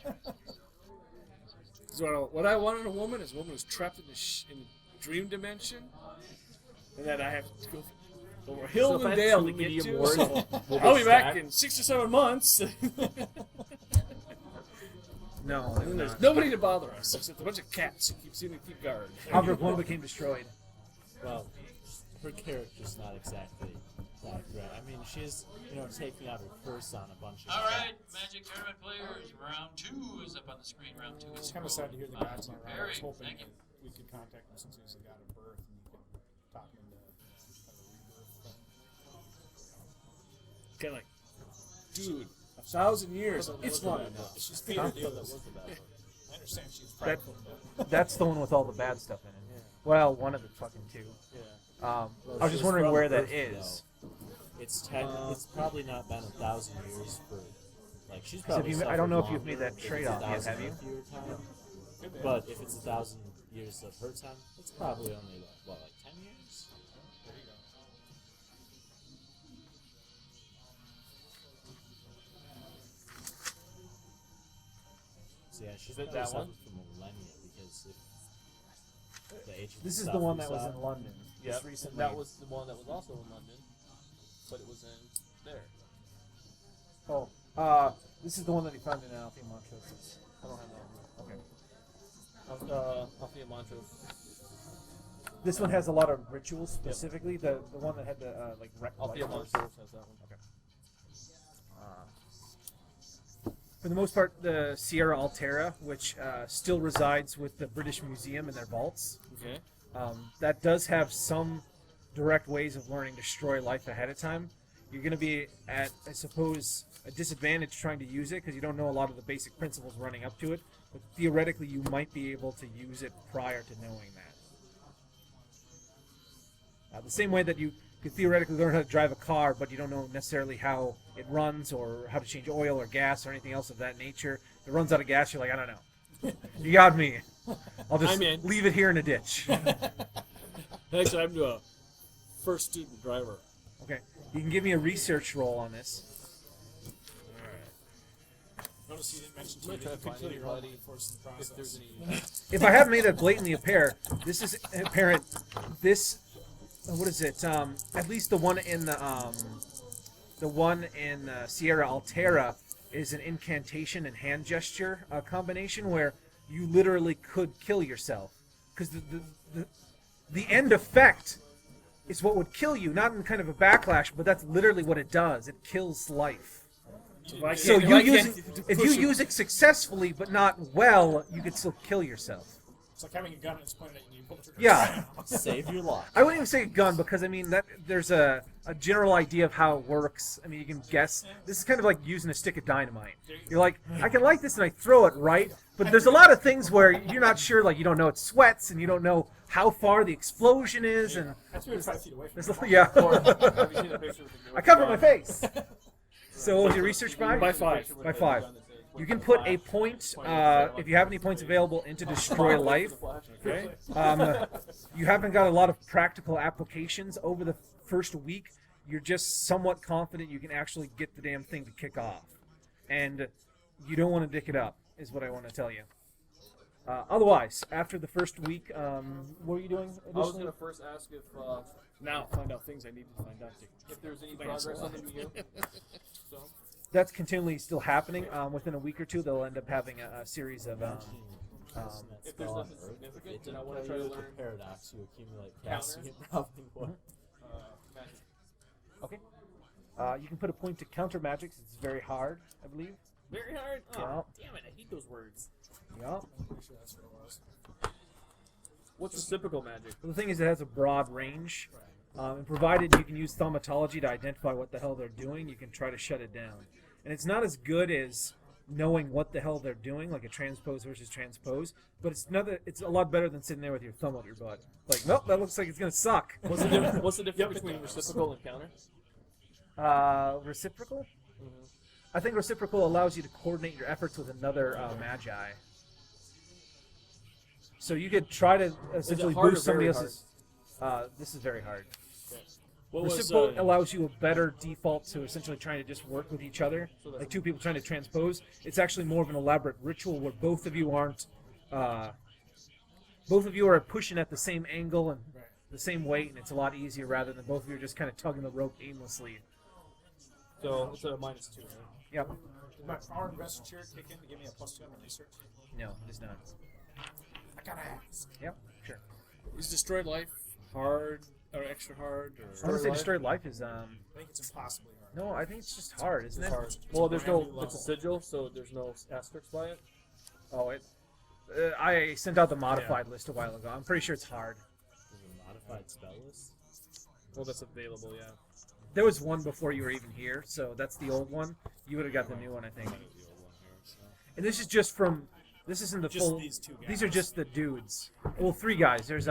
So what I want in a woman is a woman who's trapped in the dream dimension, and that I have to go over hill So if and I had dale two to get medium to. wards, So will I'll they be back stack? in 6 or 7 months. No, And there's not. nobody to bother us except a bunch of cats who keep seeming to keep guard. However, one became destroyed. Well, her character's not exactly that great. I mean, she's taking out her curse on a bunch of. All right, Magic Tournament players, round 2 is up on the screen. Round 2 is It's kind of sad to hear the rolling. guys on around. I Barry, was hoping thank you. that we could contact him since he's got a birth and you could talk him into kind of a rebirth. Kind of like, dude, 1,000 years. It's fun. She's feeding you. That was the bad one. I understand she's That, prideful, but that's the one with all the bad stuff in it. Well, one of the fucking two. Yeah. I was just wondering where that is. It's it's probably not been 1,000 years for. Like she's Because probably. I don't know if suffered you've made longer that if trade-off it's yet, 1,000 have you? of your time. good man. But if it's 1,000 years of her time, it's probably only like 10 years. There you go. So yeah, she's Is it probably that suffered one? for millennia because if the age of This is stuff the one that was out, in London Yep. just recently. That was the one that was also in London, but it was in there. This is the one that he found in Althea Montrose. I don't have that one. Okay. Althea Montrose. This one has a lot of rituals specifically. The one that had the wreck Althea light source. Montrose has that one. Okay. For the most part, the Sierra Altera, which still resides with the British Museum in their vaults, Okay. that does have some direct ways of learning Destroy Life ahead of time. You're going to be at, I suppose, a disadvantage trying to use it because you don't know a lot of the basic principles running up to it. But theoretically, you might be able to use it prior to knowing that. The same way that you could theoretically learn how to drive a car, but you don't know necessarily how it runs or how to change oil or gas or anything else of that nature. If it runs out of gas, you're like, I don't know. You got me. I'll just I'm in. leave it here in a ditch. Actually, I'm a first student driver. Okay. You can give me a research roll on this. Notice you didn't mention to I'm me gonna that try you to could find kill your own anybody force in the if there's process. any. If I haven't made it blatantly apparent, this is apparent. This, what is it? At least the one in Sierra Altera is an incantation and hand gesture combination where you literally could kill yourself because the end effect is what would kill you, not in kind of a backlash, but that's literally what it does. It kills life. So if you use it successfully but not well, you could still kill yourself. It's like having a gun and it's pointed at you and you pull the trigger. Yeah. Save your life. I wouldn't even say a gun because I mean that there's a general idea of how it works. I mean you can guess. This is kind of like using a stick of dynamite. You're like, I can light this and I throw it right, but there's a lot of things where you're not sure. Like you don't know it sweats and you don't know how far the explosion is and That's 5 feet away from there's, you. yeah. Have you seen the picture with the I covered my face. So what was your research by? By 5. By 5. You can put a point, if you have any points available, into destroy life. Okay. You haven't got a lot of practical applications over the first week. You're just somewhat confident you can actually get the damn thing to kick off. And you don't want to dick it up, is what I want to tell you. Otherwise, after the first week, what are you doing I was additionally? gonna first ask Now find out things I needed to find out. if there's any progress on the MU. So That's continually still happening. Within a week or two, they'll end up having a series of... if there's nothing significant, then I want to try to learn paradox. You accumulate Counter. casting and robbing one. magic. Okay. You can put a point to counter magics. It's very hard, I believe. Very hard. Yeah. Oh, damn it! I hate those words. Yeah. Pretty sure that's what it was. What's reciprocal magic? The thing is, it has a broad range. And provided you can use thaumatology to identify what the hell they're doing, you can try to shut it down. And it's not as good as knowing what the hell they're doing, like a transpose versus transpose, but it's a lot better than sitting there with your thumb up your butt. Like, nope, that looks like it's going to suck. What's the difference between reciprocal and counter? Reciprocal? I think reciprocal allows you to coordinate your efforts with another magi. So you could try to essentially hard or boost somebody very else's... this is very hard. What was Reciprocal allows you a better default to essentially trying to just work with each other, like two people trying to transpose. It's actually more of an elaborate ritual where both of you aren't, both of you are pushing at the same angle and the same weight, and it's a lot easier rather than both of you are just kind of tugging the rope aimlessly. So it's a -2, right? Yep. Did my power investiture kick in to give me a +2 on my research? No, it is not. I gotta ask. Yep. Sure. Is destroyed life hard or extra hard? Or I want to say destroyed life is I think it's impossibly hard. no, I think it's just hard, isn't it? Hard. Well, there's no. brand new It's a level. sigil, so there's no asterisks by it. Oh, it. I sent out the modified list a while ago. I'm pretty sure it's hard. Is it a modified spell list? Well, that's available, yeah. There was one before you were even here, so that's the old one. You would have got the new one, I think. And this is just from. This isn't the Just full. these two guys. These are just the dudes. Well, 3 guys. There's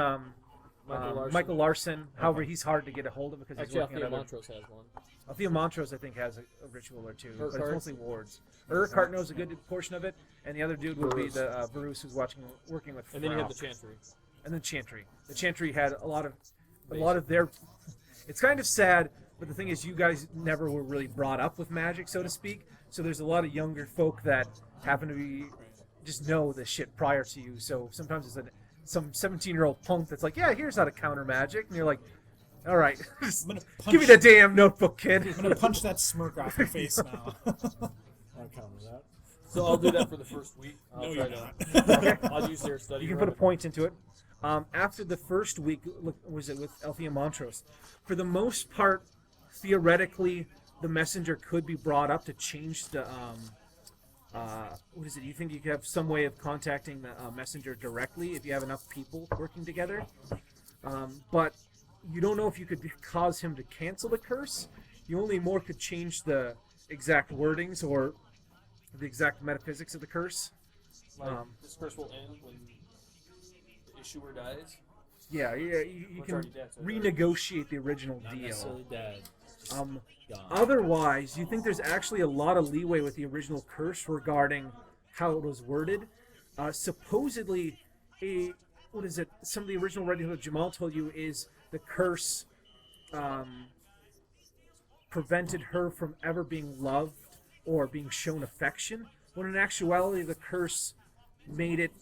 Michael Larson. However, he's hard to get a hold of because he's Actually, working on other. Montrose has one. Althea Montrose, I think, has a ritual or two, but it's Urquhart. mostly wards. Urquhart knows a good portion of it, and the other dude would be the Bruce who's working with. And then you have the Frau. Chantry. And then Chantry. The Chantry had a lot of their. It's kind of sad, but the thing is, you guys never were really brought up with magic, so to speak. So there's a lot of younger folk that happen to be just know this shit prior to you. So sometimes it's some 17-year-old punk that's like, yeah, here's how to counter magic, and you're like, all right, I'm gonna punch, give me the damn notebook, kid. I'm gonna punch that smirk off your face now. I'll counter that. So I'll do that for the first week. I'll No, try you're to. not. I'll use their study. You can put a room. point into it. After the first week, was it with Althea Montrose? For the most part, theoretically, the messenger could be brought up to change the. What is it? You think you could have some way of contacting the messenger directly if you have enough people working together? But you don't know if you could cause him to cancel the curse. You only more could change the exact wordings or the exact metaphysics of the curse. Like, this curse will end when the issuer dies. Yeah, you Well, it's can already dead, so renegotiate the original Not deal. necessarily dead. Just Um, gone. Otherwise, you think there's actually a lot of leeway with the original curse regarding how it was worded. Supposedly, some of the original writing that Jamal told you is the curse prevented her from ever being loved or being shown affection, when in actuality the curse made it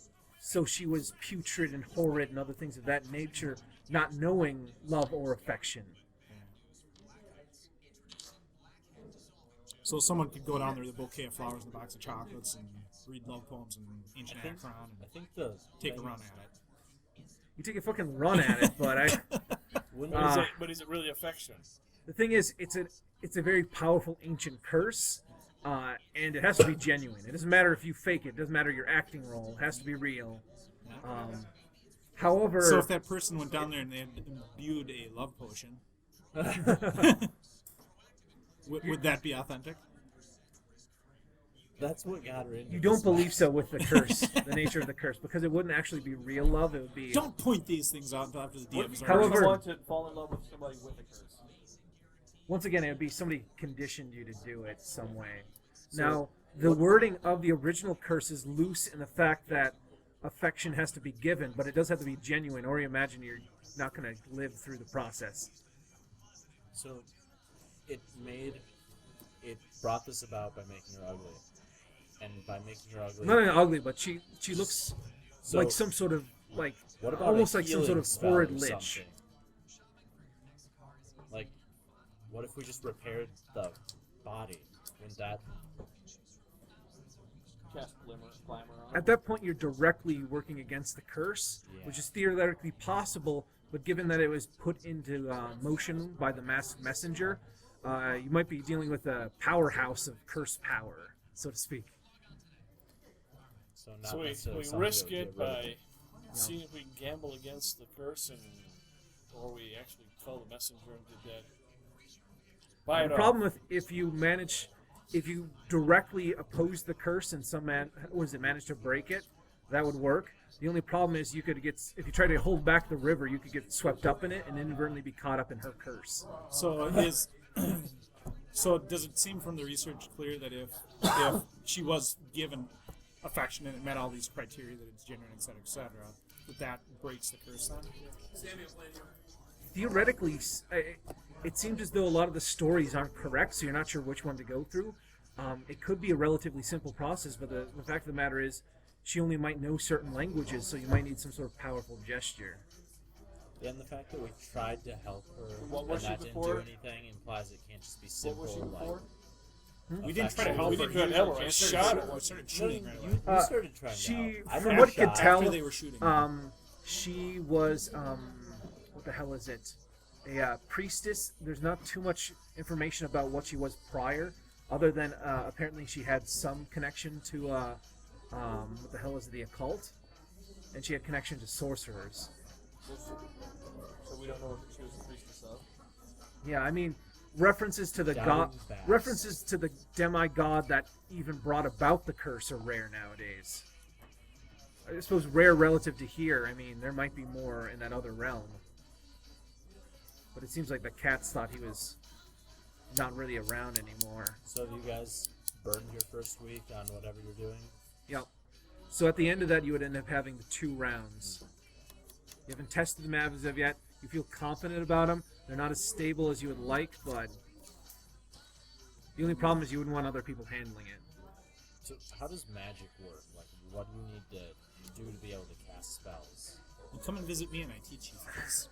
so she was putrid and horrid and other things of that nature, not knowing love or affection. So someone could go down there with a bouquet of flowers and a box of chocolates and read love poems and ancient Akron I and think the take a thing run is- at it. You take a fucking run at it, but Wouldn't But is it really affection? the thing is, it's a very powerful ancient curse, and it has to be genuine. It doesn't matter if you fake it. It doesn't matter your acting role. It has to be real. However, So if that person went down there and they had imbued a love potion, would that be authentic? that's what got her into you don't this believe mess. so with the curse, the nature of the curse, because it wouldn't actually be real love. It would be. Don't point these things out until after the What if DMs you are However- However, want to fall in love with somebody with a curse? Once again, it would be somebody conditioned you to do it some way. Now, the wording of the original curse is loose in the fact that affection has to be given, but it does have to be genuine, or you imagine you're not going to live through the process. So it brought this about by making her ugly, and by making her ugly. Not only ugly, but she looks So- like some sort of like What about almost a like some sort healing of spell horrid or lich. something? Like, what if we just repaired the body? Wouldn't that? Cast glamour on At that point, you're directly working against the curse, Yeah. which is theoretically possible, but given that it was put into motion by the masked messenger, you might be dealing with a powerhouse of curse power, so to speak. So not So we necessarily something risk that would it get rid of by seeing if we can gamble against the curse, or we actually call the messenger and did that. Buy it The off. problem with if you directly oppose the curse and manage to break it, that would work. The only problem is you could get, if you try to hold back the river, you could get swept up in it and inadvertently be caught up in her curse. So does it seem from the research clear that if she was given affection and it met all these criteria, that it's genuine, etc., that breaks the curse then? Theoretically, it seems as though a lot of the stories aren't correct, so you're not sure which one to go through. It could be a relatively simple process, but the fact of the matter is, she only might know certain languages, so you might need some sort of powerful gesture. And the fact that we tried to help her What was and she that didn't before? do anything implies it can't just be What simple. was she before? We didn't try to help We her. didn't try to help her. We I shot her. started We started shooting right away. You started trying to She, help. I from never what you could shot. tell, After they were shooting. she was, what the hell is it? A priestess. There's not too much information about what she was prior, other than apparently she had some connection to, what the hell is it, the occult? And she had connection to sorcerers. So we don't know what she was a priestess of. Yeah, I mean, references to the Down god, fast. references to the demigod that even brought about the curse are rare nowadays. I suppose rare relative to here. I mean, there might be more in that other realm. But it seems like the cats thought he was not really around anymore. So have you guys burned your first week on whatever you're doing? Yep. So at the end of that, you would end up having the 2 rounds. You haven't tested them as of yet. You feel confident about them. They're not as stable as you would like, but the only problem is you wouldn't want other people handling it. So how does magic work? Like, what do you need to do to be able to cast spells? You come and visit me and I teach you things.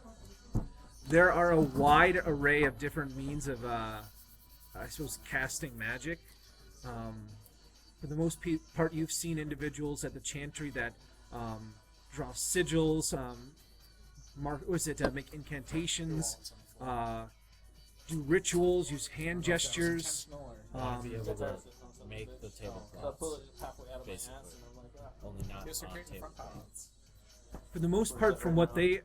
There are a wide array of different means of, I suppose, casting magic. For the most part, you've seen individuals at the chantry that draw sigils, make incantations, do rituals, use hand gestures. Be able to make the So I tablecloths, pulled it halfway out of my ass, basically. and I'm like, ah. only not Yes, they're on great in front tablecloths. For the most part, from what they...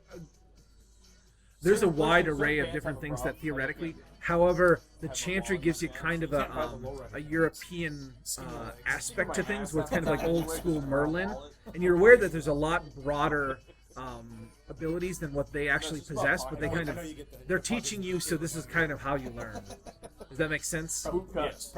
there's a wide array of different things that theoretically... However, the chantry gives you kind of a European aspect to things, where it's kind of like old school Merlin, and you're aware that there's a lot broader abilities than what they actually possess, but they kind of they're teaching you, so this is kind of how you learn. Does that make sense? Yes.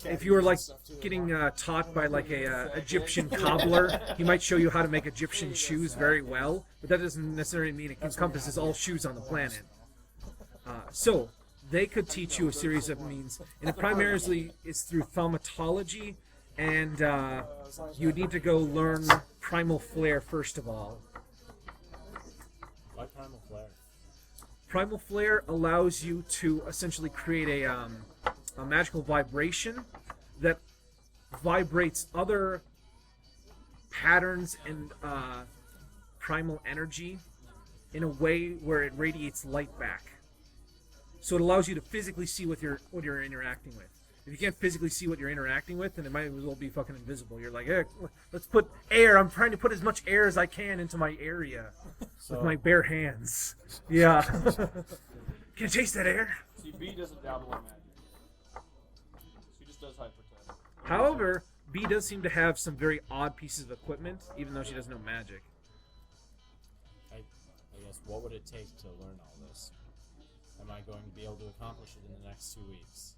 If you were like getting taught by like a Egyptian cobbler, he might show you how to make Egyptian shoes very well, but that doesn't necessarily mean it encompasses all shoes on the planet. So they could teach you a series of means, and it primarily is through thaumatology, and you would need to go learn Primal Flare first of all. Why Primal Flare? Primal Flare allows you to essentially create a magical vibration that vibrates other patterns and primal energy in a way where it radiates light back. So it allows you to physically see what you're interacting with. If you can't physically see what you're interacting with, then it might as well be fucking invisible. You're like, hey, let's put air. I'm trying to put as much air as I can into my area with my bare hands. Yeah. Can you taste that air? See, B doesn't dabble in magic. She just does hypertech. However, B does seem to have some very odd pieces of equipment, even though she doesn't know magic. I guess, what would it take to learn all this? Am I going to be able to accomplish it in the next 2 weeks?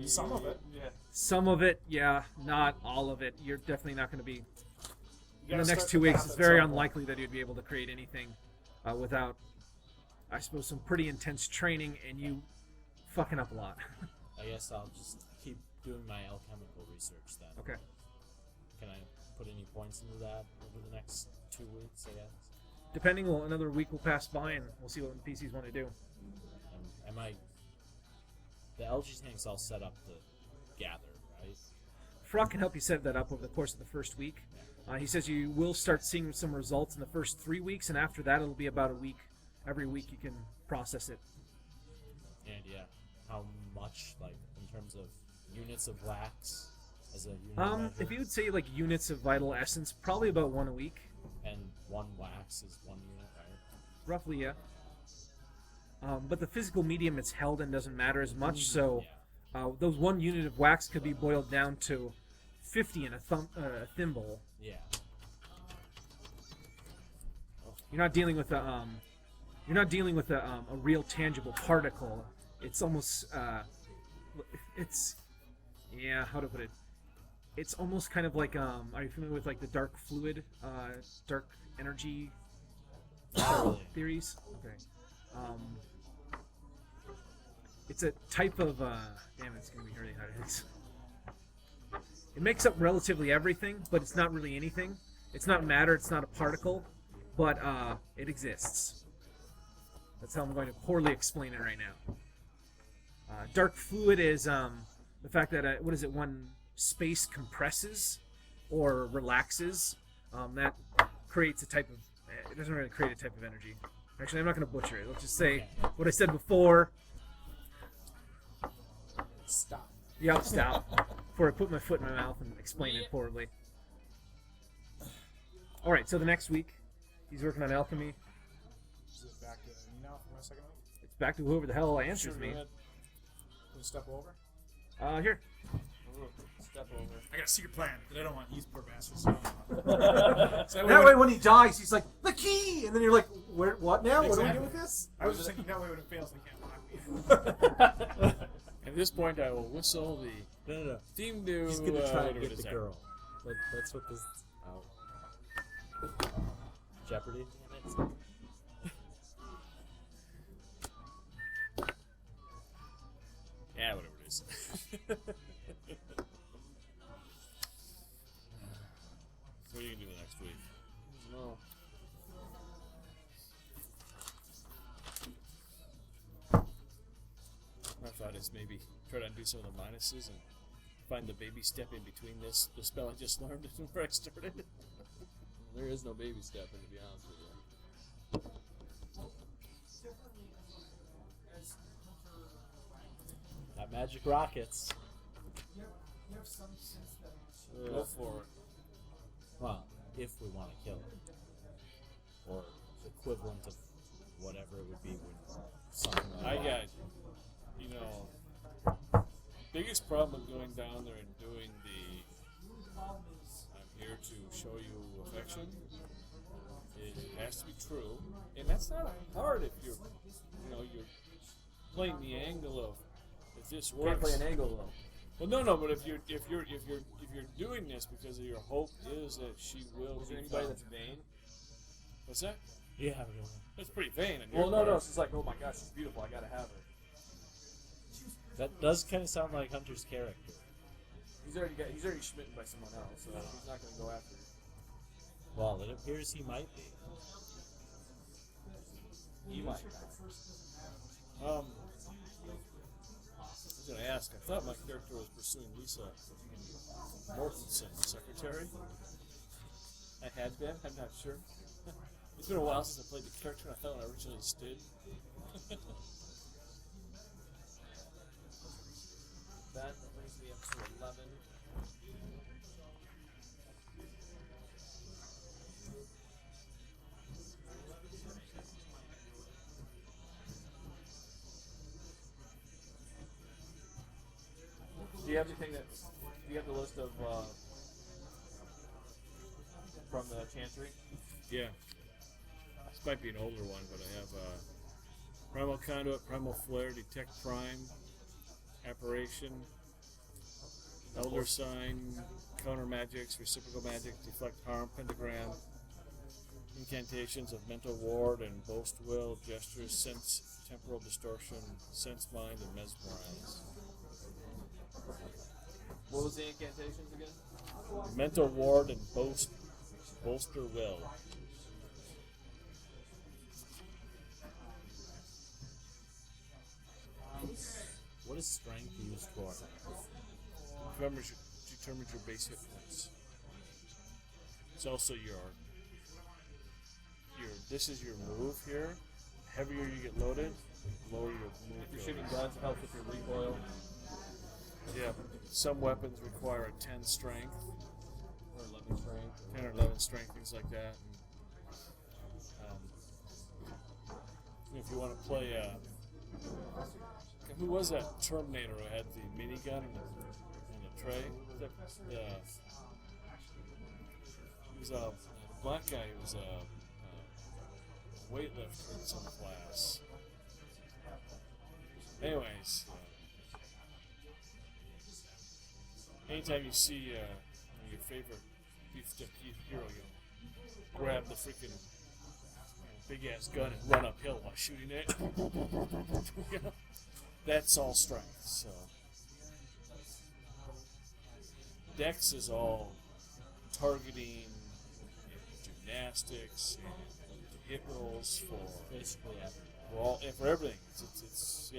Some of it. Yeah. Some of it, yeah, not all of it. You're definitely not going to be... You In the gotta next start 2 the weeks, path it's at very some point. unlikely that you'd be able to create anything without, I suppose, some pretty intense training and you fucking up a lot. I guess I'll just keep doing my alchemical research then. Okay. Can I put any points into that over the next 2 weeks, I guess? Depending, another week will pass by and we'll see what the PCs want to do. Am I... The LG tank's all set up to gather, right? Frock can help you set that up over the course of the first week. He says you will start seeing some results in the first 3 weeks, and after that it'll be about a week. Every week you can process it. And yeah, how much, like, in terms of units of wax as a unit measure? If you would say like units of vital essence, probably about one a week. And one wax is 1 unit, right? Roughly, yeah. But the physical medium it's held in doesn't matter as much, so those 1 unit of wax could be boiled down to 50 in a thimble. Yeah. You're not dealing with a real tangible particle. It's almost how to put it? It's almost kind of like are you familiar with like the dark fluid, dark energy theories? Okay. It's a type of damn, it's gonna be really hard. It makes up relatively everything, but it's not really anything. It's not matter. It's not a particle, but it exists. That's how I'm going to poorly explain it right now. Dark fluid is the fact that when space compresses or relaxes, that creates a type of. It doesn't really create a type of energy. Actually, I'm not going to butcher it. Let's just say what I said before. Stop. Yeah, I'll stop before I put my foot in my mouth and explain it poorly. All right, so the next week, he's working on alchemy. Is it back to me now for my second week? It's back to whoever the hell answers Sure, me. go ahead. Can we step over? Here. Step over. I got a secret plan that I don't want these poor bastards. So That way, when he dies, he's like, the key! And then you're like, where? What now? What do we do Exactly. with this? I was just thinking that way when it fails, they can't block me. At this point, I will whistle the theme to. He's gonna try whatever to it get is the there. girl. That's what this. Oh. Jeopardy, damn it. Yeah, whatever it is. What are you gonna do next week? No. My thought is maybe try to undo some of the minuses and find the baby step in between the spell I just learned and where I started. There is no baby step, to be honest with you. Got magic rockets. Go for it. Well, if we want to kill it. Or equivalent of whatever it would be when something like I that. got, biggest problem with going down there and doing I'm here to show you affection is you has to be true, and that's not hard if you're playing the angle of if this works. Can't play an angle though. Well, no, but if you're doing this because of your hope is that she will. Is there anybody that's vain? What's that? Yeah. That's pretty vain. On Well, your no. part. It's just like, oh my gosh, she's beautiful. I gotta have her. That does kind of sound like Hunter's character. He's already smitten by someone else, so he's not gonna go after her. Well, it appears he might be. He might. I was going to ask, I thought my character was pursuing Lisa Mortensen, secretary. I had been, I'm not sure. It's been a while since I played the character, and I thought when I originally did. That brings me up to 11. Do you have anything that? Do you have the list of from the Chancery? Yeah. This might be an older one, but I have Primal Conduit, Primal Flare, Detect Prime, Apparition, Elder Sign, Counter Magics, Reciprocal Magic, Deflect Harm, Pentagram, Incantations of Mental Ward and Boast Will, Gestures, Sense, Temporal Distortion, Sense Mind, and Mesmerize. What was the incantations again? Mental Ward and Bolster Will. What is strength used for? Determines your base hit points. It's also your this is your move here. The heavier you get loaded, the lower your move. If you're goes. shooting guns, it helps with your recoil. Yeah, some weapons require a 10 strength, Or 11 strength. 10 or 11 strength, things like that. And, if you want to play, who was that Terminator who had the minigun in the tray? He was a black guy who was a weightlifter in some class. Anyways. Anytime you see your favorite beefsteak hero, you grab the freaking big ass gun and run uphill while shooting it. You know? That's all strength. So Dex is all targeting, gymnastics, and hit rolls for Basically, for everything. It's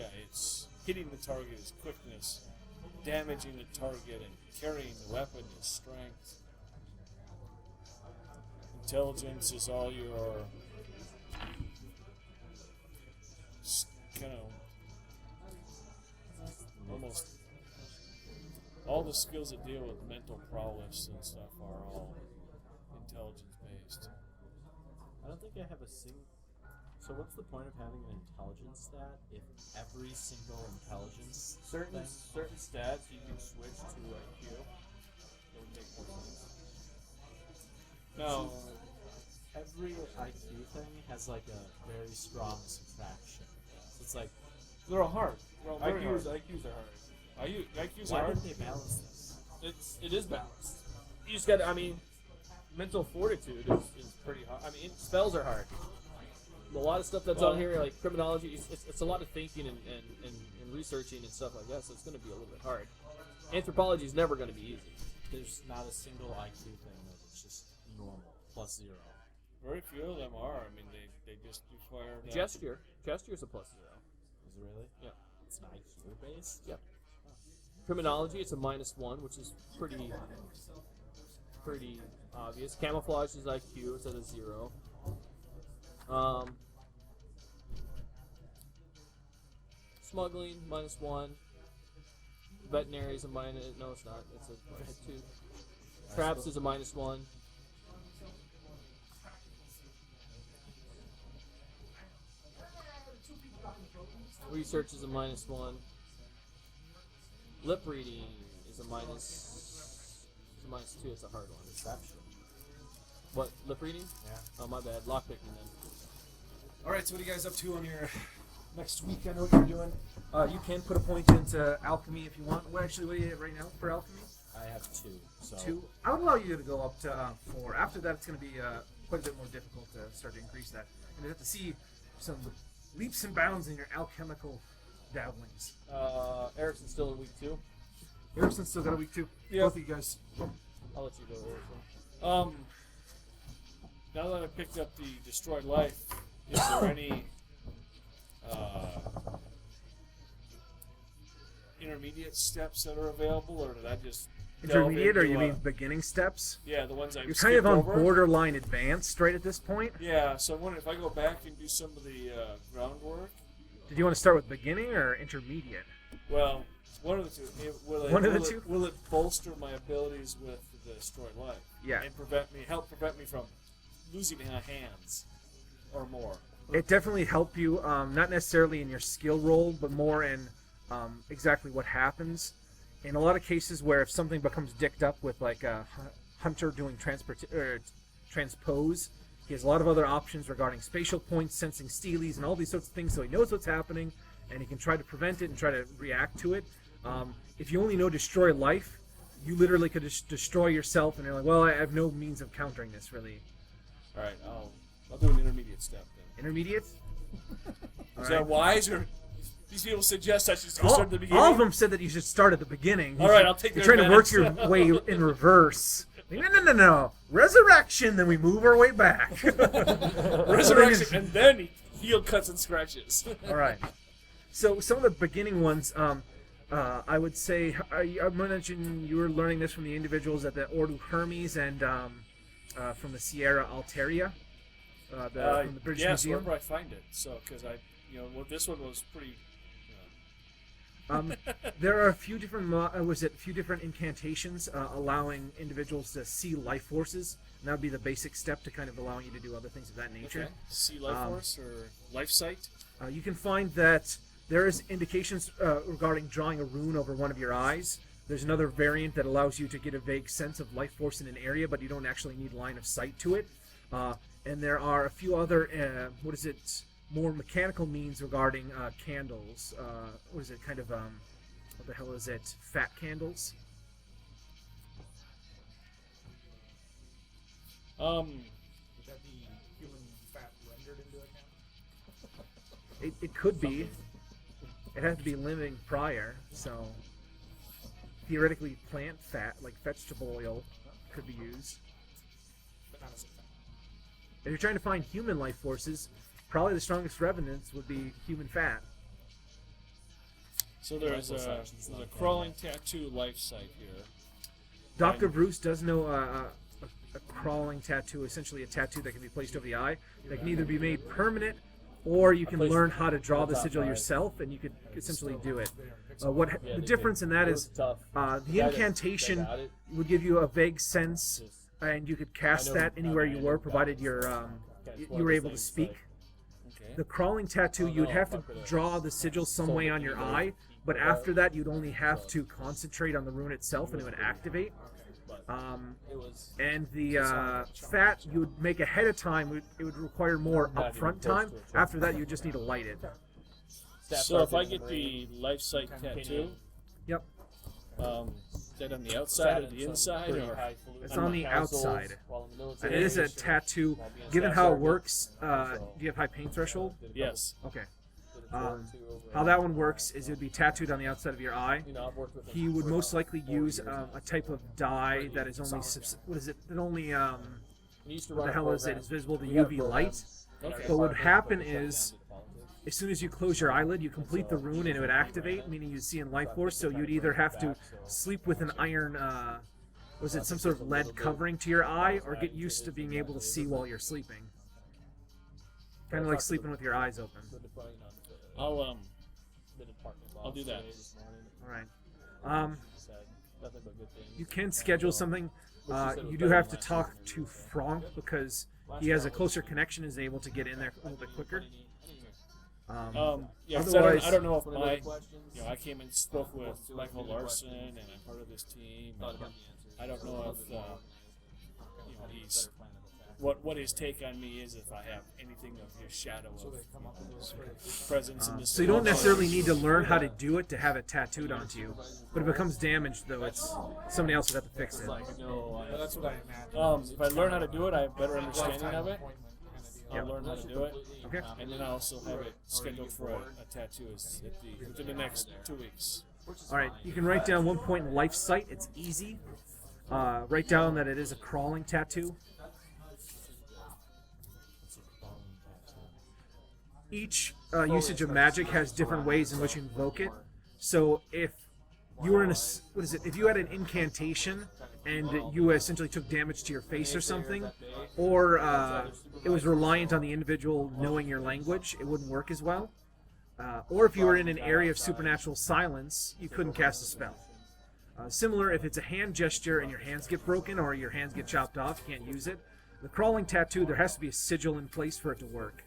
hitting the target is quickness. Damaging the target and carrying the weapon is strength. Intelligence is all your kind of almost all the skills that deal with mental prowess and stuff are all intelligence based. I don't think I have a single. So what's the point of having an intelligence stat if every single intelligence Certain thing? stats you can switch to IQ. It would make more sense. No, Every IQ thing has like a very strong subtraction. So it's like, they're all hard. They're all very hard. IQs are hard. IQs why are hard. didn't they balance this? It is balanced. You just got. I mean, mental fortitude is pretty hard. I mean, spells are hard. A lot of stuff that's on here, like criminology, it's a lot of thinking and researching and stuff like that, so it's going to be a little bit hard. Anthropology is never going to be easy. There's not a single IQ thing that's just normal, +0. Very few of them are. I mean, they just require that. Gesture's a +0. Is it really? Yeah. It's not IQ based? Yep. Criminology, it's a -1, which is pretty obvious. Camouflage is IQ, it's at a 0. Smuggling, -1. Veterinary is a minus. No, it's not. It's a 2. Traps is a -1. Research is a -1. Lip reading is a -2. It's a hard one. Perception. What, lip reading? Yeah. Oh, my bad. Lockpicking then. All right, so what are you guys up to on your next week? I know what you're doing. You can put a point into alchemy if you want. What are you at right now for alchemy? I have 2. So 2. I would allow you to go up to 4. After that, it's going to be quite a bit more difficult to start to increase that. And you have to see some leaps and bounds in your alchemical dabblings. Erickson's still in week 2. Erickson's still got a week 2. Yeah. Both of you guys. I'll let you go, Erickson. Now that I picked up the destroyed life, is there any intermediate steps that are available, or did I just Intermediate, or delve you into, mean beginning steps? yeah, the ones I You're kind skipped of on over? borderline advanced right at this point. Yeah, so I'm wondering if I go back and do some of the groundwork. Did you want to start with beginning or intermediate? Well, one of the two. Will it bolster my abilities with the destroyed life? Yeah. And help prevent me from losing hands or more. It definitely helped you, not necessarily in your skill roll, but more in exactly what happens. In a lot of cases where if something becomes dicked up with like a hunter doing transpose, he has a lot of other options regarding spatial points, sensing steelies, and all these sorts of things, so he knows what's happening, and he can try to prevent it and try to react to it. If you only know destroy life, you literally could just destroy yourself, and you're like, well, I have no means of countering this, really. All right, I'll do an intermediate step then. Intermediate? Is that wise, or these people suggest I should start at the beginning? All of them said that you should start at the beginning. All right, I'll take You're their trying to work advice. your way in reverse. No. Resurrection, then we move our way back. Resurrection, and then he heal cuts and scratches. All right. So some of the beginning ones, I would say, I mentioned you were learning this from the individuals at the Ordo Hermes and from the Sierra Alteria, from the British yes, Museum. wherever I find it. So, because this one was pretty. There are a few different incantations allowing individuals to see life forces, and that would be the basic step to kind of allowing you to do other things of that nature. Okay. See life force or life sight. You can find that there is indications regarding drawing a rune over one of your eyes. There's another variant that allows you to get a vague sense of life force in an area, but you don't actually need line of sight to it. And there are a few other, more mechanical means regarding candles. What the hell is it? Fat candles? Would that be human fat rendered into a candle? It could be. It has to be living prior, so theoretically plant fat, like vegetable oil, could be used. But not as a fat. If you're trying to find human life forces, probably the strongest revenants would be human fat. So there's a crawling tattoo life sight here. Dr. Bruce does know a crawling tattoo, essentially a tattoo that can be placed over the eye, that can either be made permanent, or you can learn how to draw the sigil yourself, and you could essentially do it. The difference in that is the incantation would give you a vague sense, and you could cast that anywhere you were, provided you were able to speak. The crawling tattoo, you would have to draw the sigil some way on your eye, but after that, you'd only have to concentrate on the rune itself, and it would activate. And the fat you would make ahead of time, it would require more upfront time. After that, you just need to light it. So if I get the life sight tattoo, Yep. is that on the outside or the inside? Or? It's on the outside. And it is a tattoo. Given how it works, do you have high pain threshold? Yes. Okay. How that one works is it would be tattooed on the outside of your eye. He would most likely use a type of dye that is only what the hell is it? It's visible to UV light. Okay. But what would happen is, as soon as you close your eyelid, you complete the rune and it would activate, meaning you'd see in life force. So you'd either have to sleep with an iron, some sort of lead covering to your eye, or get used to being able to see while you're sleeping. Kind of like sleeping with your eyes open. I'll do that. All right. You can schedule something. You do have to talk to Franck because he has a closer connection and is able to get in there a little bit quicker. Yeah, 'cause Otherwise, I don't know if I came and spoke with Michael Larson and I'm part of this team. I don't know if he's what his take on me is if I have anything of his shadow of presence in this. So you don't world. necessarily need to learn how to do it to have it tattooed onto you. But if it becomes damaged, though, it's somebody else would have to fix it. That's what I imagine. If I learn how to do it, I have a better understanding of it. I'll learn how to do it. Okay. And then I also have it scheduled for a tattoo within the next 2 weeks. All right, you can write down 1 point in life sight. It's easy. Write down that it is a crawling tattoo. Each usage of magic has different ways in which you invoke it. So if you were in if you had an incantation and you essentially took damage to your face or something, or it was reliant on the individual knowing your language, it wouldn't work as well. Or if you were in an area of supernatural silence, you couldn't cast a spell. Similar, if it's a hand gesture and your hands get broken or your hands get chopped off, you can't use it. The crawling tattoo, there has to be a sigil in place for it to work.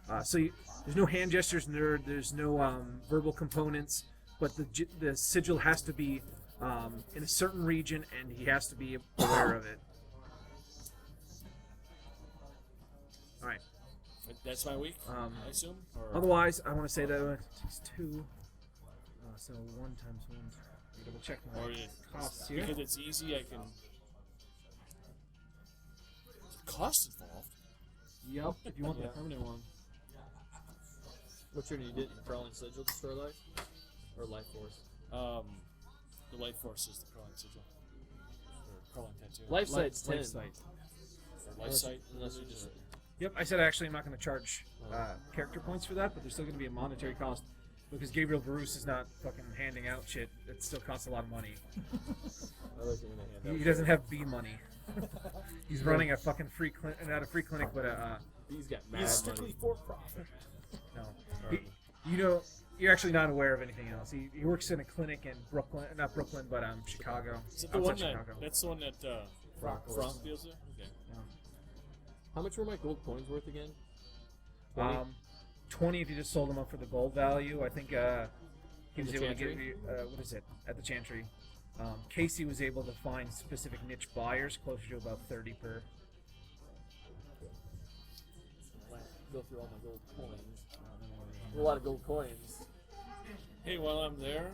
There's no hand gestures, there's no verbal components, but the sigil has to be in a certain region, and he has to be aware of it. All right. That's my week, I assume? Or Otherwise, I want to say that it takes 2. So 1 times 1. Let me double check my costs here. because it's easy, I can... The cost involved? Yep. If you want the permanent one. What's your you did? Crawling sigil destroy life? Or life force? The life force is the crawling sigil. Or crawling tattoo. Life sight's 10. Life sight. Or life sight. Unless you just... Yep, I said actually I'm not going to charge character points for that, but there's still going to be a monetary cost because Gabriel Bruce is not fucking handing out shit. It still costs a lot of money. I like it when they hand out He doesn't have B money. He's running a fucking free clinic, not a free clinic, but a. He's got mad He's money. strictly for profit. No. You're actually not aware of anything else. He works in a clinic in Brooklyn, not Brooklyn, but Chicago. Is it the one outside that... Chicago. That's the one that Frank deals with? Okay. How much were my gold coins worth again? 20 if you just sold them up for the gold value. I think he was the able to Chantry? give you what is it at the Chantry. Casey was able to find specific niche buyers closer to about 30 per. Go through all my gold coins. A lot of gold coins. Hey, while I'm there,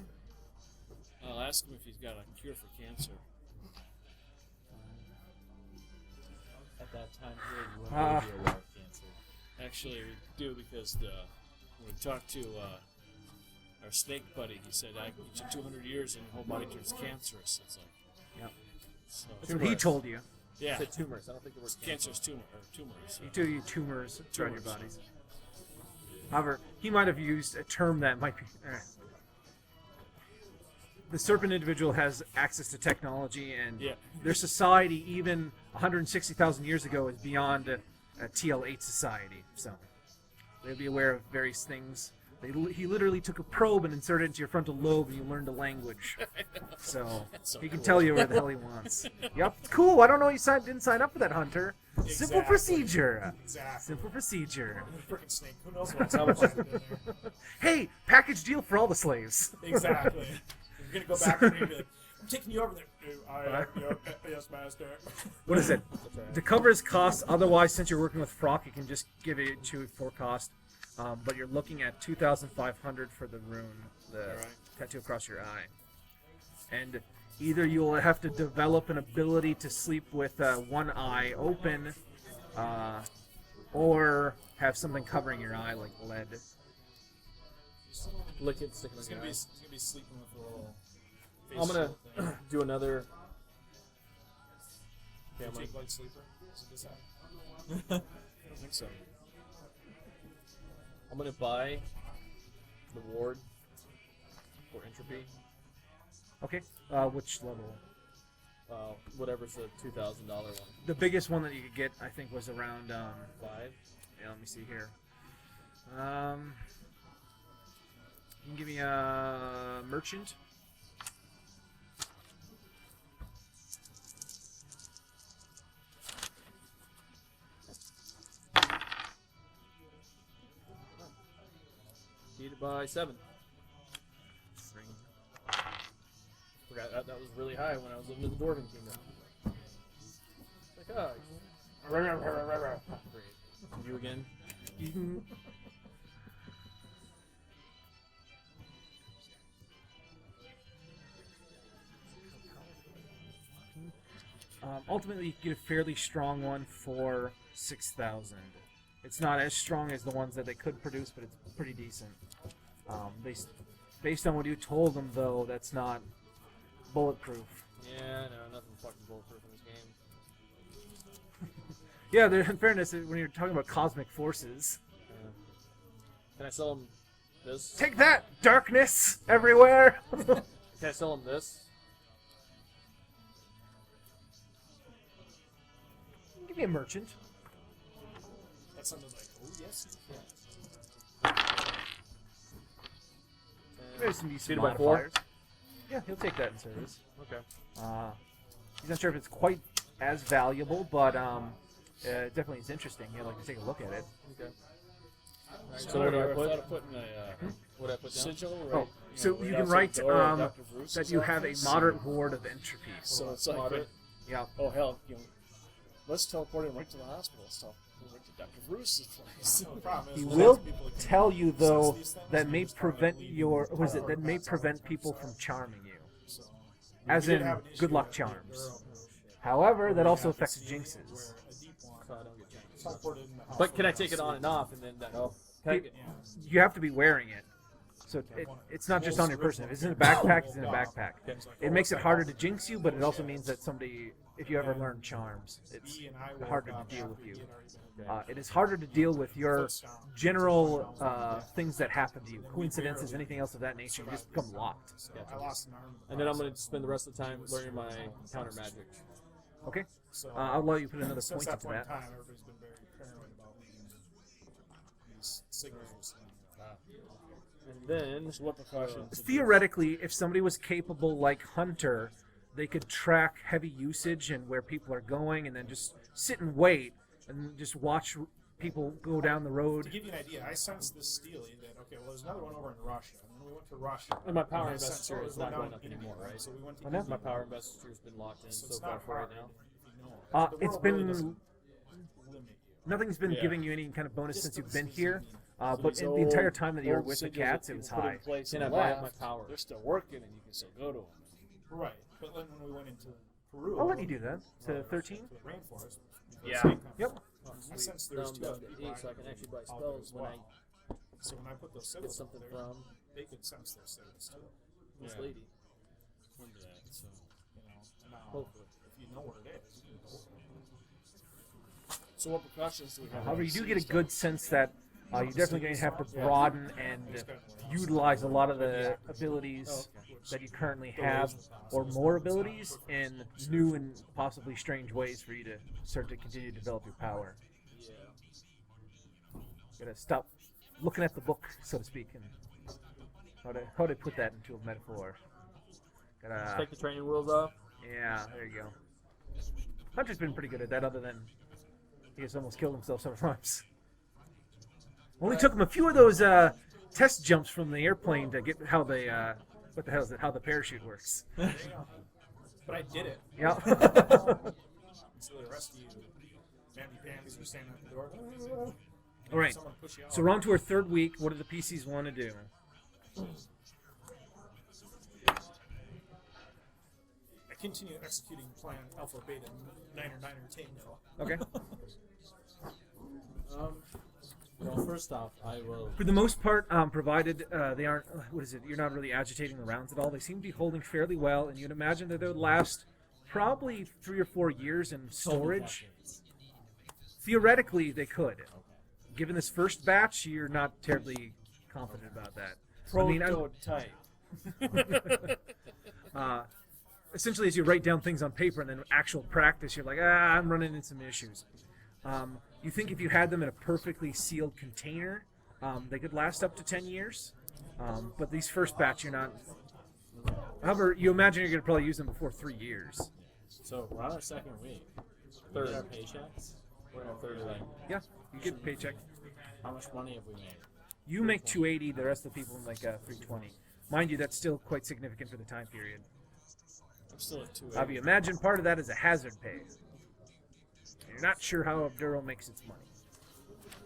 I'll ask him if he's got a cure for cancer. At that time period, you wouldn't really be aware of cancer. Actually, we do because when we talked to our snake buddy, he said, I get you 200 years and your whole body turns cancerous. It's like, Yep. so That's what he told you. yeah, It's a tumors. I don't think the word cancerous tumors. He told you tumors throughout your bodies. However, he might have used a term that might be. The serpent individual has access to technology, and Yeah. their society, even 160,000 years ago, is beyond a TL8 society. So they'll be aware of various things. He literally took a probe and inserted it into your frontal lobe, and you learned a language. So so he can cool. tell you where the hell he wants. Yep, it's cool. I don't know you didn't sign up for that, Hunter. Simple Exactly. procedure. Exactly. Simple procedure. Freaking snake. Who knows what's happening in there? Hey, package deal for all the slaves. Exactly. You're gonna go back and be like, I'm taking you over there. Yes, master. What is it? To cover his costs, otherwise, since you're working with Frock, you can just give it to for cost. But you're looking at 2,500 for the rune, the tattoo across your eye. And either you'll have to develop an ability to sleep with one eye open, or have something covering your eye like lead. Lick it, stick it He's in gonna your be sleeping with a little. eye. I'm gonna thing. do another. Do you Okay, take light sleeper? Is it this app? I don't think so. I'm gonna buy the ward for Entropy. Okay. Which level? Whatever's the $2,000 one. The biggest one that you could get, I think, was around 5. Yeah, let me see here. You can give me a merchant. Beat it by 7. Forgot that was really high when I was living in the Dwarven Kingdom. Like, You again? You can. Ultimately, you can get a fairly strong one for 6,000. It's not as strong as the ones that they could produce, but it's pretty decent. Based on what you told them, though, that's not bulletproof. Yeah, no, nothing fucking bulletproof in this game. Yeah, in fairness, when you're talking about cosmic forces. Can I sell them this? Take that, darkness everywhere! Can I sell them this? Give me a merchant. That sounded like, oh yes, you can. There's some decent Beat it by 4? modifiers. Yeah, he'll take that in service. Okay. He's not sure if it's quite as valuable, but it definitely is interesting. He'd like to take a look at it. Okay. So what do I I put? thought of putting a What do I put down? sigil Oh, right. so right you can outside write the door of Dr. Bruce's that you have a office. moderate ward of entropy. So it's like, Moderate. Yeah. oh hell, let's teleport him right to the hospital. Let's teleport him right to Dr. Bruce's place. The problem is, He there's will lots of people that can- tell you though sense these things, that and may just kinda prevent leave your the what is it? power That may outside prevent the people side. from charming you. So, As we did in, have an good issue luck at charms. Obduro, However, that where also we had affects to see jinxes. where a deep one So I don't get jinxed. teleported in the house But can I without take it on sleep. and off and then that? Oh, can I get, Yeah. You have to be wearing it. So it's not just on your person. If it's in a backpack, it's in a backpack. It makes it harder to jinx you, but it also means that somebody, if you ever learn charms, it's E and I woke harder to up deal after with he you. had already been It is harder to deal with your general things that happen to you, coincidences, anything else of that nature. You just become locked. So I lost an arm. and then I'm going to spend the rest of the time learning my counter magic. Okay? So I'll let you put another since point that into point in that. time, everybody's been very paranoid about these signals we're seeing. And then So what precautions? Theoretically, if somebody was capable like Hunter, they could track heavy usage and where people are going, and then just sit and wait and just watch people go down the To road. give you an idea, I sensed this steely that, okay, well, there's another one over in Russia. And then we went to Russia. And my power I sensed, investiture oh, is there's one not down going in up India, anymore, right? So we went to Oh, no? India. My power investiture has been locked in So so it's far not for right hard now. if you know. The It's world really been doesn't limit you. nothing's been Yeah. giving you any kind of bonus since you've been here, So but these in the old- entire time that you were old with the sigils cats, that it was people put in high. place Can and I buy up left, my power? They're still working, and you can say go to them. Right. But then when we went into Peru, I'll let you do that. To 13? to the rainforest. Yeah. Yep. I sensed there Now was I'm two down other to people 8, so I can actually buy out there spells as when well. So when I put those I get signals something up there, from they could sense those signals too. this Yeah. lady. Into that, so. You know, now Hopefully. if you know where it is, you can go for it. So what precautions do we have? However, you do get a good sense that you're definitely going to have to broaden and utilize a lot of the abilities that you currently have, or more abilities, in new and possibly strange ways for you to start to continue to develop your power. Yeah. Gotta stop looking at the book, so to speak, and how to put that into a metaphor. Gotta, Take the training wheels off. yeah, there you go. Hunter's been pretty good at that, other than he has almost killed himself several times. Only took him a few of those test jumps from the airplane to get how the what the hell is it? How the parachute works. But I did it. Yeah. So the rest of you, Mandy Panties, are standing at the door. All right. Someone push you out. So we're on to our third week. What do the PCs want to do? I continue executing plan Alpha Beta Niner Tango. Okay. Well, first off, I will. For the most part, provided they aren't, what is it? You're not really agitating the rounds at all. They seem to be holding fairly well, and you'd imagine that they would last probably 3 or 4 years in storage. Theoretically, they could. Given this first batch, you're not terribly confident about that. I mean, Prototype. essentially, as you write down things on paper and then actual practice, you're like, I'm running into some issues. You think if you had them in a perfectly sealed container, they could last up to 10 years. But these first batch, you're not. However, you imagine you're going to probably use them before 3 years. So we're on our second week. Third. Our paychecks. We're in our third today. Yeah, you get a paycheck. How much money have we made? You make 280, the rest of the people make 320. Mind you, that's still quite significant for the time period. I'm still at 280. You imagine part of that is a hazard pay. You're not sure how Obduro makes its money.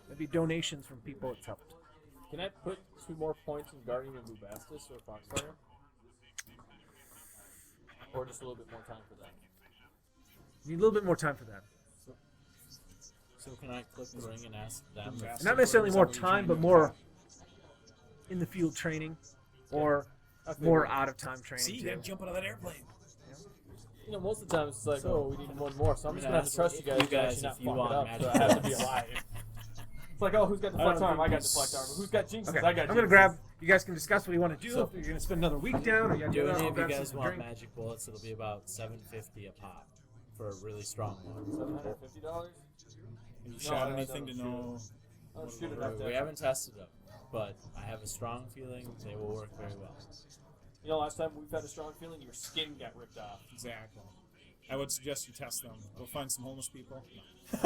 Maybe donations from people it's helped. Can I put 2 more points in Guardian of Bubastis or Foxfire? Or just a little bit more time for that? You need a little bit more time for that. So can I click the ring and ask them? Not necessarily more time, but more in the field training, or more out of time training. See, you too. gotta jump out of that airplane. You know, most of the time it's like, oh, we need one more, so I'm just gonna have to ask trust you guys. you guys to actually if you not fuck want it up, so I magic have to be alive. It's like, oh, who's got deflect arm? I got deflect arm. Who's got jinxes? Okay, I got I'm gonna jinxes. grab. You guys can discuss what you want to do. So- if you're gonna spend another week down, or you Do gotta any of you grab guys something to want drink. magic bullets? It'll be about $7.50 a pop for a really strong one. $750? Have you shot anything to know? I'll shoot it up We there. haven't tested them, but I have a strong feeling they will work very well. You know, last time we've had a strong feeling your skin got ripped off. Exactly. I would suggest you test them. Go find some homeless people. Go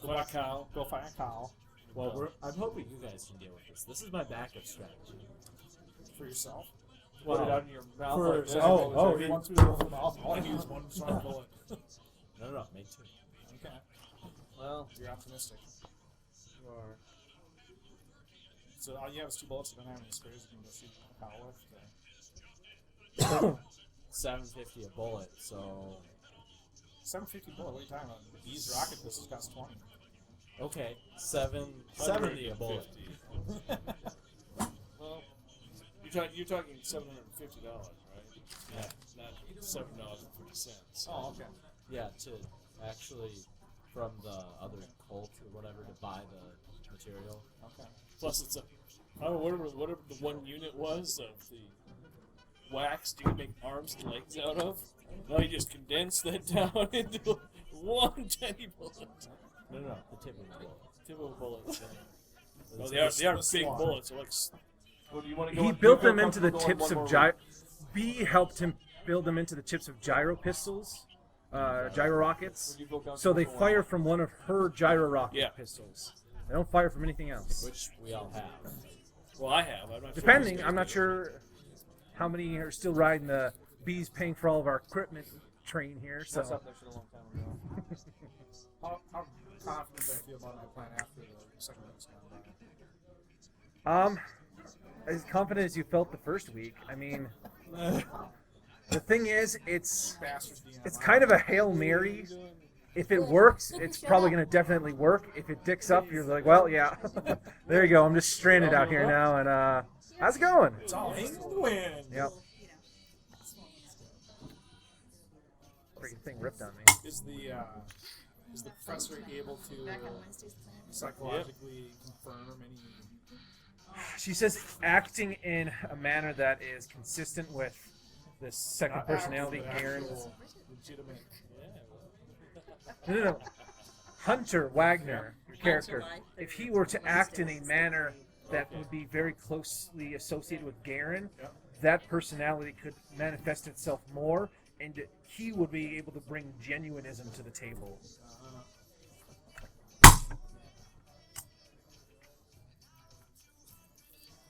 find a cow. Go find a cow. Well, I'm hoping you guys can deal with this. This is my backup strategy. For yourself. Put it out in your mouth. For, like this. you want through the roof of the mouth. I only use one strong bullet. No, make 2. Okay. Well, You're optimistic. you are. So all you have is 2 bullets. You don't have any spares. You can go shoot a cow with. $7.50 a bullet, so $750 bullet. What are you talking about? These rocket pistols cost 20. okay, $7.70 a bullet. Well, you're talking $750, right? Yeah, Not $7.50. Oh, okay. yeah, to actually from the other cult or whatever to buy the material. Okay. Plus, it's whatever the 1 unit was of the wax you can make arms and legs out of. Now you just condense that down into one tiny bullet. No, the tip of the bullet. Tip of a bullet. It's No, they are big slot. bullets. They're like Well, do you want to go? He do you built feel them into the comfortable tips going of one gyro. more B helped him build them into the tips of gyro pistols, gyro rockets. Would you feel comfortable So they going fire from one of her gyro rocket Yeah. pistols. They don't fire from anything else. which we all have. well, I have. I'm not Depending, sure I'm not sure how many are still riding the B's paying for all of our equipment train here. That's So up there shit a long time ago. How confident do I feel about my plan after the second week's gone by? as confident as you felt the first week. I mean, the thing is, it's Bastards being it's online. kind of a Hail Mary. If it works, it's probably going to definitely work. If it dicks up, you're like, well, yeah. There you go. I'm just stranded out here now, and how's it going? It's all England. Yep. Freaking thing ripped on me. Is the professor able to psychologically confirm any? She says acting in a manner that is consistent with the second personality, Garen. Legitimate. No. Hunter Wagner, your character, if he were to act in a manner that would be very closely associated with Garen, that personality could manifest itself more, and he would be able to bring genuinism to the table.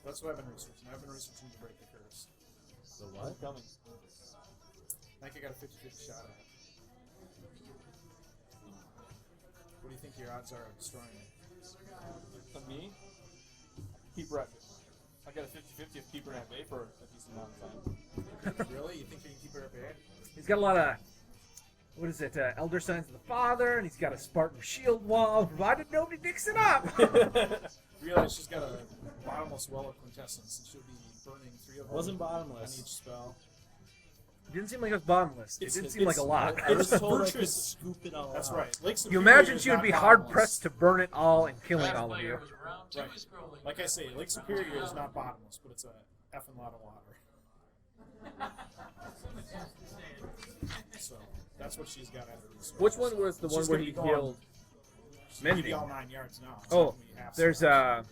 That's what I've been researching. I've been researching to break the curse. The what? Coming. I think I got a 50-50 shot at it. What do you think your odds are of destroying it? For me, keeper at I got a 50-50 of keeper at bay for a decent amount of time. Really? You think you can keep her at bay? He's got a lot of, what is it, Elder Signs of the Father, and he's got a Spartan shield wall, provided nobody dicks it up. Realize she's got a bottomless well of quintessence, and she'll be burning 3 of them Wasn't on bottomless. each spell. It didn't seem like it was bottomless. It didn't seem like a lot. I was told I could virtuous. scoop it all That's out. right. Lake You Superior imagine is she would not be bottomless. hard-pressed to burn it all and killing Last all of player you. was round 2 Right. is scrolling. Like I say, Lake Superior is not bottomless, but it's a effing lot of water. So that's what she's got at her resources. Which one was the She's one where gonna he be going- killed? She's gonna be Mending. all 9 yards now. It's Oh, not gonna be half there's speed. I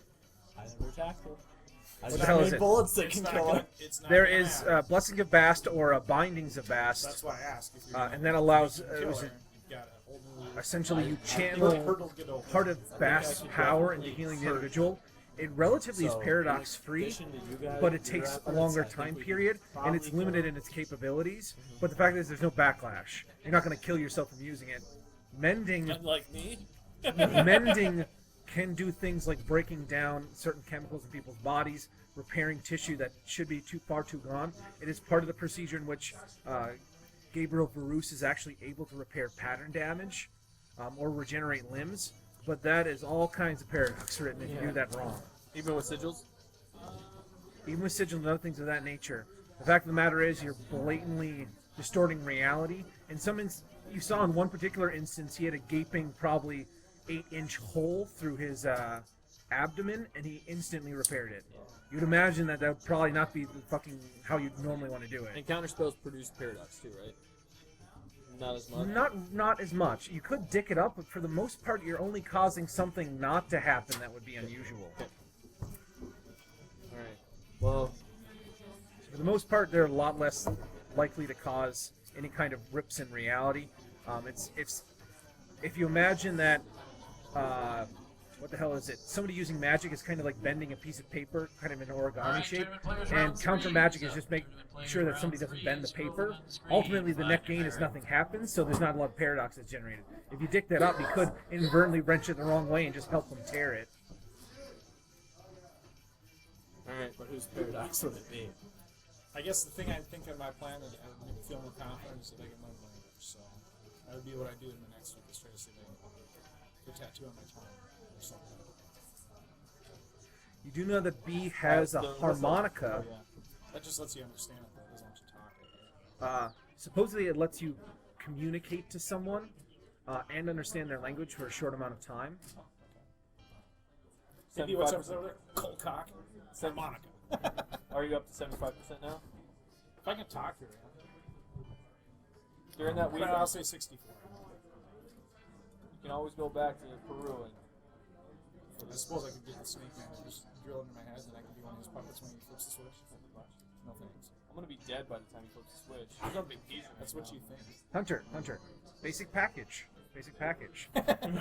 never attacked her. I What just the hell made is it? bullets that It's can not kill gonna- her. it's not there gonna is matter. Blessing of Bast or a Bindings of That's Bast, why I ask if you're and that allows kill was her, it you've got a whole new essentially you new channel hurdle to get over. part of Bast's power into healing the individual. It relatively is So, paradox free, in addition to you guys, but it your takes a efforts, longer I think time we can period, and it's probably limited kill in its capabilities. But the fact is, there's no backlash. You're not going to kill yourself from using it. Mending Unlike me. mending can do things like breaking down certain chemicals in people's bodies, repairing tissue that should be too gone. It is part of the procedure in which Gabriel Barus is actually able to repair pattern damage or regenerate limbs, but that is all kinds of paradox written if you do that wrong. Even with sigils? Even with sigils and other things of that nature. The fact of the matter is you're blatantly distorting reality. In some you saw in one particular instance he had a gaping, probably 8-inch hole through his abdomen, and he instantly repaired it. You'd imagine that would probably not be the fucking how you'd normally want to do it. And counter spells produce paradox too, right? Not as much. Not as much. You could dick it up, but for the most part, you're only causing something not to happen that would be unusual. All right. Well, For the most part, they're a lot less likely to cause any kind of rips in reality. If you imagine that, what the hell is it? Somebody using magic is kind of like bending a piece of paper, kind of in an origami shape, and counter magic is just making sure that somebody doesn't bend the paper. Ultimately, the net gain is nothing happens, so there's not a lot of paradox that's generated. If you dick that up, you could inadvertently wrench it the wrong way and just help them tear it. all right, but whose paradox would it be? I guess the thing I think in my plan that I would feel more confident is that I get my language. So that would be what I do in the next week. Is try to see if I can get a tattoo on my tongue or something. You do know that B has a harmonica. Oh, yeah. That just lets you understand it, but it doesn't let you talk it. Supposedly, it lets you communicate to someone and understand their language for a short amount of time. Maybe what's up over there? Cold cock. Harmonica. Are you up to 75% now? If I can talk here, During that week, I'll say 64. you can always go back to Peru and I suppose I could get the snake man and just drill it into my head, and I can be one of his puppets when he flips the switch. No thanks. I'm gonna be dead by the time he flips the switch. There's no big deal. That's what you think. Hunter, basic package.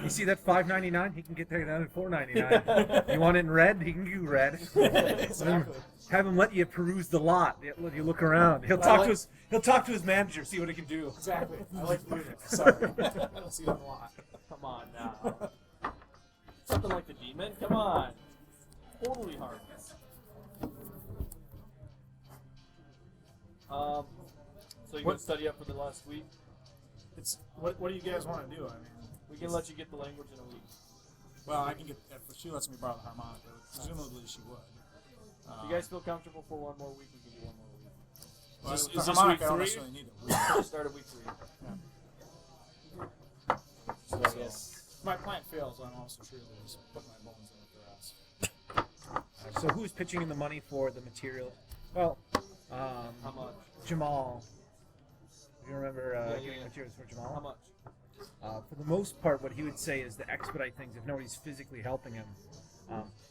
You see that $5.99? He can get that down at $4.99. You want it in red? He can do red. Exactly. Have him let you peruse the lot. Let you look around. He'll talk to his manager, see what he can do. Exactly. I like doing it. Sorry. I don't see that a lot. Come on now. Something like the demon? Come on. Totally harmless. So you gonna study up for the last week? It's what do you guys want to do? I mean, We can let you get the language in a week. well, I can get if she lets me borrow the harmonica. Presumably she would. If you guys feel comfortable for one more week, we can do one more week. Well, Is the this harmonica, week I don't 3? necessarily need it. We'll start at week 3. So I guess. If my plan fails, I'm also sure to just put my bones in the grass. So who's pitching in the money for the material? Well, How much? Jamal. If you remember Yeah. getting materials for Jamal. How much? For the most part, what he would say is to expedite things. If nobody's physically helping him,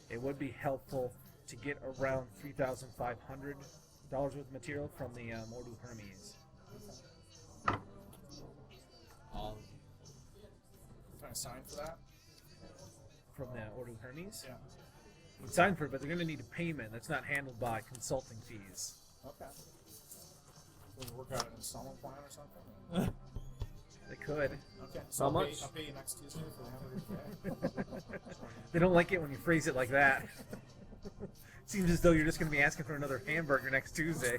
it would be helpful to get around $3,500 worth of material from the Mordu Hermes. Can I sign for that? From the Ordu Hermes? Yeah. You can sign for it, but they're going to need a payment that's not handled by consulting fees. Okay. Can we work out an installment plan or something? They could. Okay. So How I'll much? I'll pay you next Tuesday for the hamburger today. They don't like it when you phrase it like that. Seems as though you're just going to be asking for another hamburger next Tuesday.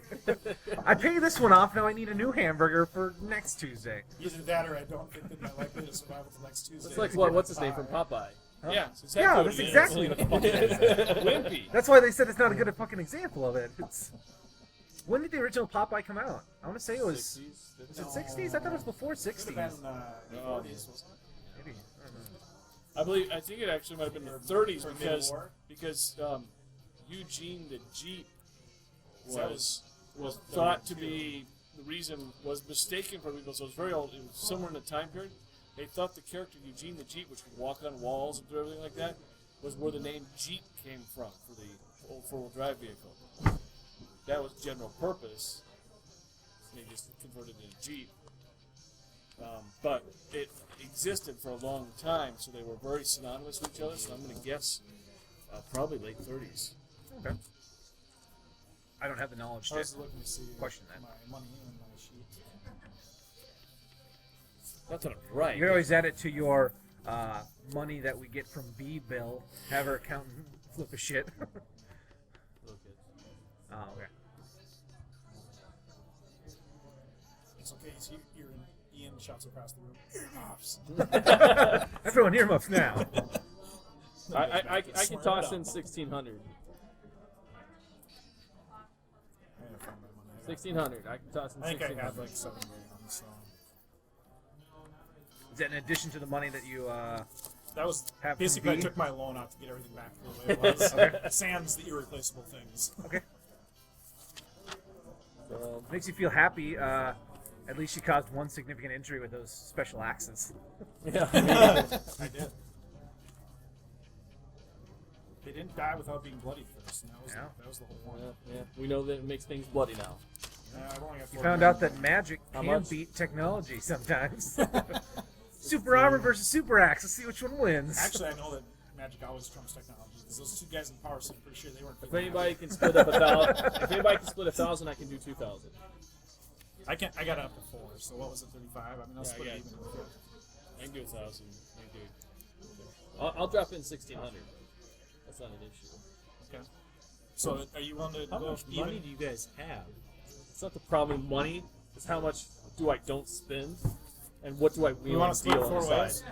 I pay this one off, now I need a new hamburger for next Tuesday. Either that or I don't think that my likelihood of survival till next Tuesday. It's like is what's his name from Popeye? Yeah, Yeah, that's exactly what Wimpy. That's why they said it's not a good fucking example of it. When did the original Popeye come out? I want to say it was... 60s? Was it 60s? I thought it was before Could have 60s. been 40s, wasn't it? Maybe. I don't know. I think it actually might have been the 30s For because mid-war? Eugene the Jeep That was was thought to be the reason was mistaken for people. So it was very old. It was somewhere in the time period. They thought the character Eugene the Jeep, which could walk on walls and do everything like that, was where the name Jeep came from for the old four-wheel drive vehicle. That was general purpose. They just converted it to Jeep. But it existed for a long time, so they were very synonymous with each other. So I'm going to guess probably late 30s. Okay. I don't have the knowledge I to was looking to see question that. my money and my sheet. That's what I'm right. You can always add it to your money that we get from B Bill. Have her accountant flip a shit. Oh, okay. It's okay. You're in. Ian shouts across the room. Earmuffs. Everyone earmuffs now. I can toss in 1,600. 1,600. I can toss in I think I 1,600. had like 7 grand, so Is that in addition to the money that you that was have basically I from B? took my loan out to get everything back the way it was. Sans the irreplaceable things. Okay. So, makes you feel happy. At least you caused one significant injury with those special axes. Yeah. I did. They didn't die without being bloody first, and that was the whole point. Yeah. We know that it makes things bloody now. I've only got You 4 found grand. out that magic How can much? beat technology sometimes. Super armor versus super axe. Let's see which one wins. Actually, I know that magic always trumps technology. Because those 2 guys in power suit, I'm pretty sure they weren't. If anybody can split up 1,000, if anybody can split 1,000, I can do 2,000. I got up to 4. So what was it? 35. I mean, I'll split it even. I can do 1,000. I can do. I'll drop in 1,600. That's not an issue. Okay. So are you willing to How go much even? money do you guys have? It's not the problem. Money. It's how much do I don't spend, and what do I We wheel want and to split deal on 4 the side. ways.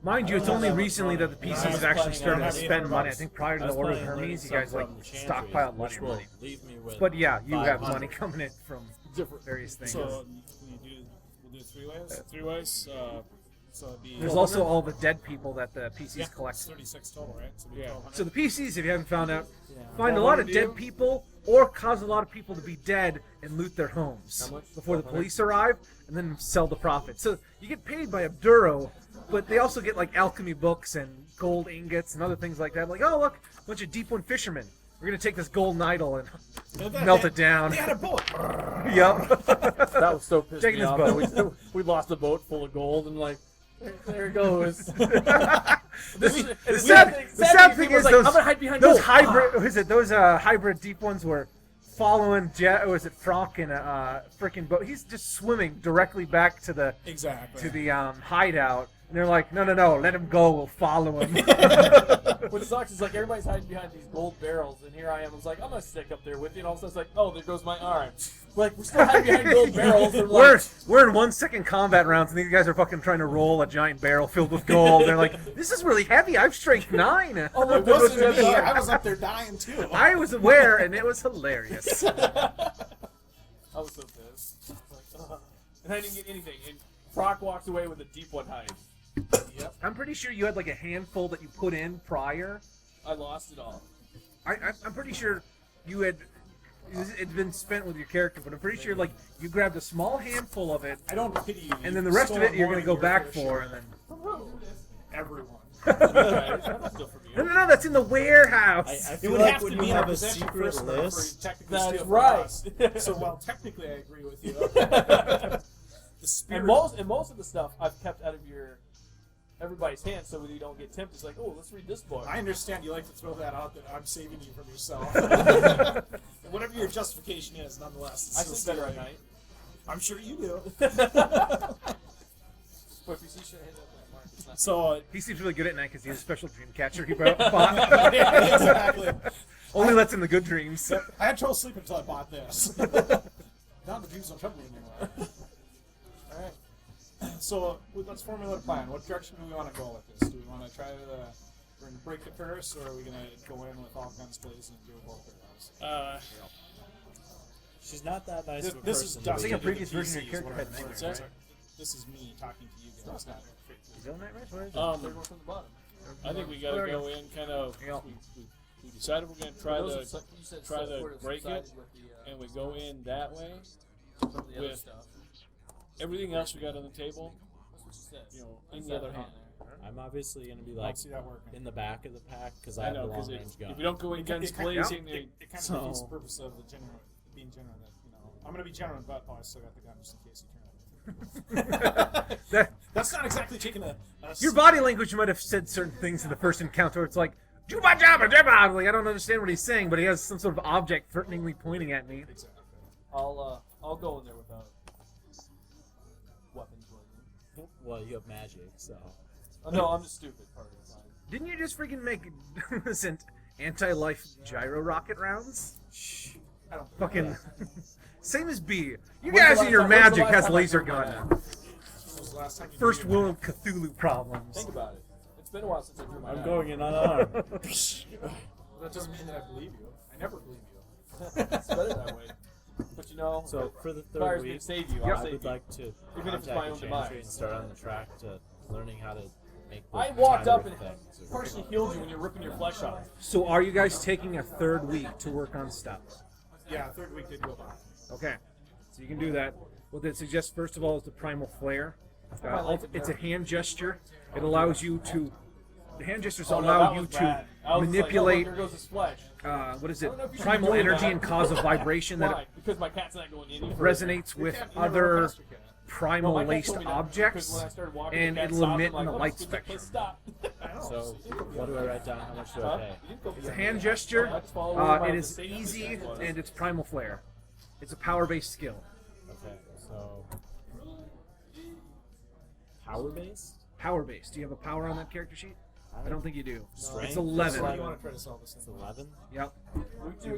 Mind you, it's only recently that the PCs have actually started to Yeah. spend money. I think prior to I the was Order of planning on Hermes, you learning guys some like from the Chantry, stockpiled which money will already. leave me with But yeah, you have 500. money coming in from Different. various things. So we'll do 3 ways. 3 ways. So it'd be. There's also all the dead people that the PCs yeah, collect. it's 36 total, right? So it'd be Yeah. 1,200. So the PCs, if you haven't found out, find a lot of 1,200 dead you? people or cause a lot of people to be dead and loot their homes How much? before the 1,200? police arrive, and then sell the profit. So you get paid by Obduro, but they also get like alchemy books and gold ingots and other things like that. Like, oh look, a bunch of Deep One fishermen. We're gonna take this golden idol and melt it down. They had a boat. Yep. That was so pissed Taking me his off. boat. that we lost a boat full of gold, and like, there it goes. The sad thing is like, those, I'm gonna hide behind those gold. hybrid, what is it? Those hybrid deep ones were following was it Frock in a freaking boat? He's just swimming directly back to the Exactly. hideout, and they're like, no, let him go. We'll follow him. What sucks is like everybody's hiding behind these gold barrels, and here I am. I was like, I'm gonna stick up there with you, and all of a sudden it's like, oh, there goes my arm. Like we're still hiding behind gold barrels. And like, we're in 1 second combat rounds, and these guys are fucking trying to roll a giant barrel filled with gold. They're like, this is really heavy. I'i've strength 9. oh, look, It there goes wasn't the me. other I arm. was up there dying too. I was aware, and it was hilarious. I was so pissed. It's like, ugh. And I didn't get anything. And Brock walks away with a deep one hide. I'm pretty sure you had like a handful that you put in prior. I lost it all. I'm pretty sure you had it'd been spent with your character, but I'm pretty sure like you grabbed a small handful of it, I don't pity you. and then the rest of it you're gonna go back for, and then Everyone. no, that's in the warehouse. I It feel would like have to when be you in have our a possession secret first in order for you list, to technically That's steal from right. us. So while technically I agree with you, the spirit. And most of the stuff I've kept out of everybody's hands, so we don't get tempted. It's like, oh, let's read this book. I understand you like to throw that out that I'm saving you from yourself. Whatever your justification is, nonetheless. It's I still sleep better at stealing. night. I'm sure you do. But if you see shit, hit that mark. It's not- So, He seems really good at night because he has a special dream catcher he bought. yeah, exactly. Only lets in the good dreams. I had trouble sleeping until I bought this. Now the dreams don't trouble me anymore. Alright. So, let's formulate a plan. What direction do we want to go with this? Do we want to try to we're gonna break the curse, or are we going to go in with all guns blazing and do both of those? she's not that nice of a This is person. Dusty. I think a to the previous version of PC your is what character had I'm nightmares, saying. right? This is me talking to you guys. Not You doing that, Rich? Where is it? Third one from the bottom. I think we gotta There we go in kind of. Yeah. We decided we're gonna try Those to are you said try to subordinates break subsided it, with the, and we go in that way. some of the other with- stuff. Everything else we got on the table, That's what you said. you know, in What's the that other hand. there? I'm obviously gonna be I like don't see that working. in the back of the pack because I I have know the because long range gun. if you don't go in guns blazing, It kind of So- defeats the purpose of the general, being general. That, you know, I'm going to be general, but I still got the gun just in case you turn it. That- That's not exactly taking a Your body language might have said certain things in the first encounter. Where it's like, do my job, like I don't understand what he's saying, but he has some sort of object threateningly pointing at me. Exactly. I'll go in there without weapons blazing. Well, you have magic, so. Oh, no, I'm just stupid part of the time. Didn't you just freaking make anti-life gyro rocket rounds? I don't Fucking same as B. You When's guys the and your last time- when's the magic last has time I laser threw my gun. When was the last time you First drew your world Cthulhu problems. Think about it. It's been a while since I drew my I'm knife. going in unarmed. That doesn't mean that I believe you. I never believe you. It's better that way. But you know, So for the third requires me week, to save you. I I'll save would you. like to Even if it's contact my the own Chantry demise. and start on the track to learning how to make. I those walked up timer and things. partially healed you when you're ripping your flesh off. So are you guys taking a third week to work on stuff? Yeah, third week did go by. Okay, so you can do that. What they suggest first of all is the primal flare. It's a hand gesture. It allows you to. The hand gestures Oh, no, allow that you was to bad. I was manipulate. Like, oh, look, there goes his flesh. What is I it? don't know if you should Primal be doing energy that. and cause a vibration Why? that Because my cat's not going in. resonates with other primal laced objects, and it'll emit in the light spectrum. Stop. So what do I write down? How much do I pay? It's a hand gesture. It is easy, and it's primal flare. It's a power-based skill. Okay, so power based. Power-based. Do you have a power on that character sheet? I don't think you do. Strength? It's 11. So you want to try to solve this It's thing? 11. Yep.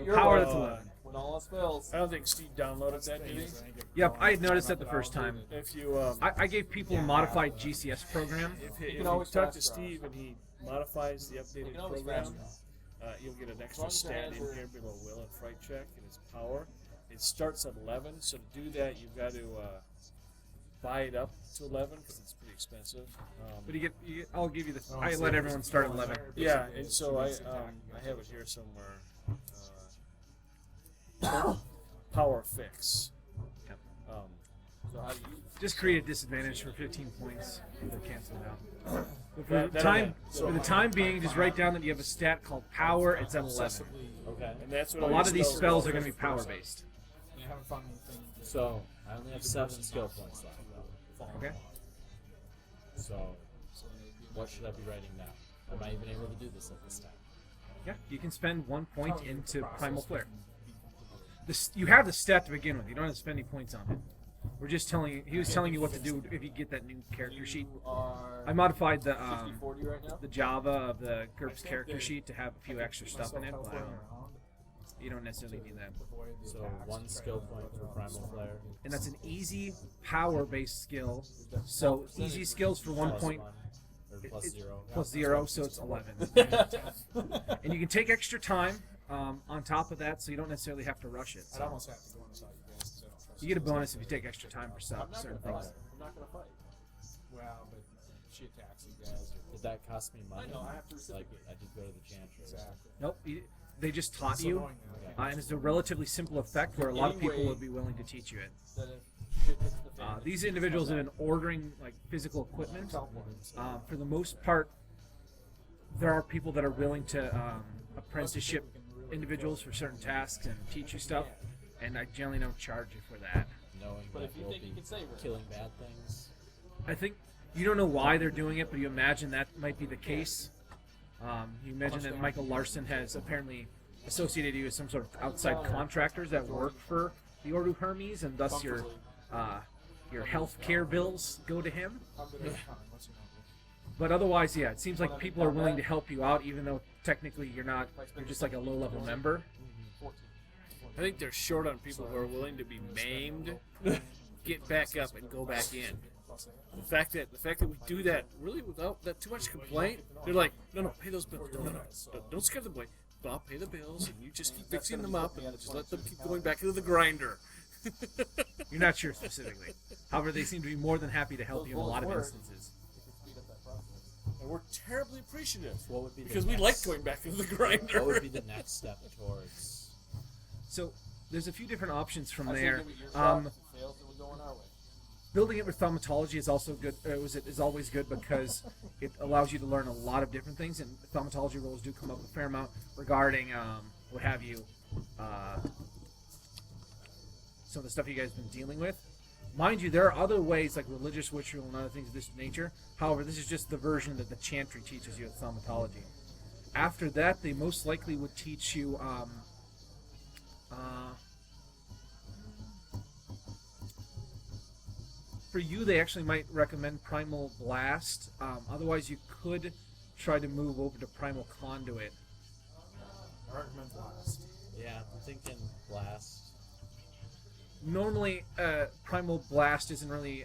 Your Power way. that's 11. When all else fails. I don't think Steve downloaded that, did he? Yep, I had noticed that the first time. If you I gave people a modified GCS program. if you always talk to fast draw. Steve and he modifies the updated can always program, fast you'll get an extra long as your stat hands in are- here below will and fright check, and it's power. It starts at 11, so to do that, you've got to buy it up to 11 because it's pretty expensive. But I'll give you this. I let everyone start at 11. Yeah, and so I have it here somewhere. Power fix. Yep. So how do you? Just create a disadvantage for 15 points. They're canceled out. But for That- the that'll time, hit. for the time being, just write down that you have a stat called power. It's at 11. Excessively, Okay. And that's what A all lot your of these spells spells are. are going to be power based. and you haven't found anything. So I only have 7 skill points left. Okay. So what should I be writing now? Am I even able to do this at this time? Yeah, you can spend 1 point into primal flare. You have the stat to begin with. You don't have to spend any points on it. We're just telling you. He was telling you what to do if you get that new character sheet. You are I modified the 60-40 right now. the Java of the GURPS character sheet to have a few extra stuff in it, but you don't necessarily need that. So 1 skill point for primal flare. And that's an easy power-based skill. So easy skills for 1 Plus point 1, or plus 0. plus 0, so it's 11. And you can take extra time on top of that, so you don't necessarily have to rush it. I'd So almost have to go inside you guys because I don't trust you get a bonus if you take extra time for I'm not certain gonna things. fight. I'm not gonna fight. Well, but she attacks you guys. Did that cost me money? I know, I have to Like reciprocate. I did go to the chantry. Exactly. Nope, they just taught It's so you, annoying now. and it's a relatively simple effect where a lot of people Anyway- would be willing to teach you it. That if it hits the fan, These individuals have been ordering like physical equipment. For the most part, there are people that are willing to apprenticeship individuals for certain tasks and teach you stuff, and I generally don't charge you for that. Knowing But that if you we'll think you be can save her. killing bad things. I think you don't know why they're doing it, but you imagine that might be the case. You imagine that Michael Larson has apparently associated you with some sort of outside contractors that work for the Ordo Hermes, and thus your health care bills go to him. What's your number? But otherwise, yeah, it seems like people are willing to help you out, even though technically you're not. You're just like a low-level member. 14. I think they're short on people who are willing to be maimed, get back up, and go back in. The fact that we do that really without that too much complaint, they're like, no, pay those bills. No, don't scare the boy. I'll pay the bills, and you just keep fixing them up, and just let them keep going back into the grinder. You're not sure specifically. However, they seem to be more than happy to help you in a lot of instances. You can speed up that process. And we're terribly appreciative What would be the because we next, like going back into the grinder. What would be the next step towards? So there's a few different options from I say there. give it your shot. If it fails, then we're going our way. Building it with thaumatology is also good. Is always good because it allows you to learn a lot of different things, and thaumatology roles do come up a fair amount regarding what have you, some of the stuff you guys have been dealing with. Mind you, there are other ways like religious ritual and other things of this nature. However, this is just the version that the chantry teaches you at thaumatology. After that, they most likely would teach you. For you, they actually might recommend Primal Blast. Otherwise, you could try to move over to Primal Conduit. I recommend Blast. Yeah, I'm thinking blast. Normally, Primal Blast isn't really,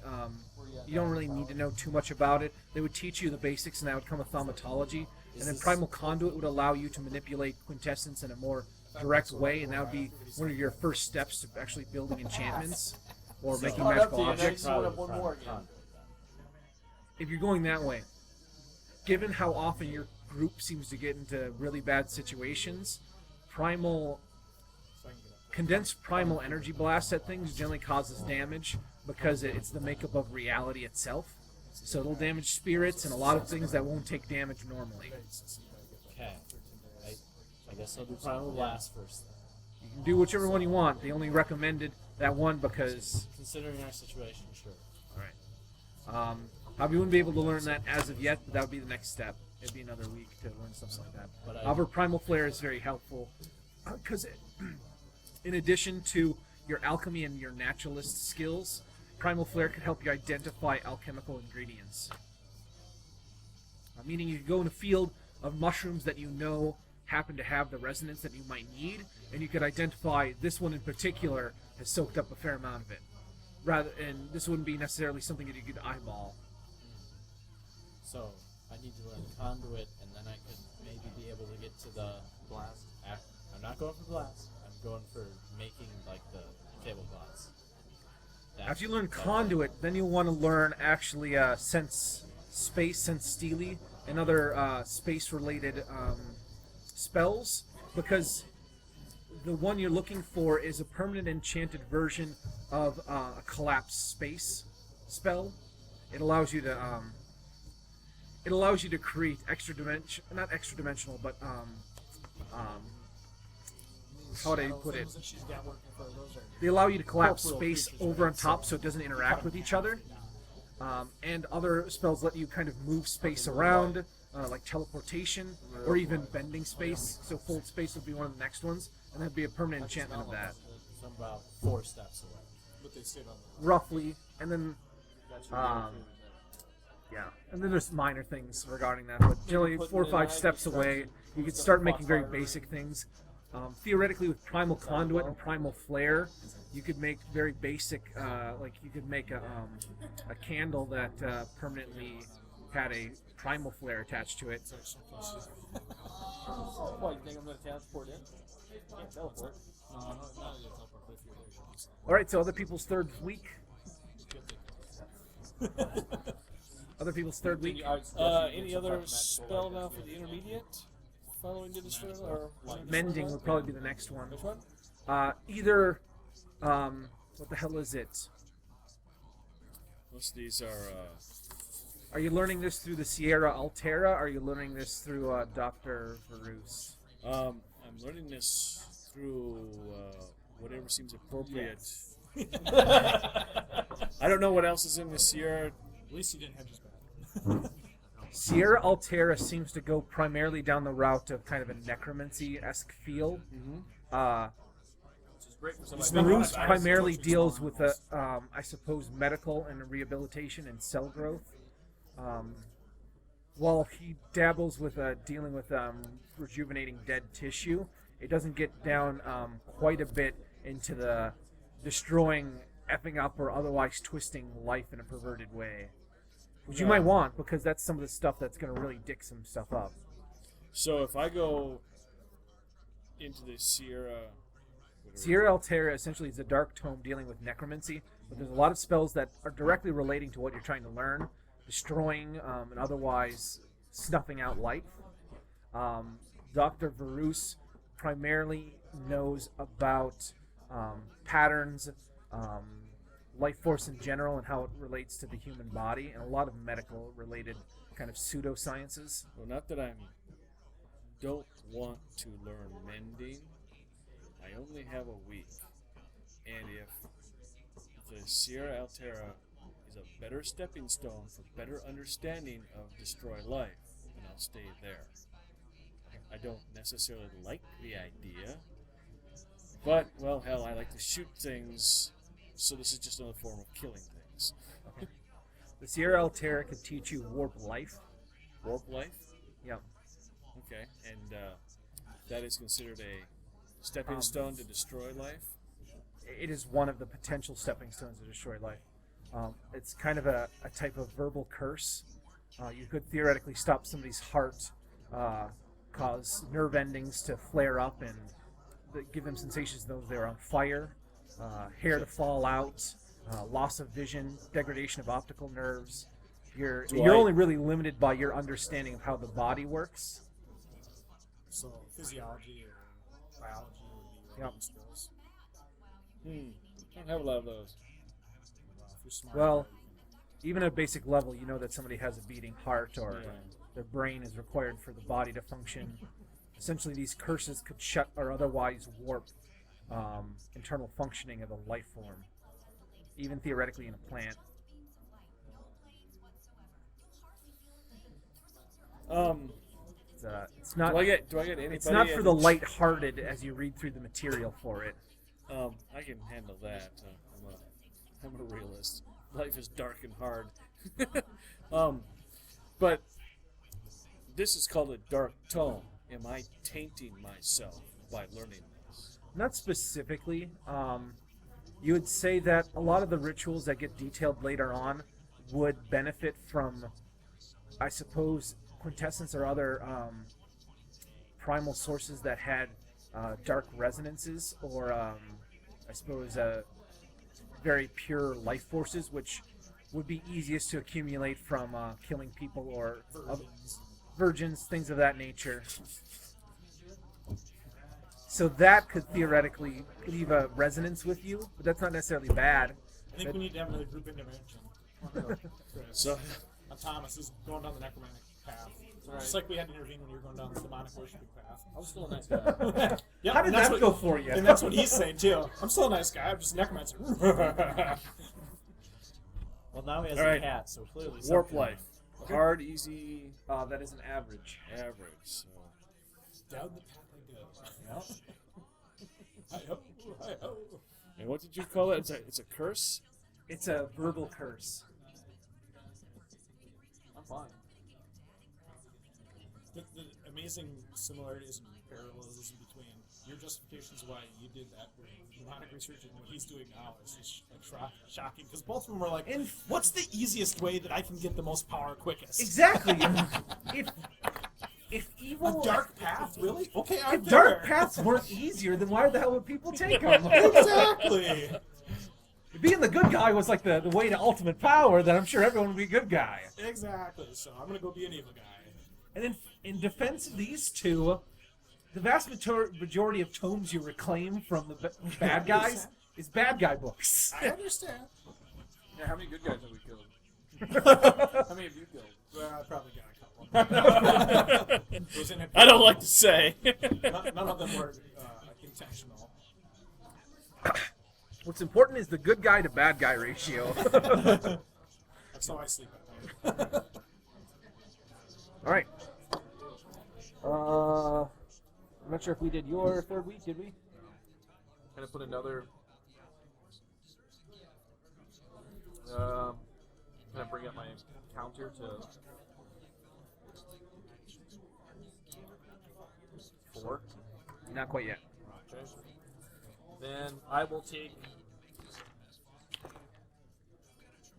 you don't really need to know too much about it. They would teach you the basics, and that would come with thaumatology. And then Primal Conduit would allow you to manipulate Quintessence in a more direct way, and that would be one of your first steps to actually building enchantments or making magical objects. If you're going that way, given how often your group seems to get into really bad situations, condensed primal energy blast at things generally causes damage because it's the makeup of reality itself. So it'll damage spirits and a lot of things that won't take damage normally. Okay. I guess I'll do Primal Blast first. You can do whichever one you want. They only recommended that one because... Considering our situation, sure. Alright. Probably wouldn't be able to learn that as of yet, but that would be the next step. It'd be another week to learn something like that. However, Primal Flare is very helpful because in addition to your alchemy and your naturalist skills, Primal Flare can help you identify alchemical ingredients. Meaning you can go in a field of mushrooms that you know happen to have the resonance that you might need, and you could identify this one in particular has soaked up a fair amount of it. And this wouldn't be necessarily something that you could eyeball. So, I need to learn Conduit, and then I could maybe be able to get to the Blast. I'm not going for Blast. I'm going for making, like, the tablecloths. After you learn Conduit, then you'll want to learn actually Sense Space, Sense Steely, and other space-related spells, because the one you're looking for is a permanent enchanted version of a collapsed space spell. It allows you to create not extra dimensional, but how would I put it? They allow you to collapse space over on top so it doesn't interact with each other. And other spells let you kind of move space around, like teleportation, or even bending space. So fold space would be one of the next ones, and that'd be a permanent enchantment of that. So I'm about 4 steps away. But they stayed on Roughly, and then, yeah, and then there's minor things regarding that, but generally 4 or 5 steps away, you can start making very basic things. Theoretically, with Primal Conduit and Primal Flare, you could make very basic, like you could make a candle that permanently had a Primal Flare attached to it. What, you think I'm going to transport in? Can't teleport. Alright, so other people's third week. Other people's third week. Any other spell now for the intermediate? Following the destroy, or Mending would probably be the next one. which one? Either, what the hell is it? Most of these are. Are you learning this through the Sierra Altera? Or are you learning this through Dr. Varus? I'm learning this through whatever seems appropriate. I don't know what else is in the Sierra. At least he didn't have his bad. Sierra Altera seems to go primarily down the route of kind of a necromancy-esque feel. Varus primarily deals with, I suppose, medical and rehabilitation and cell growth. While he dabbles with dealing with rejuvenating dead tissue, it doesn't get down quite a bit into the destroying, effing up, or otherwise twisting life in a perverted way. Which you might want, because that's some of the stuff that's going to really dick some stuff up. So if I go into the Sierra... Sierra Altera essentially is a dark tome dealing with necromancy, but there's a lot of spells that are directly relating to what you're trying to learn, destroying and otherwise snuffing out life. Dr. Varus primarily knows about patterns, life force in general, and how it relates to the human body, and a lot of medical related kind of pseudosciences. Well, not that I don't want to learn mending. I only have a week. And if the Sierra Altera is a better stepping stone for better understanding of Destroy Life, then I'll stay there. I don't necessarily like the idea, but, well, hell, I like to shoot things, so this is just another form of killing things. things. The Sierra Altera could teach you warp life. Warp life? Yep. Okay, and that is considered a stepping stone to destroy life? It is one of the potential stepping stones to destroy life. It's kind of a type of verbal curse. You could theoretically stop somebody's heart, cause nerve endings to flare up and give them sensations as though they're on fire, hair to fall out, loss of vision, degradation of optical nerves. You're only really limited by your understanding of how the body works. So physiology or biology would be your main skills. Don't have a lot of those. If you're smart, Well, even at a basic level, you know that somebody has a beating heart or their brain is required for the body to function. Essentially, these curses could shut or otherwise warp internal functioning of a life form, even theoretically in a plant. It's not. Do I get anybody? It's not for the light-hearted as you read through the material for it. I can handle that. I'm a realist. Life is dark and hard. But this is called a dark tome. Am I tainting myself by learning this? Not specifically. You would say that a lot of the rituals that get detailed later on would benefit from, I suppose, Quintessence or other primal sources that had dark resonances or, I suppose, very pure life forces, which would be easiest to accumulate from killing people or virgins, things of that nature. So that could theoretically leave a resonance with you, but that's not necessarily bad. I think we need to have another group intervention. So, Thomas is going down the necromantic path. Just like we had to intervene when you were going down the demonic worshiping path. I was still a nice guy. Yep, How did that go for you? And that's what he's saying too. I'm still a nice guy. I'm just a necromancer. Well, now he has All a right. cat, so clearly warp something- life. Hard, easy, That is an average. average. So. Down the path I go. I hope. And what did you call it? It's a curse? It's a verbal curse. I'm fine. The amazing similarities and parallelism between your justifications why you did that demonic research and what he's doing now is just like shocking because both of them are like, what's the easiest way that I can get the most power quickest? Exactly. If evil, A dark path, really? Okay, if dark paths weren't easier, then why the hell would people take them? Exactly. If being the good guy was like the way to ultimate power, then I'm sure everyone would be a good guy. Exactly. So I'm gonna go be an evil guy. And in defense of these two, the vast majority of tomes you reclaim from the bad guys is bad guy books. I understand. Yeah, how many good guys have we killed? How many have you killed? Well, I probably got a couple. It was in I don't like to say. None of them were intentional. What's important is the good guy to bad guy ratio. That's how I sleep at night. All right. I'm not sure if we did your third week, did we? Kind of put another. Kind of bring up my counter to 4. Not quite yet. Okay. Then I will take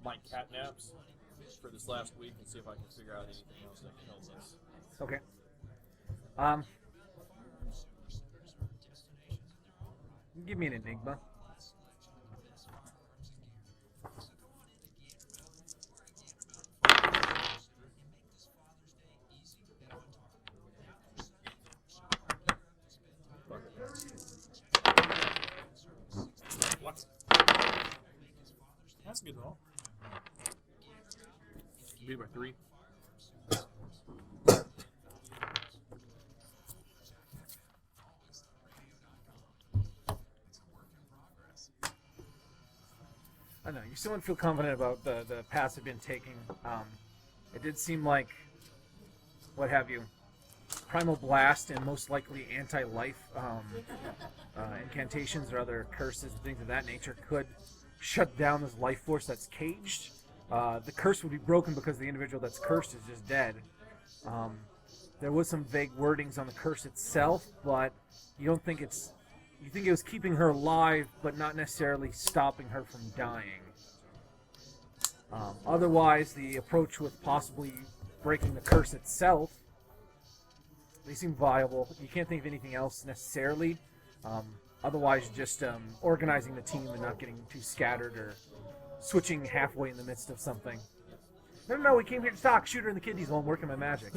my cat naps for this last week and see if I can figure out anything else that kills us. Okay. Give me an enigma. What? That's a good roll. Beat by 3. I don't know. You still don't feel confident about the paths you've been taking. It did seem like, what have you, Primal Blast and most likely anti-life incantations or other curses and things of that nature could shut down this life force that's caged. The curse would be broken because the individual that's cursed is just dead. There was some vague wordings on the curse itself, but you don't think it's... You think it was keeping her alive, but not necessarily stopping her from dying. Otherwise, the approach with possibly breaking the curse itself, they seem viable. You can't think of anything else necessarily. Otherwise, just organizing the team and not getting too scattered or switching halfway in the midst of something. No, we came here to talk. Shooter and the kiddies while I'm working my magic.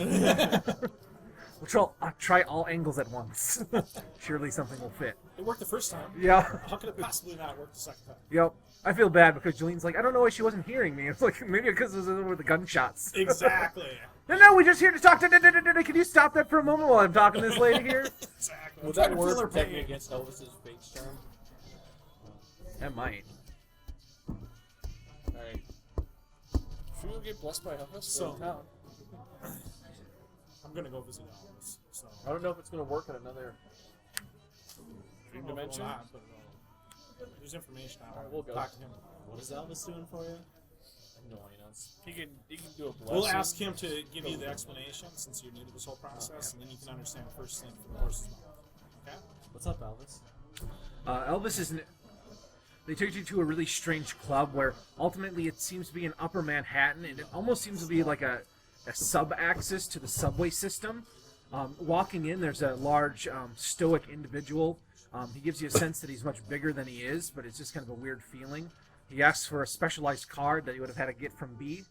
I'll try all angles at once. Surely something will fit. It worked the first time. Yeah. How could it possibly not work the second time? Yep. I feel bad because Jolene's like, I don't know why she wasn't hearing me. It's like, maybe because it was over the gunshots. Exactly. No, we're just here to talk. Can you stop that for a moment while I'm talking to this lady here? Exactly. Would I'm trying that to word feel her protect me pain. against Elvis's fate charm? That might. Alright. Should we go get blessed by Elvis? So, I'm gonna go visit Elvis. So, I don't know if it's going to work in another. Dream I don't know if it dimension? will not, but, there's information out. Alright, we'll go. Talk to him. What is Elvis doing for you? Annoying us. He can do a blessing. We'll ask him to give you the explanation since you're new to this whole process, and then you can understand the first thing from the horse's mouth. Okay? What's up, Elvis? Elvis is... They took you to a really strange club where ultimately it seems to be in Upper Manhattan, and it almost seems to be like a sub-axis to the subway system. Walking in, there's a large stoic individual. He gives you a sense that he's much bigger than he is, but it's just kind of a weird feeling. He asks for a specialized card that you would have had to get from B.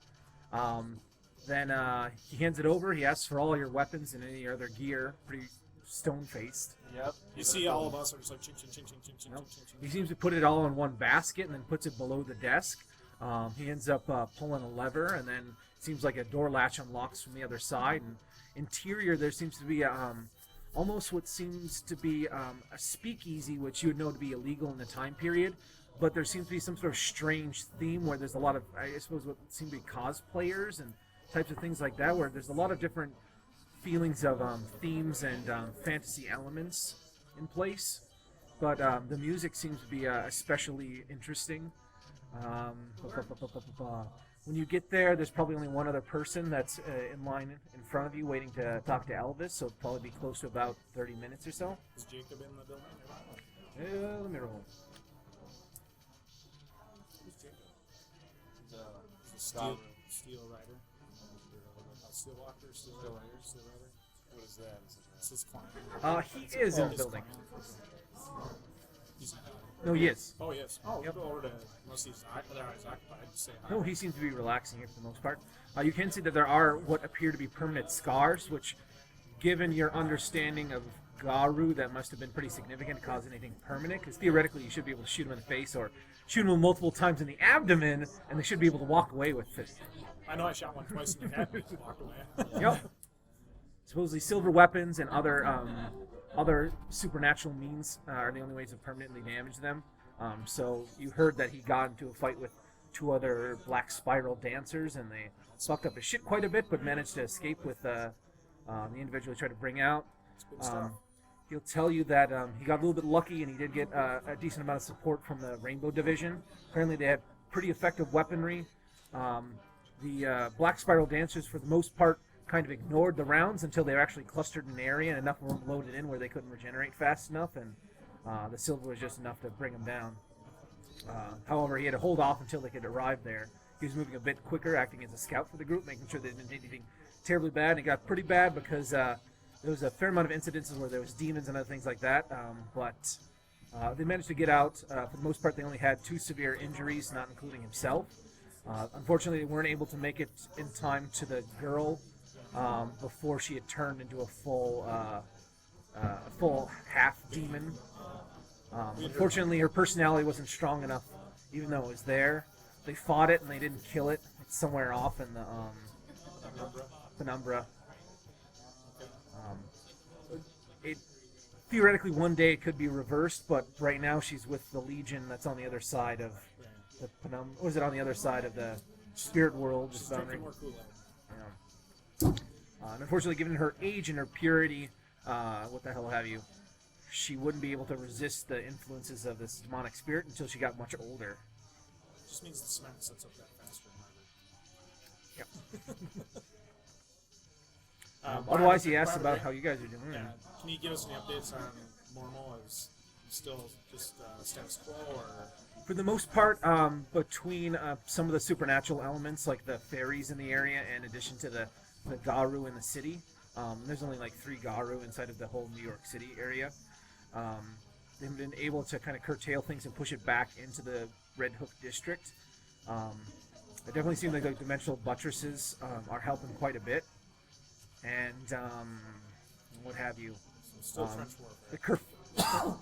Then he hands it over. He asks for all your weapons and any other gear. Pretty stone-faced. Yep. You see all of us are just like ching, ching, ching, ching, ching, ching, Nope. ching, ching, He ching. seems to put it all in one basket and then puts it below the desk. He ends up pulling a lever, and then it seems like a door latch unlocks from the other side. And interior, there seems to be almost what seems to be a speakeasy, which you would know to be illegal in the time period. But there seems to be some sort of strange theme where there's a lot of, I suppose, what seem to be cosplayers and types of things like that, where there's a lot of different feelings of themes and fantasy elements in place. But the music seems to be especially interesting. When you get there, there's probably only one other person that's in line in front of you waiting to talk to Elvis, so it'll probably be close to about 30 minutes or so. Is Jacob in the building? Let me roll. Who's Jacob? He's a steel rider. Steel walker, steel rider, steel rider. What is that? It's his client. He is in the His building. client. He's No, he is. Oh, yes. Oh, Yep. go over to, unless he's occupied, just say hi. No, he seems to be relaxing here for the most part. You can see that there are what appear to be permanent scars, which, given your understanding of Garu, that must have been pretty significant to cause anything permanent, because theoretically you should be able to shoot him in the face or shoot him multiple times in the abdomen, and they should be able to walk away with it. I know I shot one twice in the head and walked away. Yep. Supposedly silver weapons and other supernatural means are the only ways to permanently damage them. So you heard that he got into a fight with two other black spiral dancers, and they fucked up his shit quite a bit, but managed to escape with the individual he tried to bring out. Good stuff. He'll tell you that he got a little bit lucky, and he did get a decent amount of support from the Rainbow Division. Apparently they had pretty effective weaponry. The Black Spiral Dancers, for the most part, kind of ignored the rounds until they were actually clustered in an area and enough of them loaded in where they couldn't regenerate fast enough, and the silver was just enough to bring them down. However, he had to hold off until they could arrive there. He was moving a bit quicker, acting as a scout for the group, making sure they didn't do anything terribly bad. And it got pretty bad because there was a fair amount of incidences where there was demons and other things like that, but they managed to get out. For the most part, they only had 2 severe injuries, not including himself. Unfortunately, they weren't able to make it in time to the girl before she had turned into a full half demon. Unfortunately, her personality wasn't strong enough, even though it was there. They fought it and they didn't kill it. It's somewhere off in the penumbra. It theoretically one day it could be reversed, but right now she's with the Legion that's on the other side of the penumbra. Or is it on the other side of the spirit world? Just boundary. Drinking more Kool-Aid. And unfortunately, given her age and her purity, what the hell have you, she wouldn't be able to resist the influences of this demonic spirit until she got much older. Just means the cement sets up that faster and harder. Yep. Brian, Otherwise, he asked Brian, about how you guys are doing. Yeah. Can you give us any updates on Mormon? Is still just status quo, or For the most part, between some of the supernatural elements, like the fairies in the area, in addition to the Garu in the city, there's only like 3 Garu inside of the whole New York City area. They've been able to kind of curtail things and push it back into the Red Hook district. It definitely seems like the dimensional buttresses are helping quite a bit. And what have you. still trench warfare?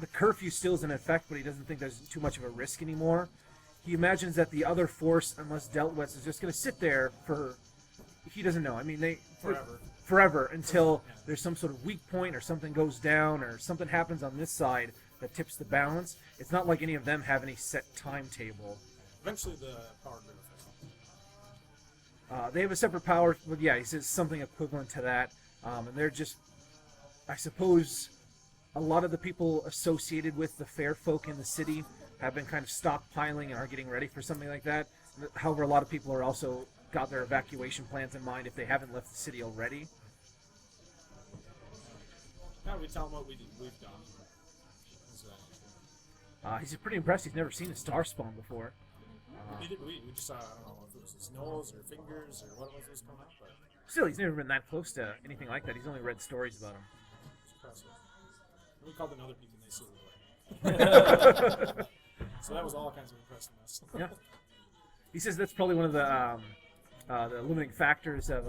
The curfew still is in effect, but he doesn't think there's too much of a risk anymore. He imagines that the other force, unless dealt with, is just going to sit there for... He doesn't know. I mean, forever until there's some sort of weak point or something goes down or something happens on this side that tips the balance. It's not like any of them have any set timetable. Eventually the power grid will fail. They have a separate power, but yeah, he says something equivalent to that. And they're just, I suppose, a lot of the people associated with the fair folk in the city have been kind of stockpiling and are getting ready for something like that. However, a lot of people are also got their evacuation plans in mind if they haven't left the city already. Now we tell him what we've done. He's pretty impressed. He's never seen a star spawn before. We just saw, I don't know if it was his nose or fingers or what it was coming up, but Still, he's never been that close to anything like that. He's only read stories about him. it's impressive. We called another people and they said it. So that was all kinds of impressiveness. Yeah. He says that's probably one of the limiting factors of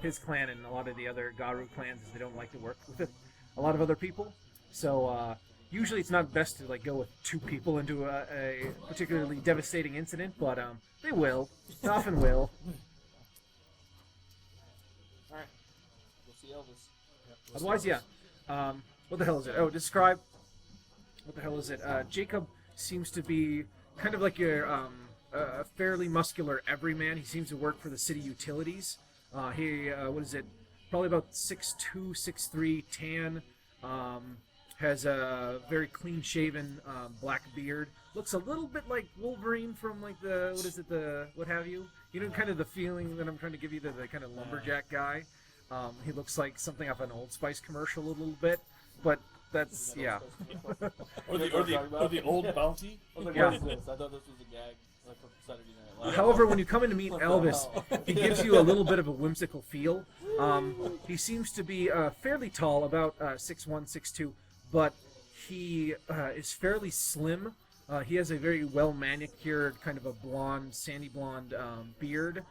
his clan and a lot of the other Garu clans is they don't like to work with a lot of other people. So usually it's not best to like go with 2 people into a particularly devastating incident, but they will. They often will. All right. We'll see Elvis. Otherwise, yeah. What the hell is it? Oh, describe. What the hell is it? Jacob seems to be kind of like your a fairly muscular everyman. He seems to work for the city utilities. He what is it? Probably about 6'2", 6'3", tan. Has a very clean-shaven black beard. Looks a little bit like Wolverine from like the what have you? You know, kind of the feeling that I'm trying to give you, the kind of lumberjack guy. He looks like something off an Old Spice commercial a little bit, but that's yeah. Or the old bounty. I was like, Yeah. what is this? I thought this was a gag like from Saturday Night Live. However, when you come in to meet Elvis, he gives you a little bit of a whimsical feel. He seems to be fairly tall, about 6'1", 6'2", but he is fairly slim. He has a very well manicured, kind of a blonde, sandy blonde beard.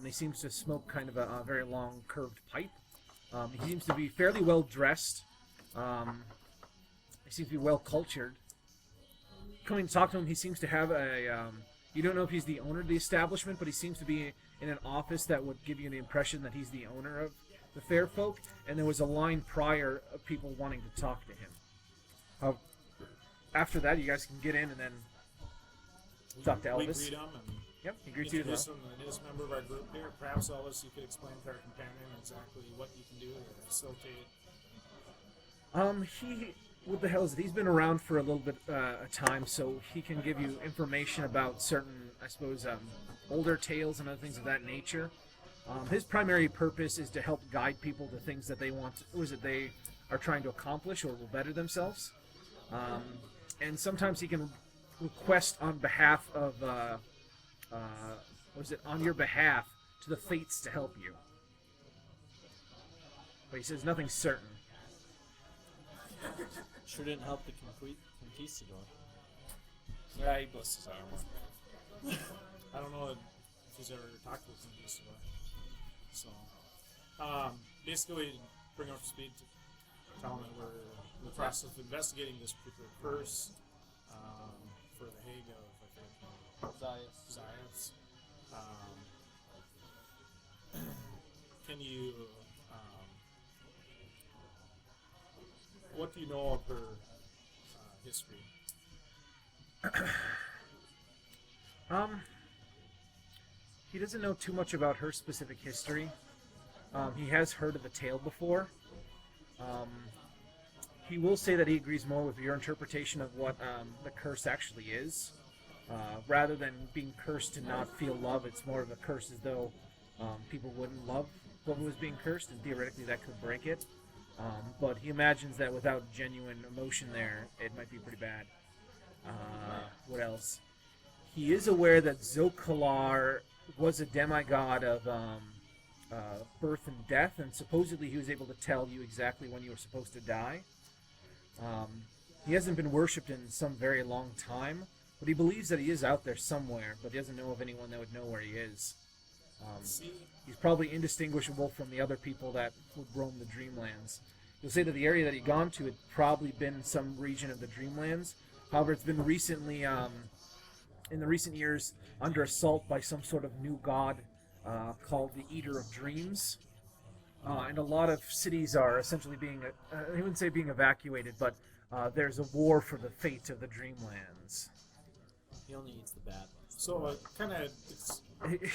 He seems to smoke kind of a very long, curved pipe. He seems to be fairly well dressed. He seems to be well cultured. Coming to talk to him, he seems to have a. You don't know if he's the owner of the establishment, but he seems to be in an office that would give you the impression that he's the owner of the fair folk. And there was a line prior of people wanting to talk to him. After that, you guys can get in and then talk to We Elvis. greet him and Yep, he greets you as well. introduce him to the newest member of our group here. Perhaps Elvis, you could explain to our companion exactly what you can do to facilitate. What the hell is it? He's been around for a little bit of time, so he can give you information about certain, I suppose, older tales and other things of that nature. His primary purpose is to help guide people to things that they want, they are trying to accomplish or will better themselves. And sometimes he can request on behalf of, on your behalf to the fates to help you. But he says nothing's certain. Sure didn't help the conquistador. Yeah, he blessed his arm. I don't know if he's ever talked with him before. So, basically, bring up to speed to tell him that we're in the process of investigating this particular curse for the Hague of, I think, Zias. Can you, what do you know of her history? He doesn't know too much about her specific history. He has heard of the tale before. He will say that he agrees more with your interpretation of what the curse actually is. Rather than being cursed to not feel love, it's more of a curse as though people wouldn't love whoever was being cursed, and theoretically that could break it. But he imagines that without genuine emotion there, it might be pretty bad. What else? He is aware that Zokalar was a demigod of birth and death, and supposedly he was able to tell you exactly when you were supposed to die. He hasn't been worshipped in some very long time, but he believes that he is out there somewhere, but he doesn't know of anyone that would know where he is. He's probably indistinguishable from the other people that would roam the Dreamlands. You'll say that the area that he'd gone to had probably been some region of the Dreamlands. However, it's been recently, in the recent years, under assault by some sort of new god called the Eater of Dreams. And a lot of cities are essentially being, I wouldn't say being evacuated, but there's a war for the fate of the Dreamlands. He only eats the bad ones. So kind of,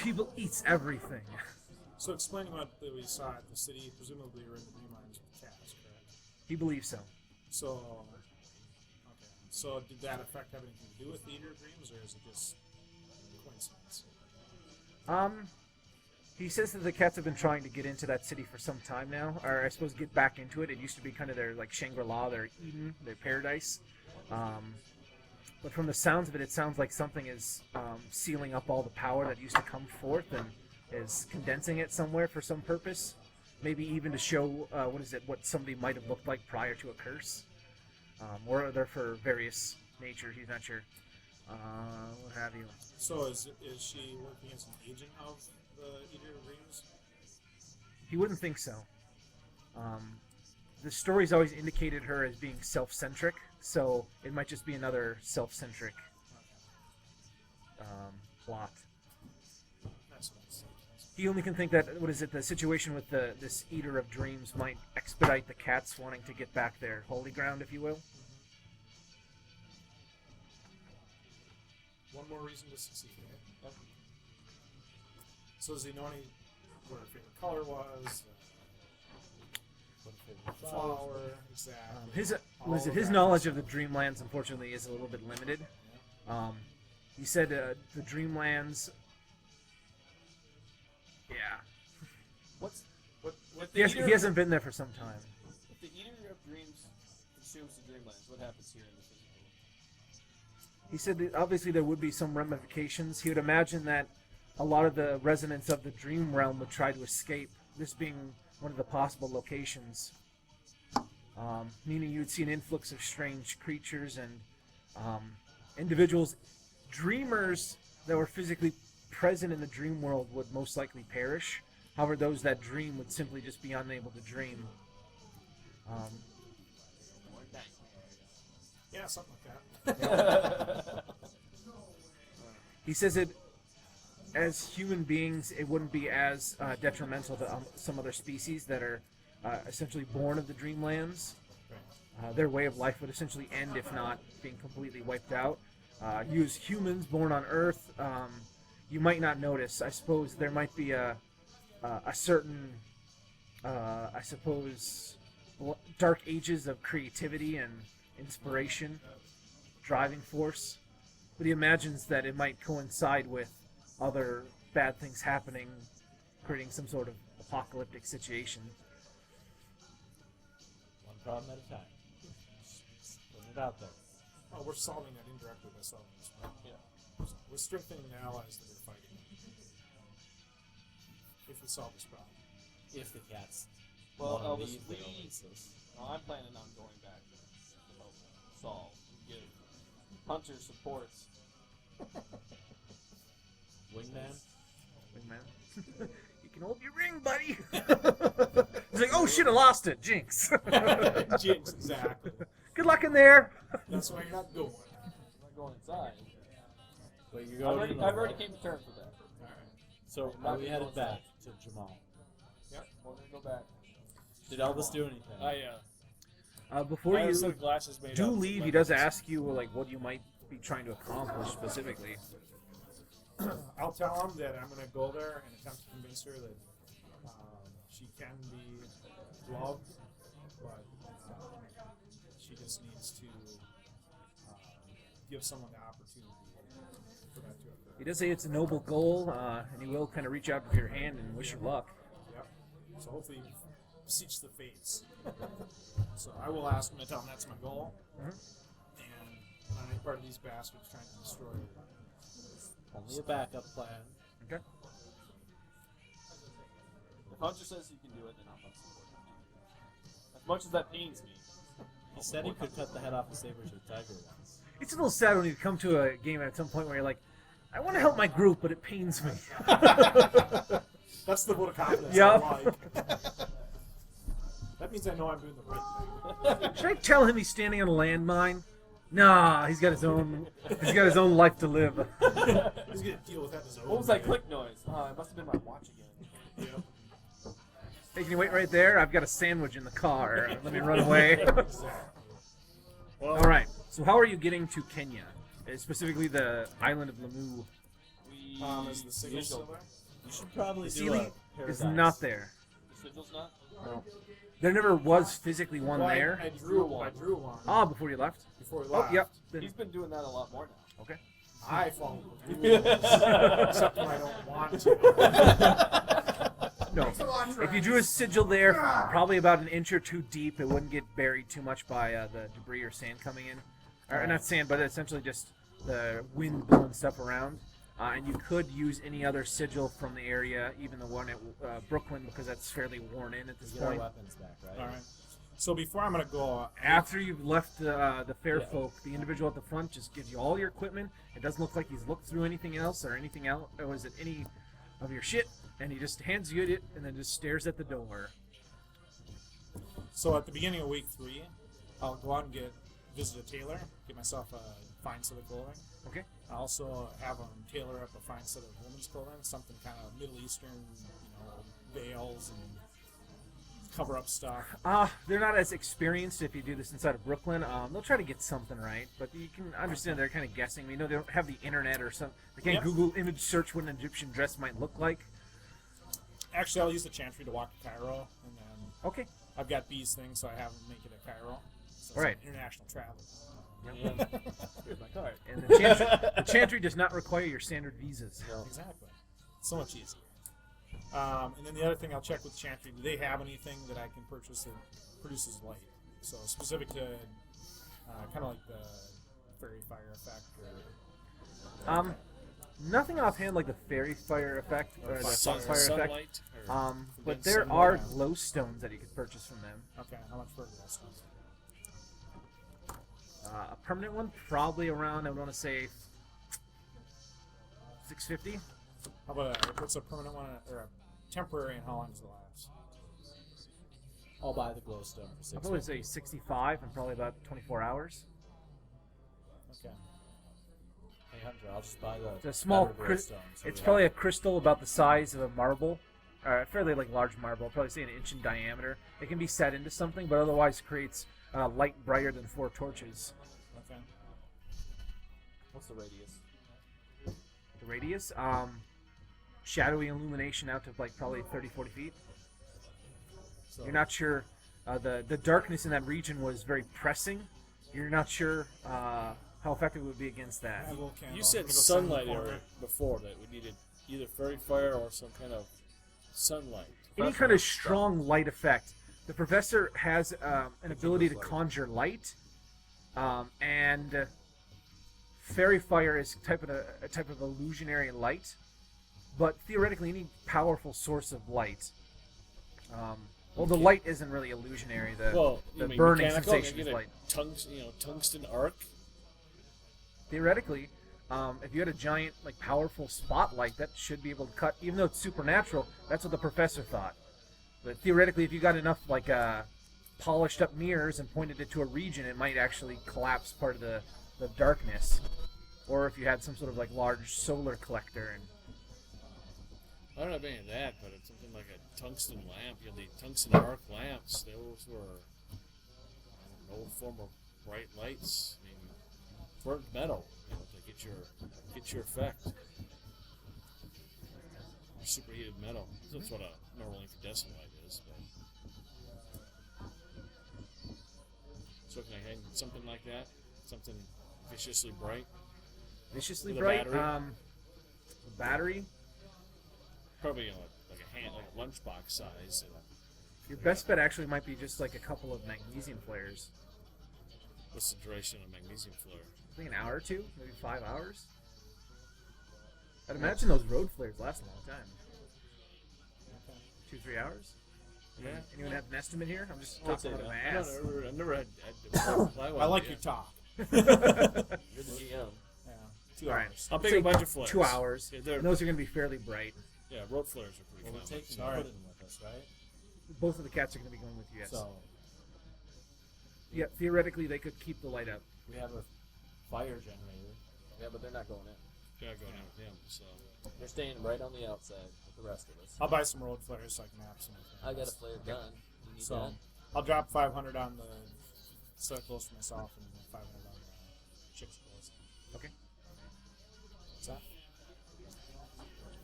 He eats everything. so explaining what we saw at the city, presumably you're in the Dreamlands with cats, correct? He believes so. So, okay. So did that effect have anything to do with the Eater of Dreams, or is it just coincidence? He says that the cats have been trying to get into that city for some time now, or I suppose get back into it. It used to be kind of their like Shangri-La, their Eden, their paradise. But from the sounds of it, it sounds like something is sealing up all the power that used to come forth and is condensing it somewhere for some purpose. Maybe even to show, what somebody might have looked like prior to a curse. Or they're for various nature, he's not sure. What have you. So is she working as an agent of the Eater of Dreams? He wouldn't think so. The story's always indicated her as being self-centric, so it might just be another self-centric plot. That's what it's. He only can think that, the situation with this Eater of Dreams might expedite the cats wanting to get back their holy ground, if you will. One more reason to succeed. Yep. So does he know any what her favorite color was? What her favorite flower? Exactly. His knowledge of the Dreamlands, unfortunately, is a little bit limited. He said the Dreamlands. Yeah. What He hasn't been there for some time. If the Eater of Dreams consumes the Dreamlands, what happens here in the physical? He said that obviously there would be some ramifications. He would imagine that a lot of the residents of the Dream Realm would try to escape, this being one of the possible locations. Meaning you'd see an influx of strange creatures and individuals. Dreamers that were physically present in the dream world would most likely perish. However, those that dream would simply just be unable to dream. Yeah, something like that. He says it, as human beings, it wouldn't be as detrimental to some other species that are essentially born of the Dreamlands. Their way of life would essentially end, if not being completely wiped out. You as humans born on Earth, you might not notice. I suppose there might be a certain, dark ages of creativity and inspiration, driving force. But he imagines that it might coincide with other bad things happening, creating some sort of apocalyptic situation. One problem at a time. Putting it out there. Oh, we're solving that indirectly by solving this problem. Yeah. We're strengthening the allies that are fighting. If we solve this problem. If the cats Well, want to Elvis, leave their oasis. I'm planning on going back to help solve and give Hunter supports. Wingman? Wingman. You can hold your ring, buddy. He's like, oh shit, I lost it. Jinx. Jinx, exactly. Good luck in there. That's why you're not going. I'm not going inside. But you're going I've already came to terms with that. So are we headed back to Jamal? Yep. We're gonna go back. Did Elvis do anything? Before I have you some glasses made do out of leave, he does ask you like what you might be trying to accomplish specifically. I'll tell him that I'm going to go there and attempt to convince her that she can be loved, but she just needs to give someone the opportunity He does say it's a noble goal, and he will kind of reach out with your hand and wish you luck. Yep. So hopefully you beseech the fates. So I will ask him to tell him that's my goal. And not any part of these bastards trying to destroy it. Only a backup plan. Okay. If Hunter says he can do it, then I'll fucking do it. As much as that pains me. He said he could cut the head off a saber-tooth tiger once. It's a little sad when you come to a game at some point where you're like, I want to help my group, but it pains me. That's the vote of confidence Yep. I like. That means I know I'm doing the right thing. Should I tell him he's standing on a landmine? Nah, he's got his own life to live. He's gonna deal with that his own What was that way. click noise? It must have been my watch again. Yep. Hey, can you wait right there? I've got a sandwich in the car. Let me run away. Well, All right. So how are you getting to Kenya? Specifically the island of Lamu. is the signal still there? You should probably The do ceiling a paradise. is not there. The sigil's not? There never was physically one Well, there. I drew one Ah, before you left. before we Oh, left. yep. Then- He's been doing that a lot more now. Okay. I follow the rules, except when I don't want to. No. If you drew a sigil there, probably about an inch or two deep, it wouldn't get buried too much by the debris or sand coming in. Or not sand, but essentially just the wind blowing stuff around. And you could use any other sigil from the area, even the one at Brooklyn, because that's fairly worn in at this Get our point. weapons back, right? All right. So before I'm gonna go, After you've left the fair folk, the individual at the front just gives you all your equipment. It doesn't look like he's looked through anything else or anything else. Or is it any of your shit? And he just hands you it and then just stares at the door. so at the beginning of week 3, I'll go out and visit a tailor, get myself a fine set of clothing. Okay. I also have them tailor up a fine set of women's clothing, something kind of Middle Eastern, veils and cover up stuff. They're not as experienced if you do this inside of Brooklyn. They'll try to get something right, but you can understand they're kind of guessing. We know they don't have the internet or something. They can't Yep. Google image search what an Egyptian dress might look like. Actually, I'll use the chantry to walk to Cairo, and then Okay. I've got B's things, so I have them make it at Cairo. So All right. it's international travel. And here's my card. And the chantry does not require your standard visas. Exactly. So much easier. And then the other thing I'll check with Chantry, do they have anything that I can purchase that produces light? So specific to kind of like the fairy fire effect or... Nothing offhand like the fairy fire effect or the sunfire effect. Sunlight. Or But there are glow stones that you could purchase from them. Okay, how much for that stuff? A permanent one, probably around, I would want to say, $650. How about what's a permanent one or a temporary, and how long does it last? I'll buy the glowstone for I'd probably $650. say 65 and probably about 24 hours. Okay. Hey Hunter, I'll just buy the It's a small, better glowstone. So it's we probably a have- crystal about the size of a marble, fairly like large marble. I'll probably say an inch in diameter. It can be set into something, but otherwise creates light brighter than 4 torches. Okay. What's the radius? The radius, shadowy illumination out to like probably 30, 40 feet. So You're not sure. The darkness in that region was very pressing. You're not sure how effective it would be against that. I have a little candle. You I'm said gonna go sit in the sunlight corner. area before that we needed either fairy fire or some kind of sunlight. Any kind of strong light effect. The professor has an ability to conjure light, and fairy fire is a type of illusionary light. But theoretically, any powerful source of light. Well, the light isn't really illusionary. The mean burning mechanical? sensation Maybe is a light. Tungsten arc. Theoretically, if you had a giant, like, powerful spotlight, that should be able to cut. Even though it's supernatural, that's what the professor thought. But theoretically, if you got enough, like, polished up mirrors and pointed it to a region, it might actually collapse part of the darkness. Or if you had some sort of, like, large solar collector. And I don't know about any of that, but it's something like a tungsten lamp. The tungsten arc lamps. Those were an old form of bright lights. I mean, burnt metal, to get your effect. Superheated metal. That's what a normal incandescent light is. But. So can I hang something like that? Something viciously bright? viciously With a bright. battery? battery. Probably like a lunchbox size. Your best bet actually might be just like a couple of magnesium flares. What's the duration of magnesium flare? I think an hour or two, maybe 5 hours. I'd imagine those road flares last a long time. 2-3 hours. Yeah. Anyone have an estimate here? I'm just talking out of my ass. I've never had I like your talk. You're the GM. Yeah. 2 All right. hours. I'll pick Say a bunch of flares. 2 hours. Yeah, And those are going to be fairly bright. yeah, road flares are pretty Well, we're common. taking So- puddin with us, right? Both of the cats are going to be going with you, yes. So Yeah, theoretically, they could keep the light up. we have a fire generator. Yeah, but they're not going in. Yeah, going out with him. So They're staying right on the outside with the rest of us. I'll buy some road flares so I can have some. I got a flare gun. You need So that? I'll drop 500 on the set close for myself and 500 on the chicks close. Okay. What's that?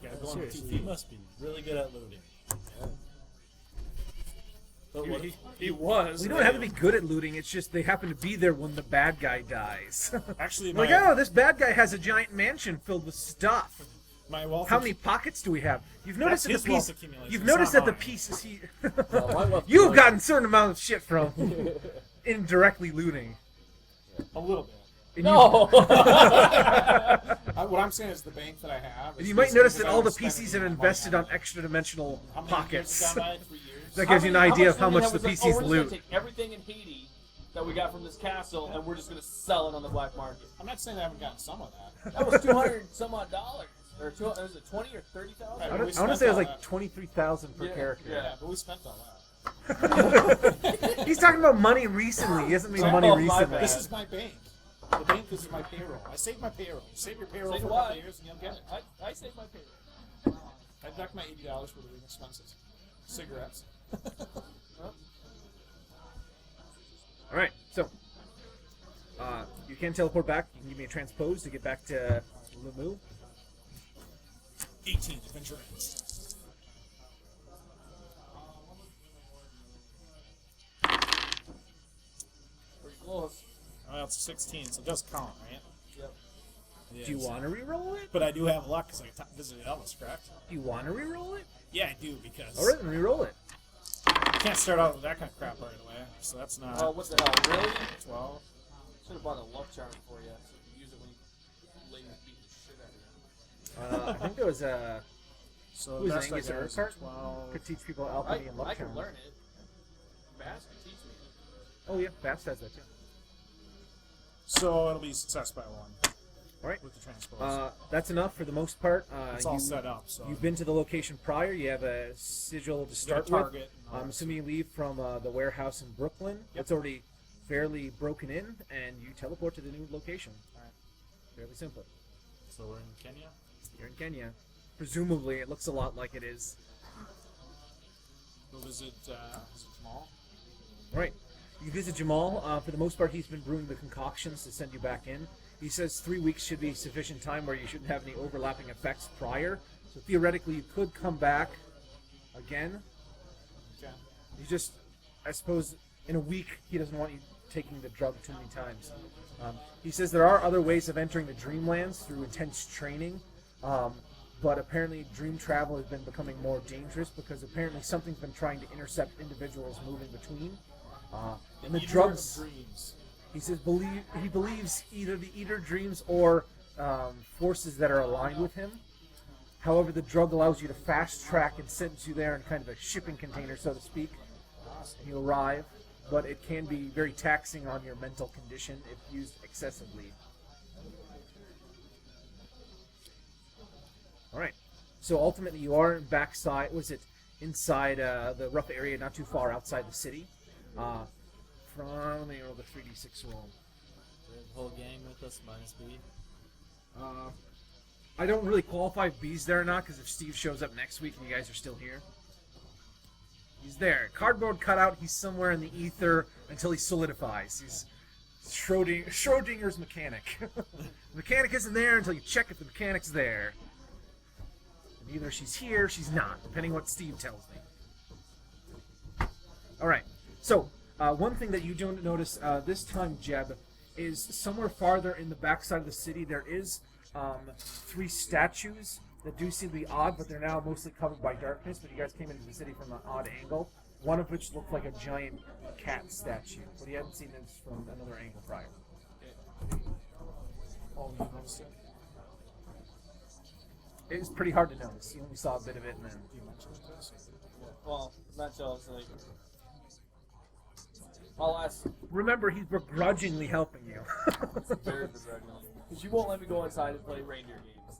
Yeah, Oh, going seriously, 2 he feet. must be really good at looting. But what, He was. We don't have to be good at looting, it's just they happen to be there when the bad guy dies. Actually, Like, oh, this bad guy has a giant mansion filled with stuff. my wealth. How many pockets do we have? You've noticed That's that the his piece. wealth accumulation. You've It's noticed not that the mine. pieces he. Well, my wealth You've accumulation- gotten certain amount of shit from indirectly looting. A little bit. And No! What I'm saying is the bank that I have. You, is you might basically notice because that I all the don't spend PCs any have of my invested money on extra dimensional How many pockets. years have I had? 3 years? That gives you an idea of how much the looting PCs we're just loot. gonna take everything in Haiti that we got from this castle, and we're just gonna sell it on the black market. I'm not saying I haven't gotten some of that. That was $200 and dollars, or was it 20 or 30,000? Right. I We want to spent say it was all like that. 23,000 per Yeah, character. Yeah, but we spent all that. He's talking about money recently. He hasn't made Oh, money my recently. bad. This is my bank. The bank is my payroll. I save my payroll. Save your payroll So for a do couple I. of years and you'll get it. I saved my payroll. I deduct my $80 for living expenses. Cigarettes. All right, so you can teleport back. You can give me a transpose to get back to Lemu. 18 adventure ends. Pretty close. Well, it's 16, so it does count, right? Yep. Yeah, Do you want to re-roll it? But I do have luck because I visited Elvis, correct? Do you want to re-roll it? Yeah, I do because All right, then re-roll it. you can't start out with that kind of crap right away. So that's not Oh, what the hell? Really? 12. Should have bought a luck charm for you, so you can use it when you ladies beat the shit out of you. I think there was a So Who is best I Angus got or is Urquhart? 12. could teach people alchemy and I luck can charms. learn it. Bass can teach me. Oh yeah, Bass has that too. So it'll be success by 1 All right. with the transpose. That's enough for the most part. it's all set up. So You've been to the location prior. You have a sigil to you got a start target. with. and all I'm that. assuming you leave from the warehouse in Brooklyn. Yep. It's already fairly broken in, and you teleport to the new location. Alright. Fairly simple. So we're in Kenya? You're in Kenya. Presumably, it looks a lot like it is. We'll visit Jamal. All right. You visit Jamal. For the most part, he's been brewing the concoctions to send you back in. He says 3 weeks should be sufficient time where you shouldn't have any overlapping effects prior. So theoretically, you could come back again. Okay. You just, I suppose, in a week, he doesn't want you taking the drug too many times. He says there are other ways of entering the Dreamlands through intense training, but apparently dream travel has been becoming more dangerous because apparently something's been trying to intercept individuals moving between. And the Eater drugs, of Dreams. he says, he believes either the Eater Dreams or forces that are aligned with him. However, the drug allows you to fast track and sends you there in kind of a shipping container, so to speak. And you arrive, but it can be very taxing on your mental condition if used excessively. All right. So ultimately, you are backside. Was it inside the rough area, not too far outside the city? Let me roll the 3d6 roll. We have the whole gang with us, minus B. I don't really qualify if B's there or not, because if Steve shows up next week and you guys are still here. He's there. Cardboard cutout, he's somewhere in the ether until he solidifies. He's Schrodinger's mechanic. The mechanic isn't there until you check if the mechanic's there. And either she's here or she's not, depending what Steve tells me. Alright, so one thing that you don't notice this time, Jeb, is somewhere farther in the backside of the city there is 3 statues that do seem to be odd, but they're now mostly covered by darkness. But you guys came into the city from an odd angle, one of which looked like a giant cat statue, but you hadn't seen this from another angle prior. Oh, you noticed it? It was pretty hard to notice. You only saw a bit of it, and then You mentioned this? Well, not till it's like. I'll ask. remember he's begrudgingly helping you. Very begrudgingly. Because you won't let me go inside and play reindeer games.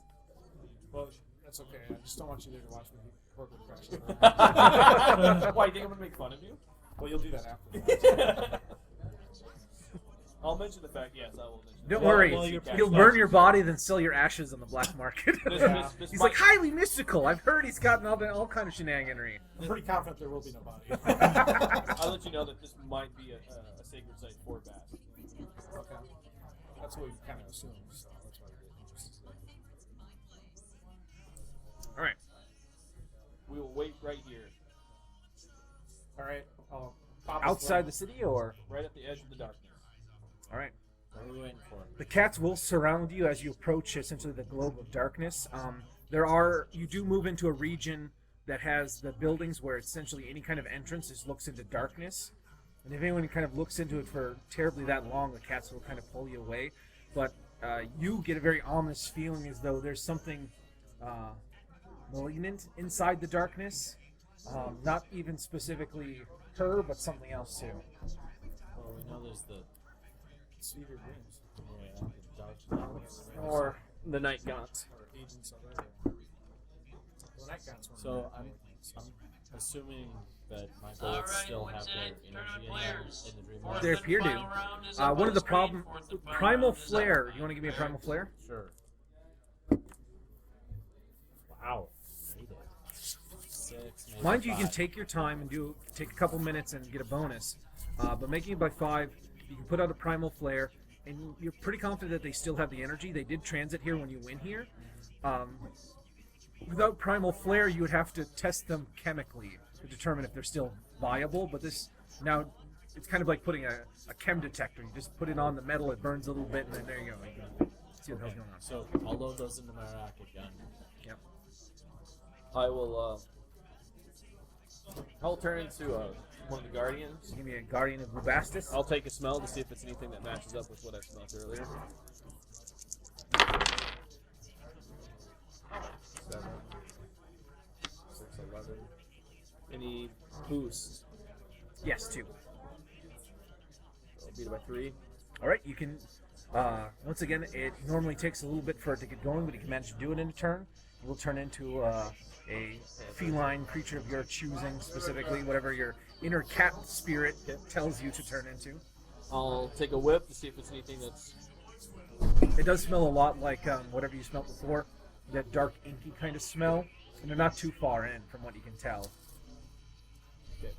Well, that's okay. I just don't want you there to watch me work with pressure. Why, you think I'm going to make fun of you? Well, you'll do that after. I'll mention the fact, yes, I will mention Don't it. worry, well, you're he'll burn your body, then sell your ashes on the black market. This He's might- like highly mystical. I've heard he's gotten all kind of shenaniganry. I'm pretty confident there will be no body. I'll let you know that this might be a sacred site for Bass. Okay. That's what we kind of assumed, so that's why we did. All right. We will wait right here, All right. I'll pop Outside the city, or right at the edge of the darkness. all right. What are we waiting for? The cats will surround you as you approach essentially the globe of darkness. You do move into a region that has the buildings where essentially any kind of entrance just looks into darkness. And if anyone kind of looks into it for terribly that long, the cats will kind of pull you away. But you get a very ominous feeling as though there's something malignant inside the darkness. Not even specifically her, but something else too. Well, we know there's the Sweet your dreams. the dark clouds. Or the night gaunts. Or agents of it. Well, that counts one. So I'm assuming that my bullets Alright, still have what's their it? energy Tournament in players. the dream Fourth world. They and appear to. final round is up One on of the the screen. problem, Fourth and final primal round is up. flare. You want to give me a primal flare? Sure. Wow. 6, maybe Mind you, you can 5. take your time and take a couple minutes and get a bonus. But making it by 5, you can put out a primal flare, and you're pretty confident that they still have the energy. They did transit here when you went here. Without primal flare, you would have to test them chemically to determine if they're still viable. But this now, it's kind of like putting a chem detector. You just put it on the metal, it burns a little bit, and then there you go. You can see what the hell's going on. So I'll load those into my rocket gun. Yep. I will, I'll turn into one of the guardians. Give me a guardian of Bubastis. I'll take a smell to see if it's anything that matches up with what I smelled earlier. 7, 6, 11. Any boost? Yes, 2. I'll beat it by 3. All right, you can. Once again, it normally takes a little bit for it to get going, but you can manage to do it in a turn. It will turn into a feline creature of your choosing, specifically whatever your inner cat spirit tells you to turn into. I'll take a whip to see if it's anything that's. It does smell a lot like whatever you smelled before, that dark inky kind of smell, and they're not too far in from what you can tell. Okay.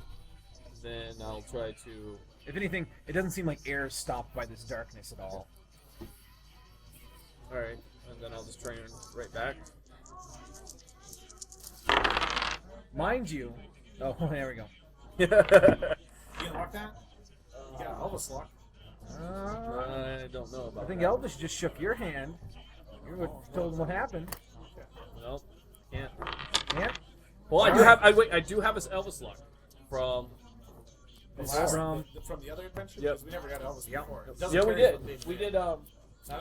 Then I'll try to. If anything, it doesn't seem like air is stopped by this darkness at all. Alright, and then I'll just turn right back. Mind you, oh, there we go. You unlock that? You got Elvis lock. I don't know about I think that. Elvis just shook your hand. You told him what happened. Nope. Can't. Yeah. Well, I do have. I do have his Elvis luck from. From From the other adventure? Yep. Because we never got Elvis Yep. before. It doesn't Yeah, we carry from did. page We one. did. Not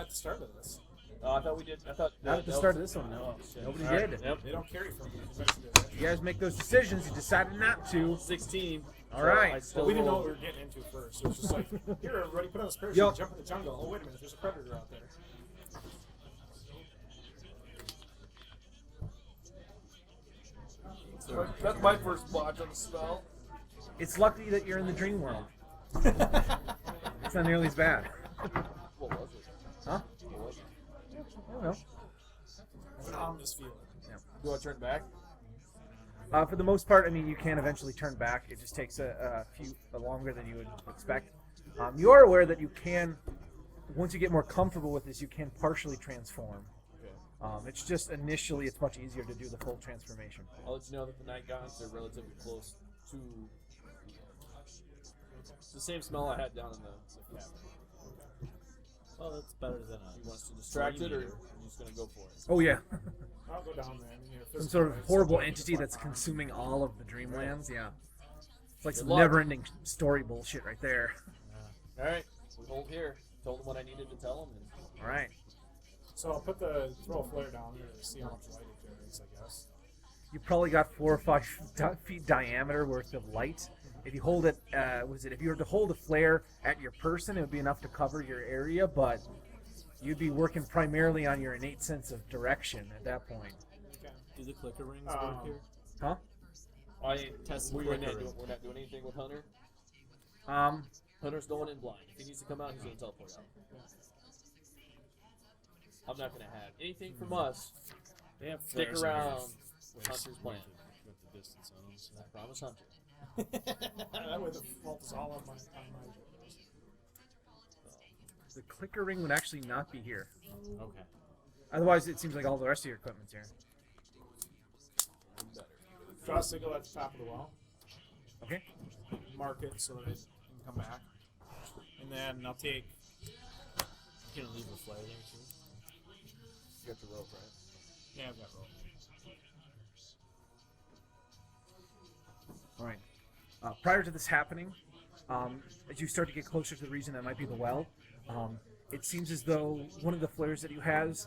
at the start of this. I thought we did. I thought. not at the start of this one, no. Nobody Alright, did. Yep. They don't carry from adventure to adventure. You guys make those decisions. You decided not to. 16. All right. I still We didn't know rolled- what we were getting into first. It was just like, here, everybody, put on this parachute Yo. and jump in the jungle. Oh, wait a minute, there's a predator out there. That's my first watch on the spell. It's lucky that you're in the dream world. It's not nearly as bad. What was it? Huh? What was it? I don't know. It's an ominous feeling. Do I turn back? For the most part, I mean, you can eventually turn back. It just takes a few longer than you would expect. You are aware that you can, once you get more comfortable with this, you can partially transform. Okay. It's just initially, it's much easier to do the full transformation. I'll let you know that the night gaunts are relatively close to. It's the same smell I had down in the cabin. Well, that's better than a. He wants to distract it, or you're just gonna go for it? Oh yeah, I'll go down there. I mean, some sort of horrible entity that's consuming all of the Dreamlands. Yeah, it's like Good some luck. never-ending story bullshit right there. All right, we hold here. Told him what I needed to tell him. And All right, So I'll throw a flare down there to see how much light it generates, I guess. you probably got 4 or 5 feet diameter worth of light. If you hold it, if you were to hold a flare at your person, it would be enough to cover your area, but you'd be working primarily on your innate sense of direction at that point. Okay. Do the clicker rings work here? Huh? Test we're clicker not rings. doing anything with Hunter. Um, Hunter's going in blind. If he needs to come out, he's gonna teleport out. I'm not gonna have anything from us. They have Stick flares in here. around. Wait, Hunter's plan. With the distance on them. So. I promise Hunter. That way the fault is all on my the clicker ring would actually not be here. Okay. Otherwise, it seems like all the rest of your equipment's here. Draw a signal at the top of the well. Okay. Mark it so that it can come back. And then I'll take... You can leave a flare there too. You got your rope, right? Yeah, I've got rope. All right. Prior to this happening, as you start to get closer to the region that might be the well, it seems as though one of the flares that you have,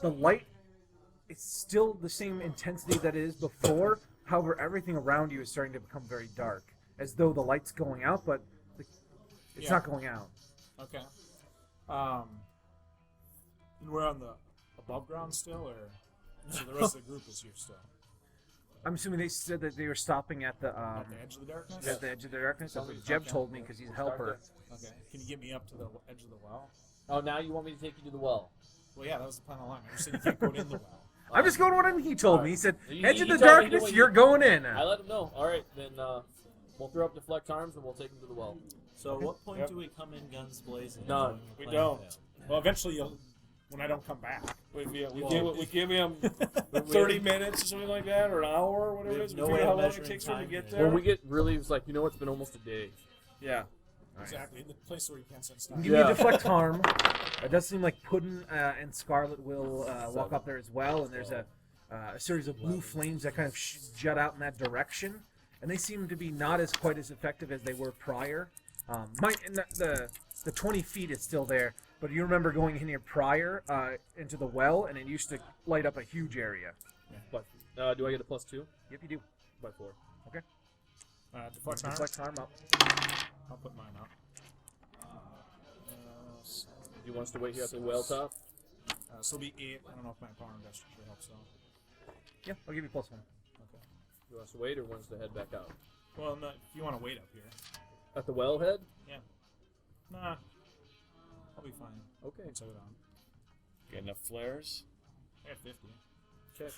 the light, it's still the same intensity that it is before. However, everything around you is starting to become very dark, as though the light's going out, but it's not going out. Okay. And we're on the above ground still, or so the rest of the group is here still? I'm assuming they said that they were stopping at the At the edge of the darkness? at the edge of the darkness. That's what Jeb told me because he's a helper. Okay. Can you get me up to the edge of the well? Oh, now you want me to take you to the well? Well, yeah, that was the plan all along. I just said you can't go in the well. I'm just going with what he told me. He said, He- edge he of the told me darkness, what you're going in. I let him know. All right, then we'll throw up deflect arms and we'll take him to the well. So, at what point Yep. do we come in guns blazing? None. when the We plan don't. fails? Well, eventually when I don't come back. We Well, give him 30 minutes or something like that, or an hour, or whatever We it have is. no We way figure of how long it measuring takes for him to time get here. there. When we get really, it's like, you know, it's been almost a day. Yeah. Exactly. In the place where you can't send stuff. Give me a Yeah. deflect harm. It does seem like Puddin and Scarlet will walk up there as well, and there's a series of blue flames that kind of jut out in that direction, and they seem to be not as quite as effective as they were prior. The 20 feet is still there, but you remember going in here prior into the well, and it used to light up a huge area. But do I get a +2? Yep, you do. By 4. Okay. Deflect arm. Deflect harm up. I'll put mine up. Do you want us to wait here at the well top? So it'll be 8. I don't know if my power investor helps though. Yeah, I'll give you +1. Okay. Do you want us to wait or want us to head back out? Well, no, if you want to wait up here. At the wellhead? Yeah. Nah. I'll be fine. Okay. Once I go down. Got enough flares? I have 50. Okay.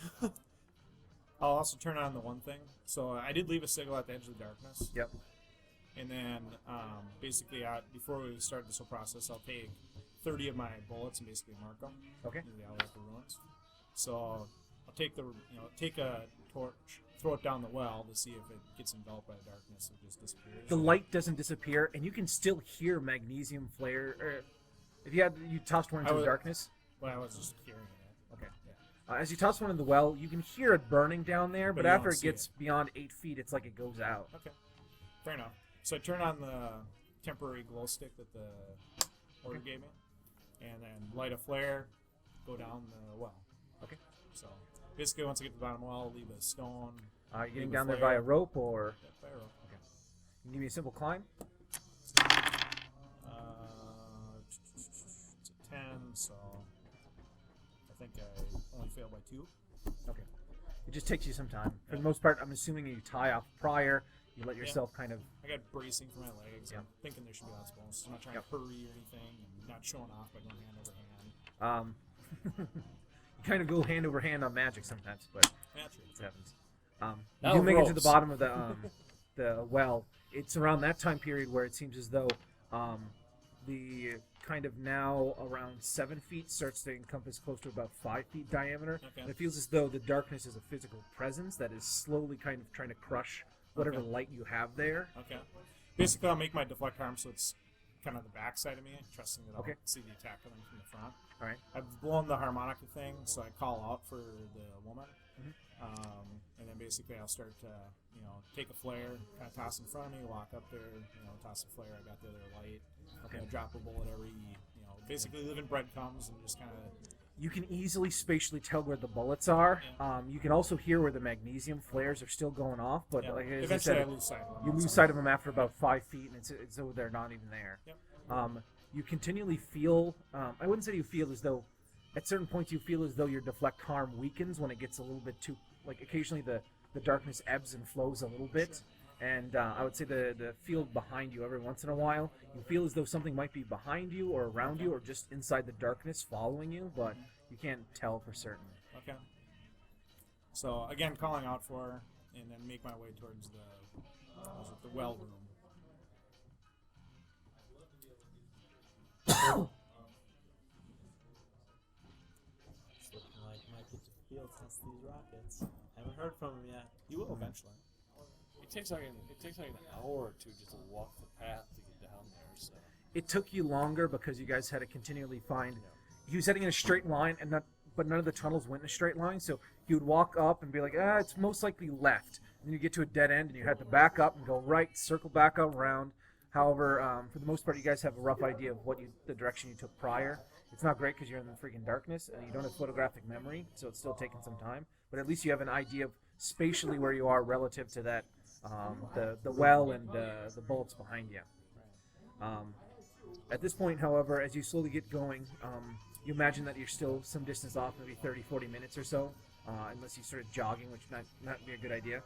I'll also turn on the one thing. So I did leave a signal at the edge of the darkness. Yep. And then basically, before we start this whole process, I'll take 30 of my bullets and basically mark them. Okay. In the alley at the ruins. So I'll take take a torch, throw it down the well to see if it gets enveloped by the darkness and just disappears. The light doesn't disappear, and you can still hear magnesium flare. If you tossed one into the darkness. Well, I was just carrying it. Okay. Yeah. As you toss one in the well, you can hear it burning down there, but But you after don't it see gets beyond 8 feet, it's like it goes out. Okay. Fair enough. So I turn on the temporary glow stick that the order gave me, and then light a flare, go down the well. Okay. So basically, once I get to the bottom well, leave a stone. You're getting leave a down there flare. via rope, or Yeah, fire rope. you can give me a simple climb. It's a 10, so I think I only failed by 2. Okay. It just takes you some time. For the most part, I'm assuming you tie off prior. You let yourself kind of. I got bracing for my legs. Yeah. I'm thinking there should be lots of bones. I'm not trying Yep. to hurry or anything, and not showing off by going hand over hand. You kind of go hand over hand on magic sometimes, but Yeah, true. it happens. Now You do make it to the ropes. bottom of the well. It's around that time period where it seems as though the kind of now around 7 feet starts to encompass close to about 5 feet diameter. Okay. And it feels as though the darkness is a physical presence that is slowly kind of trying to crush whatever Okay. light you have there. Okay. basically I'll make my deflect harm so it's kind of the back side of me, trusting that I'll Okay. see the attack coming from the front. All right. I've blown the harmonica thing, so I call out for the woman. And then basically I'll start to, take a flare, kind of toss in front of me, walk up there, toss a flare. I got the other light. Okay. Drop a bullet every, basically live in breadcrumbs and just kind of. You can easily spatially tell where the bullets are. You can also hear where the magnesium flares are still going off, but Yeah. like as I Eventually I said, lose sight of them. you lose sight of them after about 5 feet, and it's as though they're not even there. Yep. You continually feel. I wouldn't say you feel as though. At certain points, you feel as though your deflect harm weakens when it gets a little bit too. Like occasionally, the darkness ebbs and flows a little bit, and I would say the field behind you every once in a while, you feel as though something might be behind you or around you or just inside the darkness following you, but you can't tell for certain. Okay. So again, calling out for her, and then make my way towards the well room. It's looking like might get to field test these rockets. Haven't heard from him yet. You will eventually. It takes like an hour or two just to walk the path to get down there. So It took you longer because you guys had to continually find. He was heading in a straight line, but none of the tunnels went in a straight line. So you would walk up and be like, it's most likely left. And then you get to a dead end, and you had to back up and go right, circle back around. However, for the most part, you guys have a rough idea of the direction you took prior. It's not great because you're in the freaking darkness, and you don't have photographic memory, so it's still taking some time. But at least you have an idea of spatially where you are relative to that, the well and the bullets behind you. At this point, however, as you slowly get going, you imagine that you're still some distance off, maybe 30, 40 minutes or so, unless you started jogging, which might not be a good idea.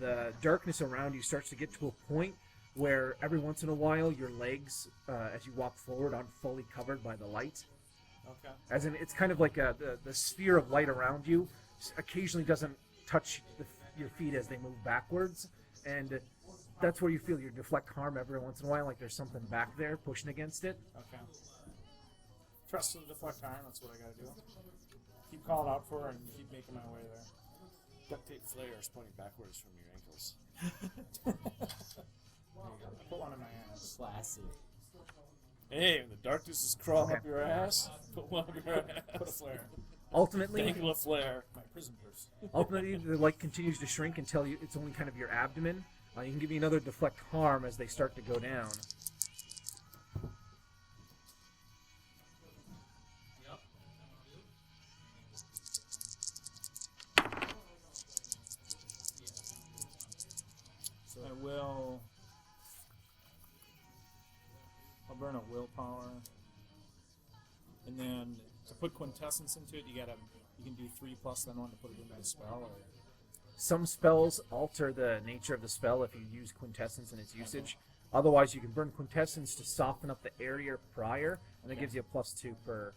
The darkness around you starts to get to a point where every once in a while your legs, as you walk forward, aren't fully covered by the light. Okay. As in, it's kind of like the sphere of light around you occasionally doesn't touch your feet as they move backwards, and that's where you feel your deflect harm every once in a while, like there's something back there pushing against it. Okay. Trust to the deflect harm, that's what I gotta do. Keep calling out for her and keep making my way there. duct tape flares pointing backwards from your ankles. I put one in my ass. Classy. Hey, when the darkness is crawling up your ass, put one up your ass. Put a flare. Ultimately, Dangle a flare. My prison purse. ultimately, the light continues to shrink until it's only kind of your abdomen. You can give me another deflect harm as they start to go down. So I'll burn a willpower. And then to put Quintessence into it, you can do 3 plus then 1 to put it into the spell. Or Some spells alter the nature of the spell if you use Quintessence in its usage. Otherwise, you can burn Quintessence to soften up the area prior, and that gives you a +2 per.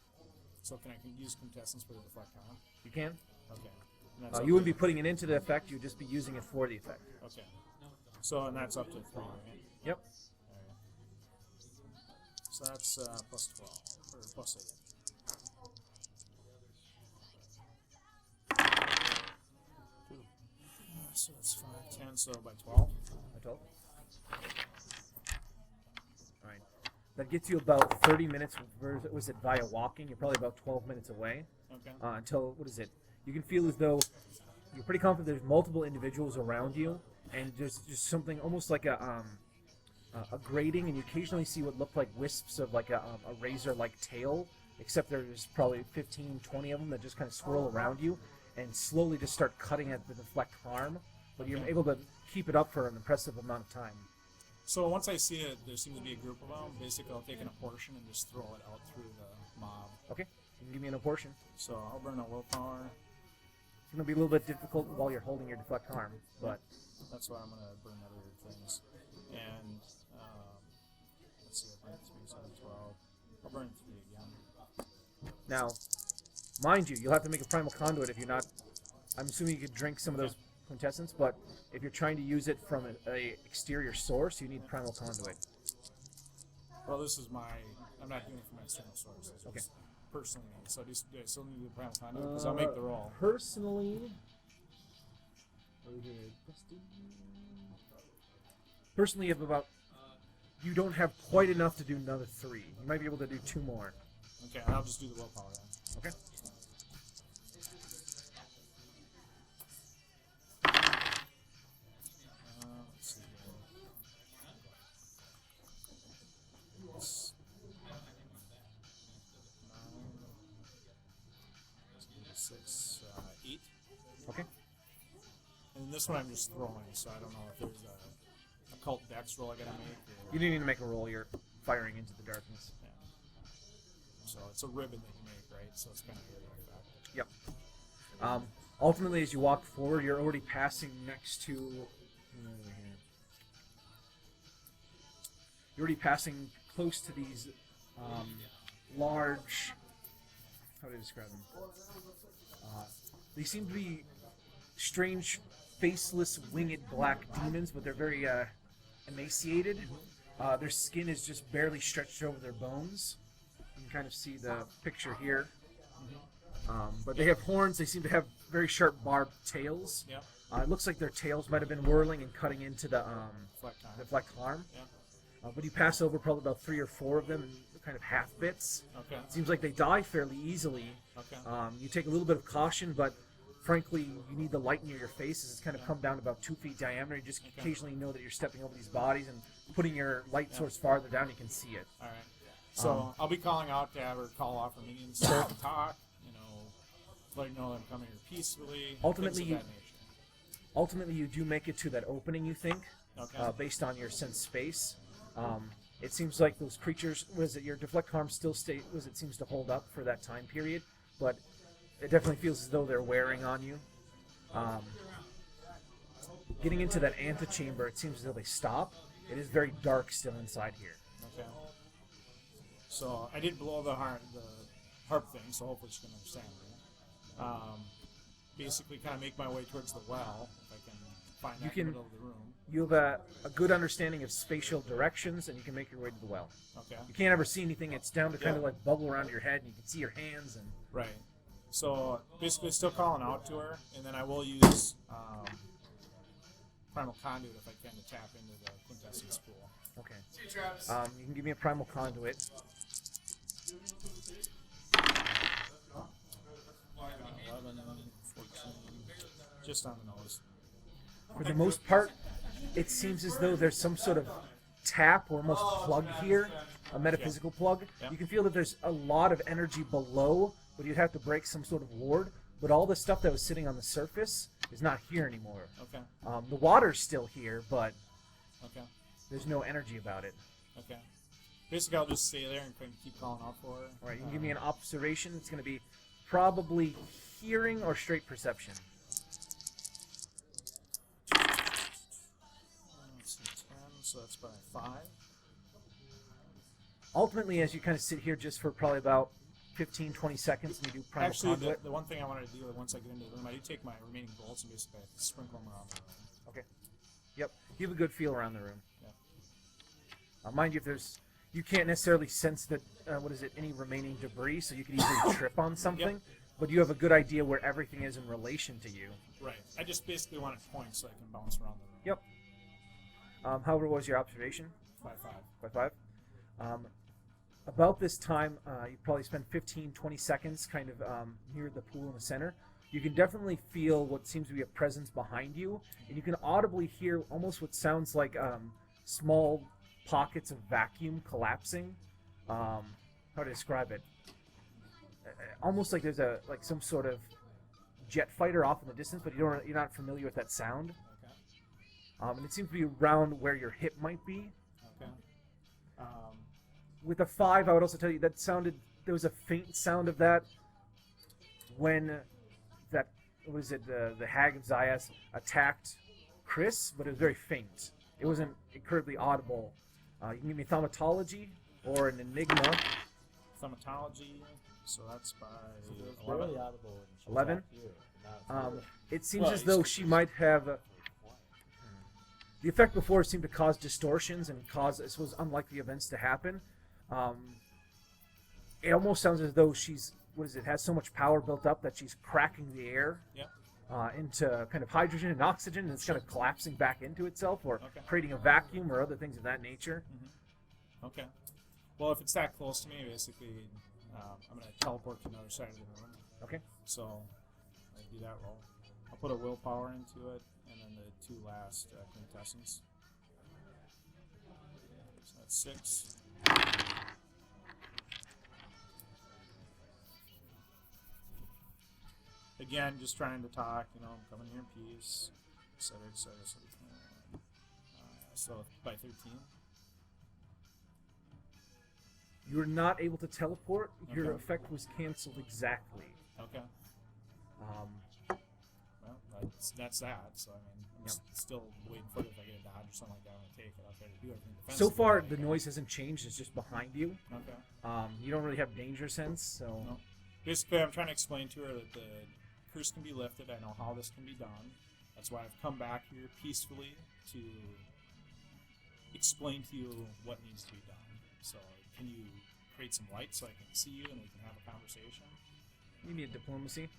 so can I use Quintessence for the deflect harm? You can. Okay. And that's up You wouldn't to- be putting it into the effect; you'd just be using it for the effect. Okay. So and that's up to 3, right? Yep. Alright. So that's plus 12 or plus 8. So that's 5, 10. So by 12. I told. All right. That gets you about 30 minutes. Was it via walking? You're probably about 12 minutes away. Okay. Until, what is it? You can feel as though you're pretty confident there's multiple individuals around you, and there's just something almost like a grating, and you occasionally see what look like wisps of like a razor-like tail, except there's probably 15, 20 of them that just kind of swirl around you and slowly just start cutting at the deflect harm, but you're able to keep it up for an impressive amount of time. So once I see it, there seems to be a group of them. Basically, I'll take a portion and just throw it out through the mob. Okay, you can give me an portion. So I'll burn a willpower. It's going to be a little bit difficult while you're holding your deflect harm, but That's why I'm going to burn other things. And let's see, I burn 3, 7, 12. I'll burn 3 again. now, mind you, you'll have to make a primal conduit if you're not. I'm assuming you could drink some of those quintessence, but if you're trying to use it from a exterior source, you need primal conduit. Well, this is I'm not doing it from external sources. Okay. It's personally, so do I still need the primal conduit? Because I'll make the roll. Personally, you have about You don't have quite enough to do another 3. You might be able to do 2 more. Okay, I'll just do the willpower then. Okay. Let's see here. It's 9, 6, 8. Okay. And this one I'm just throwing, so I don't know if there's a occult dex roll I gotta make. Or, You didn't need to make a roll. You're firing into the darkness. yeah. So it's a ribbon that you make, right? So it's kind of area effect. Yep. Ultimately, as you walk forward, you're already passing next to. You're already passing close to these large. How do I describe them? They seem to be strange, faceless, winged black demons, but they're very emaciated. Their skin is just barely stretched over their bones. You can kind of see the picture here. But they have horns. They seem to have very sharp barbed tails. Yep. It looks like their tails might have been whirling and cutting into the flecked arm. Yep. But you pass over probably about 3 or 4 of them in kind of half bits. Okay. It seems like they die fairly easily. Okay. You take a little bit of caution, but frankly, you need the light near your face as it's kind of come down to about 2 feet diameter. You just occasionally know that you're stepping over these bodies and putting your light source farther down, you can see it. All right. So I'll be calling out to have her call off her minions to talk, letting know that I'm coming here peacefully. Ultimately, things of that nature. Ultimately, you do make it to that opening, you think, Okay. based on your sense space. It seems like those creatures, your deflect harm still it seems to hold up for that time period, but it definitely feels as though they're wearing on you. Getting into that antechamber, it seems as though they stop. It is very dark still inside here. Okay. So I did blow the harp thing, so hopefully she can understand me. Basically, kind of make my way towards the well if I can find that in the middle of the room. You have a good understanding of spatial directions, and you can make your way to the well. Okay. You can't ever see anything. It's down to kind of like bubble around your head, and you can see your hands. And Right. So basically, still calling out to her, and then I will use primal conduit if I can to tap into the quintessence pool. okay. You can give me a primal conduit. 11, 14, just on the nose. For the most part, it seems as though there's some sort of tap or almost plug here, a metaphysical plug. Yeah. You can feel that there's a lot of energy below, but you'd have to break some sort of ward. But all the stuff that was sitting on the surface is not here anymore. Okay. The water's still here, but Okay. there's no energy about it. Okay. Basically, I'll just stay there and kind of keep calling out for her. All right, you can give me an observation. It's going to be probably hearing or straight perception. Let's see, 10, so that's by 5. Ultimately, as you kind of sit here just for probably about 15, 20 seconds, and you do primal Actually, conduit. the one thing I wanted to do once I get into the room, I do take my remaining bolts and basically I sprinkle them around the room. Okay. Yep. You have a good feel around the room. Yeah. Mind you, you can't necessarily sense that, any remaining debris, so you could easily trip on something, but you have a good idea where everything is in relation to you. Right. I just basically want it points so I can bounce around the room. Yep. However, what was your observation? By 5. By 5? About this time, you probably spend 15, 20 seconds kind of near the pool in the center. You can definitely feel what seems to be a presence behind you, and you can audibly hear almost what sounds like small pockets of vacuum collapsing. How to describe it? Almost like there's some sort of jet fighter off in the distance, but you're not familiar with that sound. Okay. And it seems to be around where your hip might be. Okay. With a 5, I would also tell you that there was a faint sound of that when the hag of Zias attacked Chris, but it was very faint. It wasn't incredibly audible. You can give me thaumatology or an enigma. Thaumatology, so that's by It's 11. barely audible when she's 11? out here, not here. It seems as though she might have. The effect before seemed to cause distortions and cause, I suppose, unlikely events to happen. It almost sounds as though has so much power built up that she's cracking the air Yep. into kind of hydrogen and oxygen, and it's kind of collapsing back into itself or Okay. creating a vacuum or other things of that nature. Okay. Well, if it's that close to me, basically, I'm going to teleport to another side of the room. Okay. So, I do that roll. I'll put a willpower into it, and then the 2 last quintessence. So that's 6. Again, just trying to talk, I'm coming here in peace, etc., etc., etc. So, by 13. You were not able to teleport. Your Okay. effect was canceled exactly. Okay. Well, that's that. So, I mean, I'm still waiting for it. If I get a dodge or something like that, I'm going to take it. I'll try to do everything defensively. So far, the noise hasn't changed. It's just behind you. Okay. You don't really have danger sense, so... No. Basically, I'm trying to explain to her that the curse can be lifted. I know how this can be done. That's why I've come back here peacefully to explain to you what needs to be done. So, can you create some light so I can see you and we can have a conversation? You need diplomacy.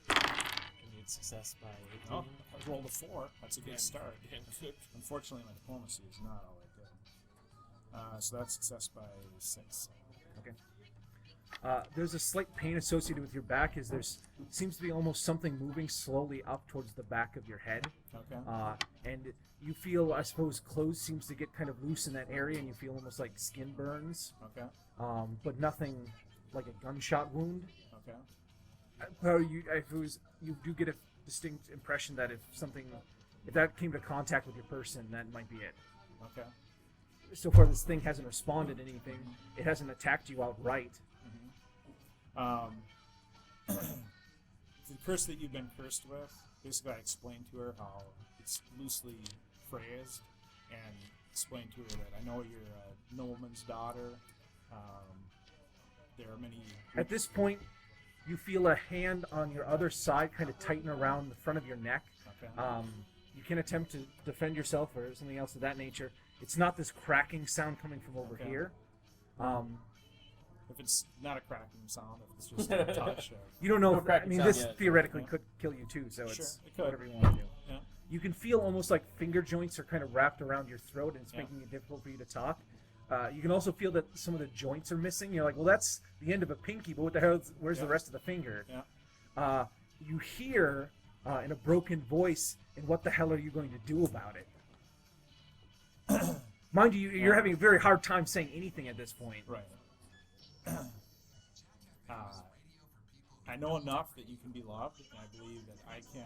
You need success by 18. Oh, I rolled a 4. That's a good start. And good. Unfortunately, my diplomacy is not all that good. So that's success by 6. Okay. There's a slight pain associated with your back, as there's seems to be almost something moving slowly up towards the back of your head. Okay. And you feel, I suppose, clothes seems to get kind of loose in that area, and you feel almost like skin burns. Okay. But nothing like a gunshot wound. Okay. You do get a distinct impression that if that came to contact with your person, that might be it. Okay. So far, this thing hasn't responded to anything. It hasn't attacked you outright. The curse that you've been cursed with, basically I explained to her how it's loosely phrased, and explained to her that I know you're a nobleman's daughter. There are many... At this point, you feel a hand on your other side kind of tighten around the front of your neck. Okay. You can attempt to defend yourself or something else of that nature. It's not this cracking sound coming from over Okay. here. If it's not a cracking sound, if it's just a touch. You don't know. No I cracking mean, sound this yet. theoretically could kill you too, so Sure, it's it could. whatever you want to do. Yeah. You can feel almost like finger joints are kind of wrapped around your throat, and it's Yeah. making it difficult for you to talk. You can also feel that some of the joints are missing. You're like, well, that's the end of a pinky, but what the hell? Where's the Yeah. rest of the finger? Yeah. You hear in a broken voice, and what the hell are you going to do about it? Mind you, you're having a very hard time saying anything at this point. Right. I know enough that you can be loved, and I believe that I can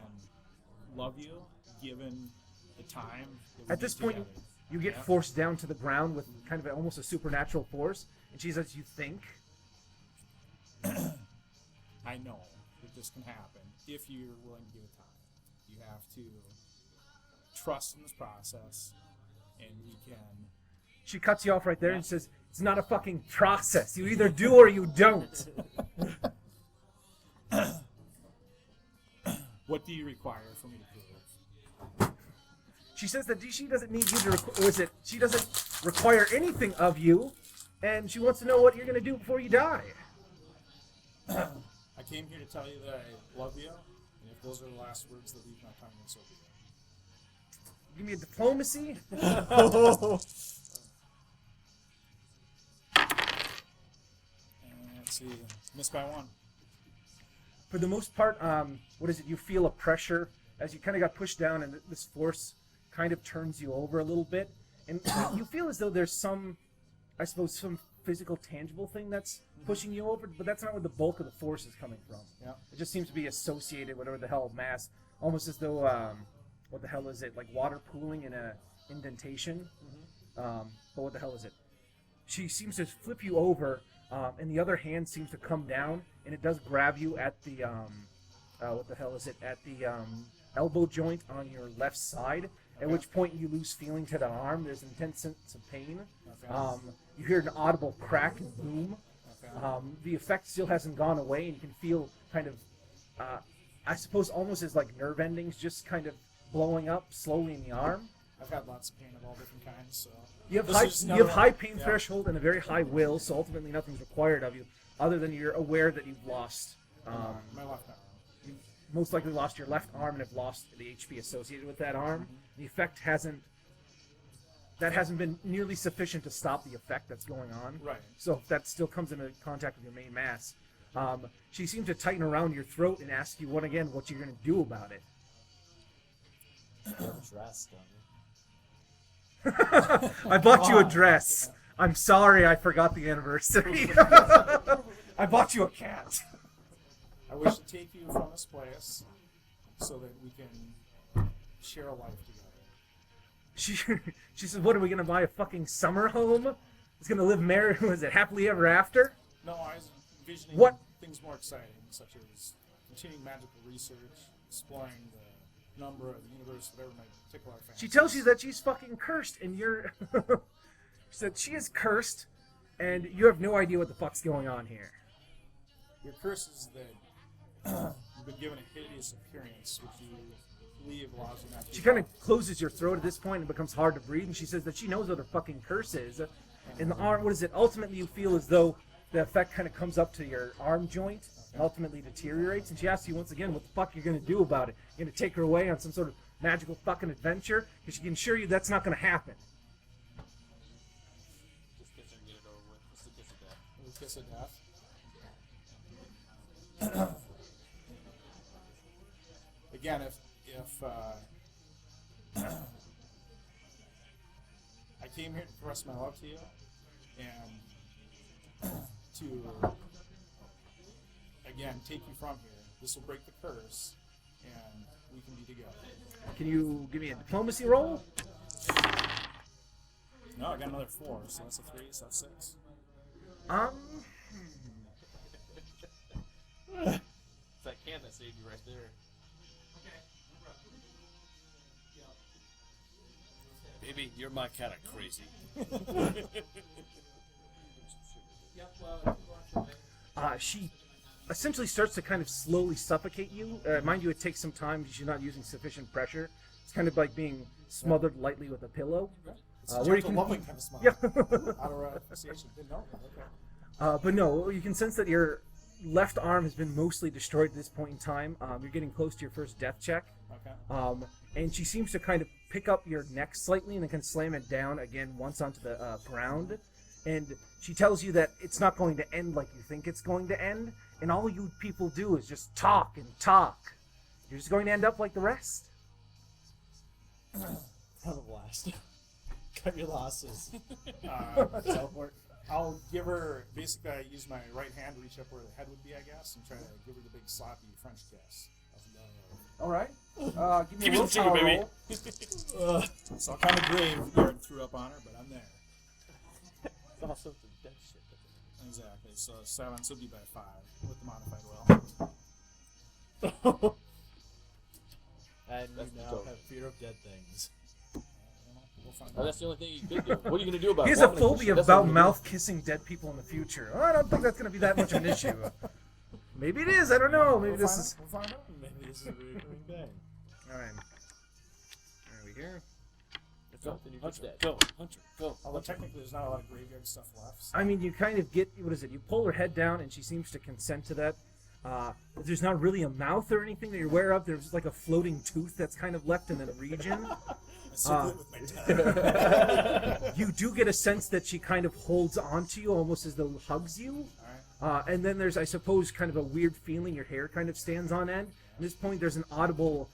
love you given the time that we At this get point, together. you get Yeah. forced down to the ground with kind of almost a supernatural force, and she says, "You think?" I know that this can happen if you're willing to give it time. You have to trust in this process, and we can... She cuts you off right there Yeah. and says, "It's not a fucking process. You either do or you don't." What do you require for me to prove? She says that she doesn't need you to. She doesn't require anything of you, and she wants to know what you're going to do before you die. I came here to tell you that I love you, and if those are the last words that leave my tongue, then so be it. Give me a diplomacy. And let's see, missed by 1. For the most part, you feel a pressure as you kind of got pushed down, and this force kind of turns you over a little bit, and you feel as though there's some physical, tangible thing that's pushing you over, but that's not where the bulk of the force is coming from. Yeah. It just seems to be associated, whatever the hell, mass, almost as though, what the hell is it, like water pooling in a indentation? But what the hell is it? She seems to flip you over, and the other hand seems to come down, and it does grab you at the, what the hell is it, at the elbow joint on your left side, at which point you lose feeling to the arm. There's an intense sense of pain. Okay. You hear an audible crack and boom. Okay. The effect still hasn't gone away, and you can feel kind of, I suppose, almost as like nerve endings just kind of blowing up slowly in the arm. I've had lots of pain of all different kinds, so... You have This is you have never- high pain yeah. threshold and a very high will, so ultimately nothing's required of you, other than you're aware that you've lost. my left arm. You most likely lost your left arm and have lost the HP associated with that arm. The effect hasn't that hasn't been nearly sufficient to stop the effect that's going on. Right. So if that still comes into contact with your main mass, she seems to tighten around your throat and ask you what you're going to do about it. Dress, don't you? I bought you a dress. I'm sorry I forgot the anniversary. I bought you a cat. I wish to take you from this place so that we can share a life together. She says, what, are we going to buy a fucking summer home? It's going to live married, was it happily ever after? No, I was envisioning What? things more exciting, such as continuing magical research, exploring the number of the universe, whatever might tickle our fancy. She tells you that she's fucking cursed and you're... She said she is cursed and you have no idea what the fuck's going on here. Your curse is that you've been given a hideous appearance, which you believe allows you not to... She kind of closes your throat at this point and it becomes hard to breathe, and she says that she knows what her fucking curse is. In the arm, what is it? Ultimately, you feel as though the effect kind of comes up to your arm joint and ultimately deteriorates, and she asks you once again what the fuck you're going to do about it. You're going to take her away on some sort of magical fucking adventure? Because she can assure you that's not going to happen. Just kiss her and get it over with. Just a kiss of death. A kiss of death. Again, if I came here to express my love to you and to again take you from here, this will break the curse and we can be together. Can you give me a diplomacy roll? No, I got another 4, so that's a 3, so that's 6. It's that can that saved you right there. Baby, you're my kind of crazy. She essentially starts to kind of slowly suffocate you. Mind you, it takes some time because you're not using sufficient pressure. It's kind of like being smothered lightly with a pillow. It's a Where you gentle, can- loving kind of smile. Yeah. Out of association. Didn't know. Okay. But no, you can sense that your left arm has been mostly destroyed at this point in time. You're getting close to your first death check. Okay. And she seems to kind of pick up your neck slightly and then can slam it down again once onto the ground. And she tells you that it's not going to end like you think it's going to end. And all you people do is just talk and talk. You're just going to end up like the rest. Have a blast. Cut your losses. Teleport. I'll give her, basically I use my right hand to reach up where the head would be, I guess, and try to give her the big sloppy French kiss. Alright. Give me Give a me the trigger, willpower baby. roll. So I'm kind of grave here and threw up on her, but I'm there. It's all sorts of dead shit. Exactly. So 7, so it'd be by 5 with the modified will. And That's you now dope. have fear of dead things. We'll find Oh, out. that's the only thing you could do. What are you gonna do about He it? has a Weaponizing. phobia That's what about you're mouth kissing dead people in the future. I don't think that's going to be that much of an issue. Maybe it is. I don't know. Maybe this is... We'll find out. Maybe this is a recurring thing. Alright. There we go. If not, then you're just Hunter, dead. go. Hunter, go. Although technically there's not a lot of graveyard stuff left. So. I mean, you kind of get, what is it? You pull her head down and she seems to consent to that. There's not really a mouth or anything that you're aware of. There's like a floating tooth that's kind of left in that region. I circle it with my tongue. You do get a sense that she kind of holds onto you almost as though hugs you. Alright. And then there's, I suppose, kind of a weird feeling. Your hair kind of stands on end. At this point, there's an audible,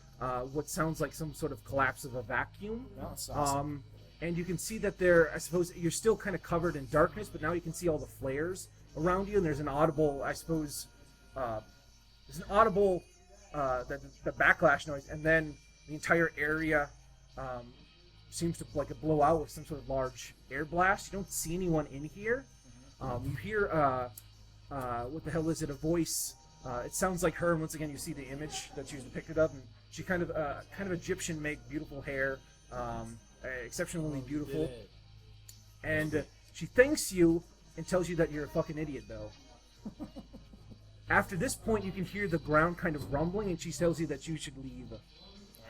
what sounds like some sort of collapse of a vacuum. No, it's awesome. And you can see that there, I suppose, you're still kind of covered in darkness, but now you can see all the flares around you, and there's an audible, I suppose, there's an audible, the backlash noise, and then the entire area seems to like blow out with some sort of large air blast. You don't see anyone in here. You hear, what the hell is it, a voice. It sounds like her, and once again you see the image that she was depicted of, and she kind of Egyptian make, beautiful hair, exceptionally beautiful. And she thanks you and tells you that you're a fucking idiot, though. After this point, you can hear the ground kind of rumbling, and she tells you that you should leave.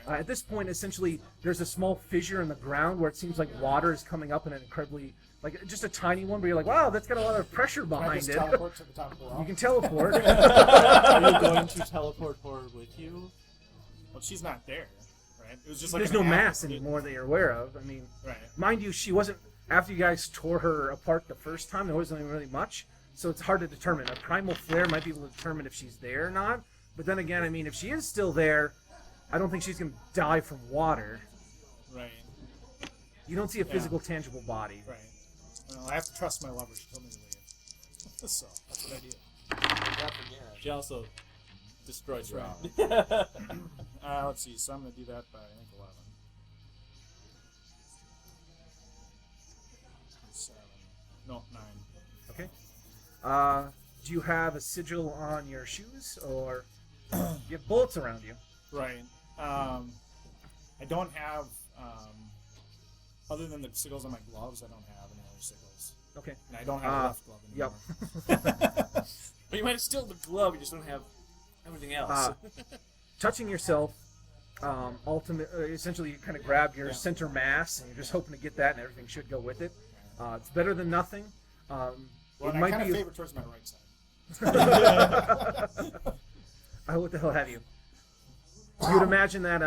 At this point, essentially, there's a small fissure in the ground where it seems like water is coming up in an incredibly, like, just a tiny one, but you're like, wow, that's got a lot of pressure Can I behind just it. teleport to the top of the wall? You can teleport. Are you going to teleport forward with you? Well, she's not there, right? It was just like there's an no app. mass anymore that you're aware of. I mean, Right. mind you, she wasn't. After you guys tore her apart the first time, there wasn't really much, so it's hard to determine. A primal flare might be able to determine if she's there or not. But then again, I mean, if she is still there, I don't think she's gonna die from water. Right. You don't see a physical, tangible body. Right. Well, I have to trust my lover. She told me to leave. So that's what I do. She also destroyed your arm. Let's see. So I'm going to do that by, I think, 11. 7. No, 9. Okay. Do you have a sigil on your shoes, or you have bullets around you? Right. I don't have, other than the sigils on my gloves, I don't have any other sigils. Okay. And I don't have a left glove anymore. Yep. But you might have still the glove, you just don't have everything else. Touching yourself, essentially you kind of grab your center mass, and you're just hoping to get that, and everything should go with it. It's better than nothing. Well, It and might I kind be. of favor towards my right side. What the hell have you? You would imagine that.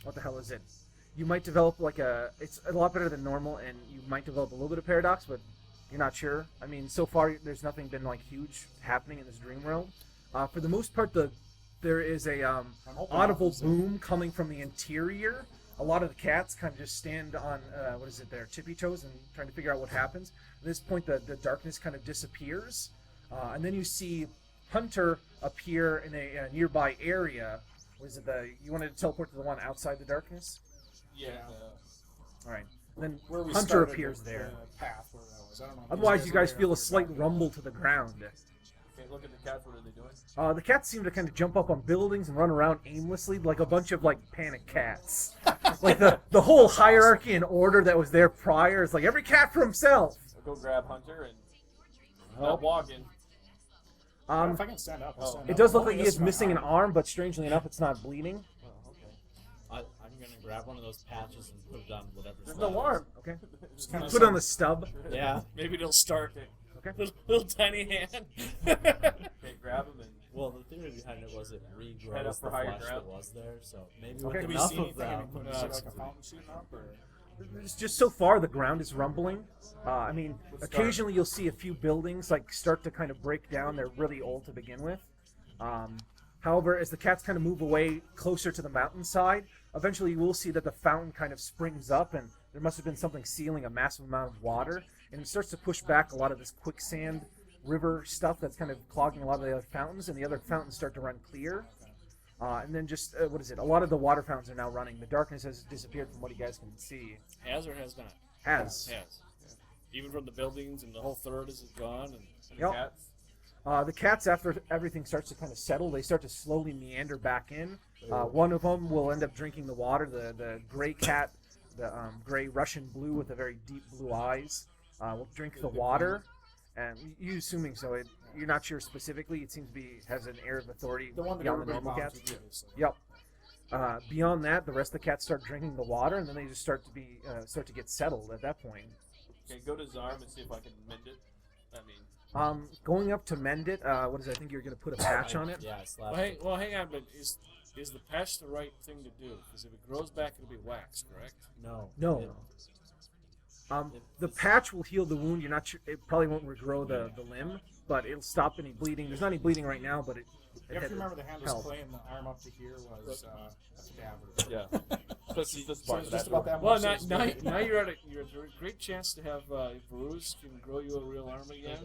What the hell is it? You might develop it's a lot better than normal, and you might develop a little bit of paradox, but you're not sure. I mean, so far there's nothing been huge happening in this dream realm. For the most part, there is a audible boom coming from the interior. A lot of the cats kind of just stand on their tippy toes and trying to figure out what happens. At this point, the darkness kind of disappears, and then you see Hunter appear in a nearby area. Was it you wanted to teleport to the one outside the darkness? Yeah. All right. Then Where we Hunter started appears the there. path where that was. I don't know. if Otherwise, you guys are feel aware a slight of rumble to the ground. Okay, look at the cats. What are they doing? The cats seem to kind of jump up on buildings and run around aimlessly like a bunch of panic cats. Like the whole hierarchy and order that was there prior is like every cat for himself. I'll go grab Hunter and not walking. If I can stand up, I'll stand It up. does look Only like he this is missing an arm. arm, but strangely enough, it's not bleeding. Oh, okay. I'm gonna grab one of those patches and put it on whatever. There's no arm. Okay. Just kinda Put on the stub. Yeah. Maybe it'll start. Okay. Little tiny hand. Okay, grab him and Well, the theory behind it was it regrows Head up the for higher flesh that ground. was there, so maybe Okay. with Did we enough see of anything? I them. mean, could we see like a fountain shooting up? Or? It's just so far the ground is rumbling. I mean, occasionally you'll see a few buildings start to kind of break down. They're really old to begin with. However, as the cats kind of move away closer to the mountainside, eventually you will see that the fountain kind of springs up, and there must have been something sealing a massive amount of water, and it starts to push back a lot of this quicksand river stuff that's kind of clogging a lot of the other fountains, and the other fountains start to run clear. And then just, a lot of the water fountains are now running. The darkness has disappeared from what you guys can see. Has or has not? Has. Has. Even from the buildings and the whole third is gone. And Yep. cats. The cats, after everything starts to kind of settle, they start to slowly meander back in. One of them will end up drinking the water. The gray cat, the gray Russian blue with the very deep blue eyes, will drink the water. And you assuming so, you're not sure specifically. It seems to be has an air of authority The one that beyond the everybody normal bonds cats. with, obviously. Yep. Beyond that, the rest of the cats start drinking the water, and then they just start to get settled at that point. Okay, go to his arm and see if I can mend it. I mean, Going up to mend it, I think you're going to put a patch on it. Yeah, I slapped well, it. hang on, but is the patch the right thing to do? Because if it grows back, it'll be wax, correct? No. No. The patch will heal the wound. You're not sure. It probably won't regrow the limb, but it'll stop any bleeding. There's not any bleeding right now, but You have to remember the hand was help. clay and the arm up to here was a cadaver. yeah. Especially this So part. it's just about that Well, much. now you're at a great chance to have Bruce can grow you a real arm again.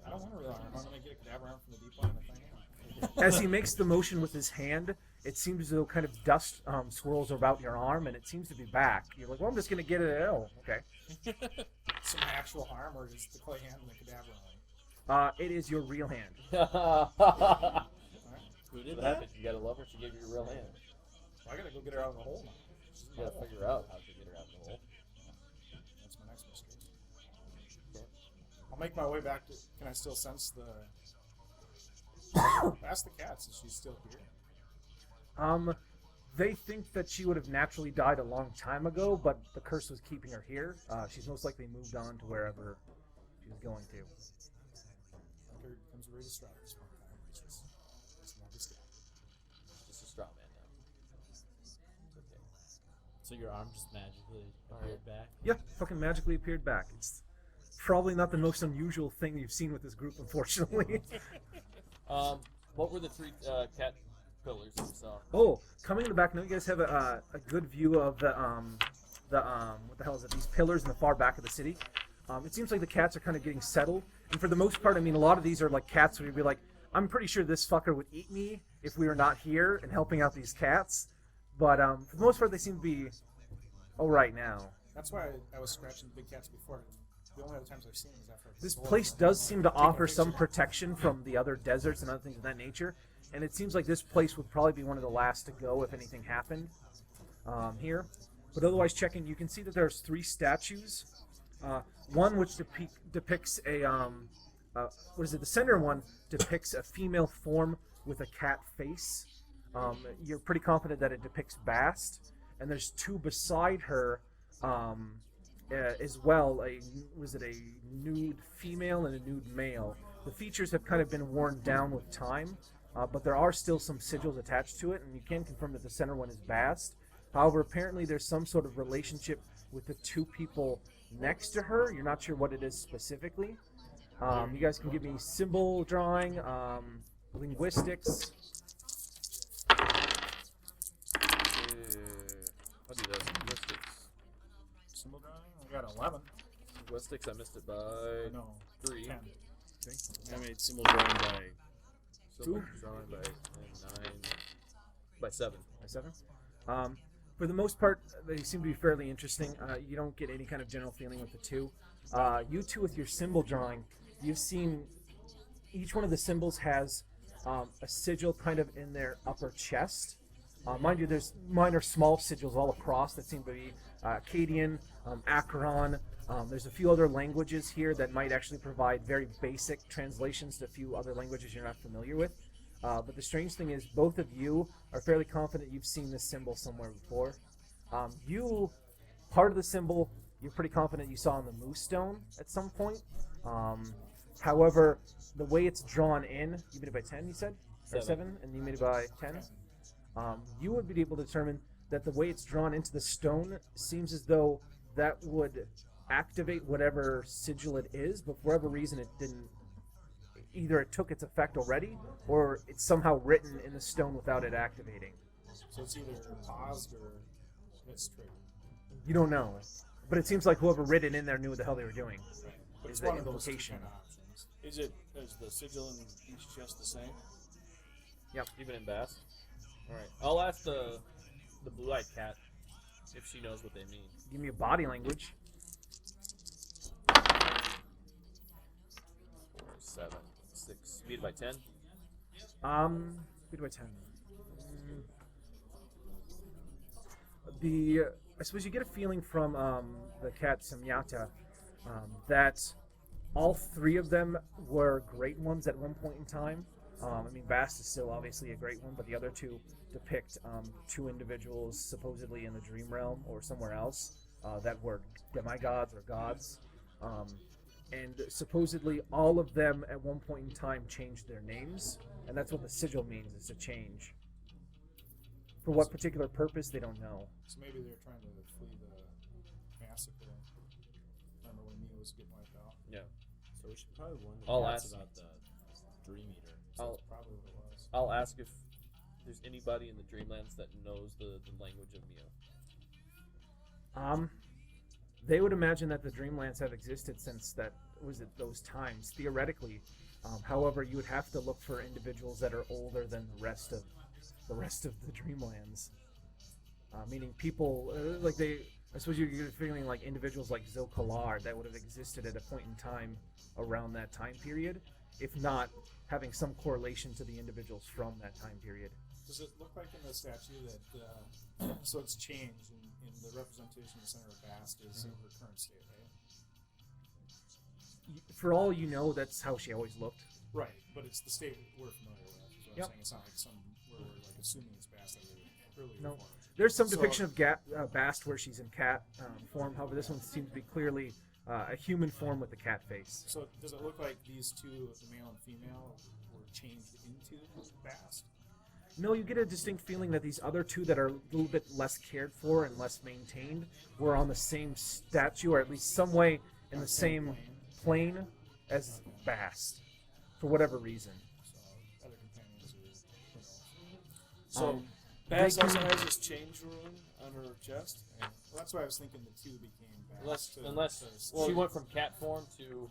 I don't want a real arm. I'm going to get a cadaver arm from the deep line. As he makes the motion with his hand, it seems as though kind of dust swirls about your arm, and it seems to be back. You're like, well, I'm just going to get it. Oh, okay. Some actual arm or just the clay hand and the cadaver arm? It is your real hand. Who did What that? happened? You gotta love her. She gave you your real hand. Well, I got to go get her out of the hole now. You gotta figure out how to get her out of the hole. That's my next mystery. I'll make my way back to. Can I still sense the? Ask the cats if she's still here. They think that she would have naturally died a long time ago, but the curse was keeping her here. She's most likely moved on to wherever she was going to. Hunter becomes very distraught at this point in time. It's just not his dad. Just a straw man now. It's okay. So your arm just magically appeared back? Yeah, fucking magically appeared back. It's probably not the most unusual thing you've seen with this group, unfortunately. What were the three cat pillars you saw? Oh, coming in the back now, you guys have a good view of the what the hell is it? These pillars in the far back of the city. It seems like the cats are kind of getting settled, and for the most part, I mean, a lot of these are like cats where you'd be like, I'm pretty sure this fucker would eat me if we were not here and helping out these cats. But for the most part, they seem to be all right now. That's why I was scratching the big cats before. The only other times I've seen them is after. This place does seem to offer some protection from the other deserts and other things of that nature, and it seems like this place would probably be one of the last to go if anything happened here. But otherwise, checking, you can see that there's 3 statues. One which depicts a what is it? The center one depicts a female form with a cat face. You're pretty confident that it depicts Bast, and there's 2 beside her. As well, a nude female and a nude male. The features have kind of been worn down with time, but there are still some sigils attached to it, and you can confirm that the center one is Bast. However, apparently there's some sort of relationship with the 2 people next to her. You're not sure what it is specifically. You guys can give me symbol drawing, linguistics. I'll do those linguistics. Symbol drawing? I got 11. Linguistics, I missed it by No. 3. 10. I made symbol drawing by Symbol drawing by 9. By 7. By 7. For the most part, they seem to be fairly interesting. You don't get any kind of general feeling with the 2. You 2 with your symbol drawing, you've seen each one of the symbols has a sigil kind of in their upper chest. Mind you, there's minor small sigils all across that seem to be Akkadian, Acheron. There's a few other languages here that might actually provide very basic translations to a few other languages you're not familiar with. But the strange thing is, both of you are fairly confident you've seen this symbol somewhere before. Part of the symbol, you're pretty confident you saw on the moose stone at some point. However, the way it's drawn in, you made it by 10, you said? Or 7, and you made it by 10? You would be able to determine that the way it's drawn into the stone seems as though that would activate whatever sigil it is, but for whatever reason it didn't. Either it took its effect already, or it's somehow written in the stone without it activating. So it's either paused or it's triggered. You don't know, but it seems like whoever writ it in there knew what the hell they were doing. Right. But Is it's the one of those 2 implication. kind of options. Is the sigil in each chest the same? Yep. Even in Bass? Alright. I'll ask the blue-eyed cat if she knows what they mean. Give me a body language. 4, 7, 6. Beat it by 10? Beat by 10. I suppose you get a feeling from the cat Samyata that all 3 of them were great ones at one point in time. I mean, Bast is still obviously a great one, but the other 2 depict 2 individuals supposedly in the dream realm or somewhere else that were demigods or gods. And supposedly all of them at one point in time changed their names, and that's what the sigil means, is to change. For what particular purpose, they don't know. So maybe they're trying to flee the massacre. Remember when Mia was getting wiped out? Yeah. So we should probably warn the I'll cats ask- about the Dream Eater. I'll, Probably what it was. I'll ask if there's anybody in the Dreamlands that knows the language of Mio. They would imagine that the Dreamlands have existed since those times, theoretically. However, you would have to look for individuals that are older than the rest of the Dreamlands. Meaning people I suppose you're feeling like individuals like Zokalar that would have existed at a point in time around that time period, if not having some correlation to the individuals from that time period. Does it look like in the statue that, so it's changed in the representation of the center of Bast is in her current state, right? For all you know, that's how she always looked. Right, but it's the state we're familiar with, is what Yep. I'm saying. It's not like we're like assuming it's Bast that we earlier No. form. There's some So- depiction of Bast where she's in cat form. However, this one seems to be clearly a human form with a cat face. So does it look like these 2, the male and female, were changed into Bast? No, you get a distinct feeling that these other two that are a little bit less cared for and less maintained were on the same statue, or at least some way in the same plane as Bast, for whatever reason. So other companions are, you know. So, Bass also has this change rune on her chest. Well, that's why I was thinking the two became Bast. Unless she went from cat form to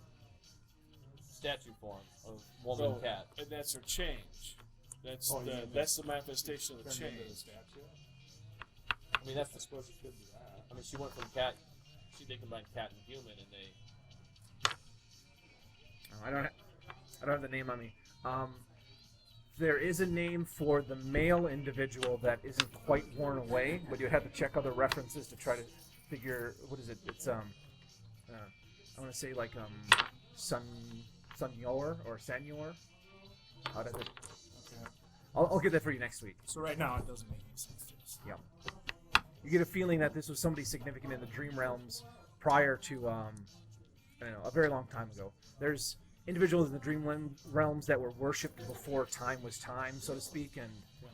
statue form of woman So, cat. and that's her change. That's Oh, you mean that's the manifestation of the turned into the change. statue? I mean, that's I suppose it could be that. I mean, she went from cat. They combined cat and human, and they. I don't have the name on me. There is a name for the male individual that isn't quite worn away, but you have to check other references to try to figure what is it. It's I want to say like Sunyor or Sanyor. How does it? Okay. I'll get that for you next week. So right now it doesn't make any sense to us. Yeah. You get a feeling that this was somebody significant in the dream realms prior to, I don't know, a very long time ago. There's individuals in the dreamland realms that were worshipped before time was time, so to speak, and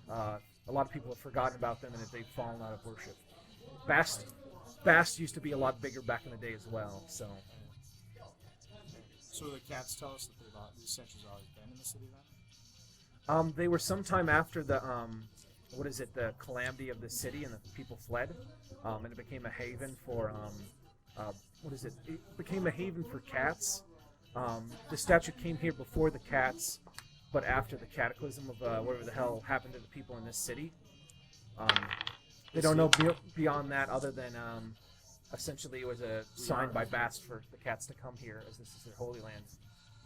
a lot of people have forgotten about them and that they've fallen out of worship. Bast used to be a lot bigger back in the day as well, so. So the cats tell us that these statues have always been in the city then? They were sometime after the, the calamity of the city and the people fled, and it became a haven for, it became a haven for cats. The statue came here before the cats, but after the cataclysm of whatever the hell happened to the people in this city. They don't know beyond that other than, essentially it was a sign by Bast for the cats to come here, as this is their holy land.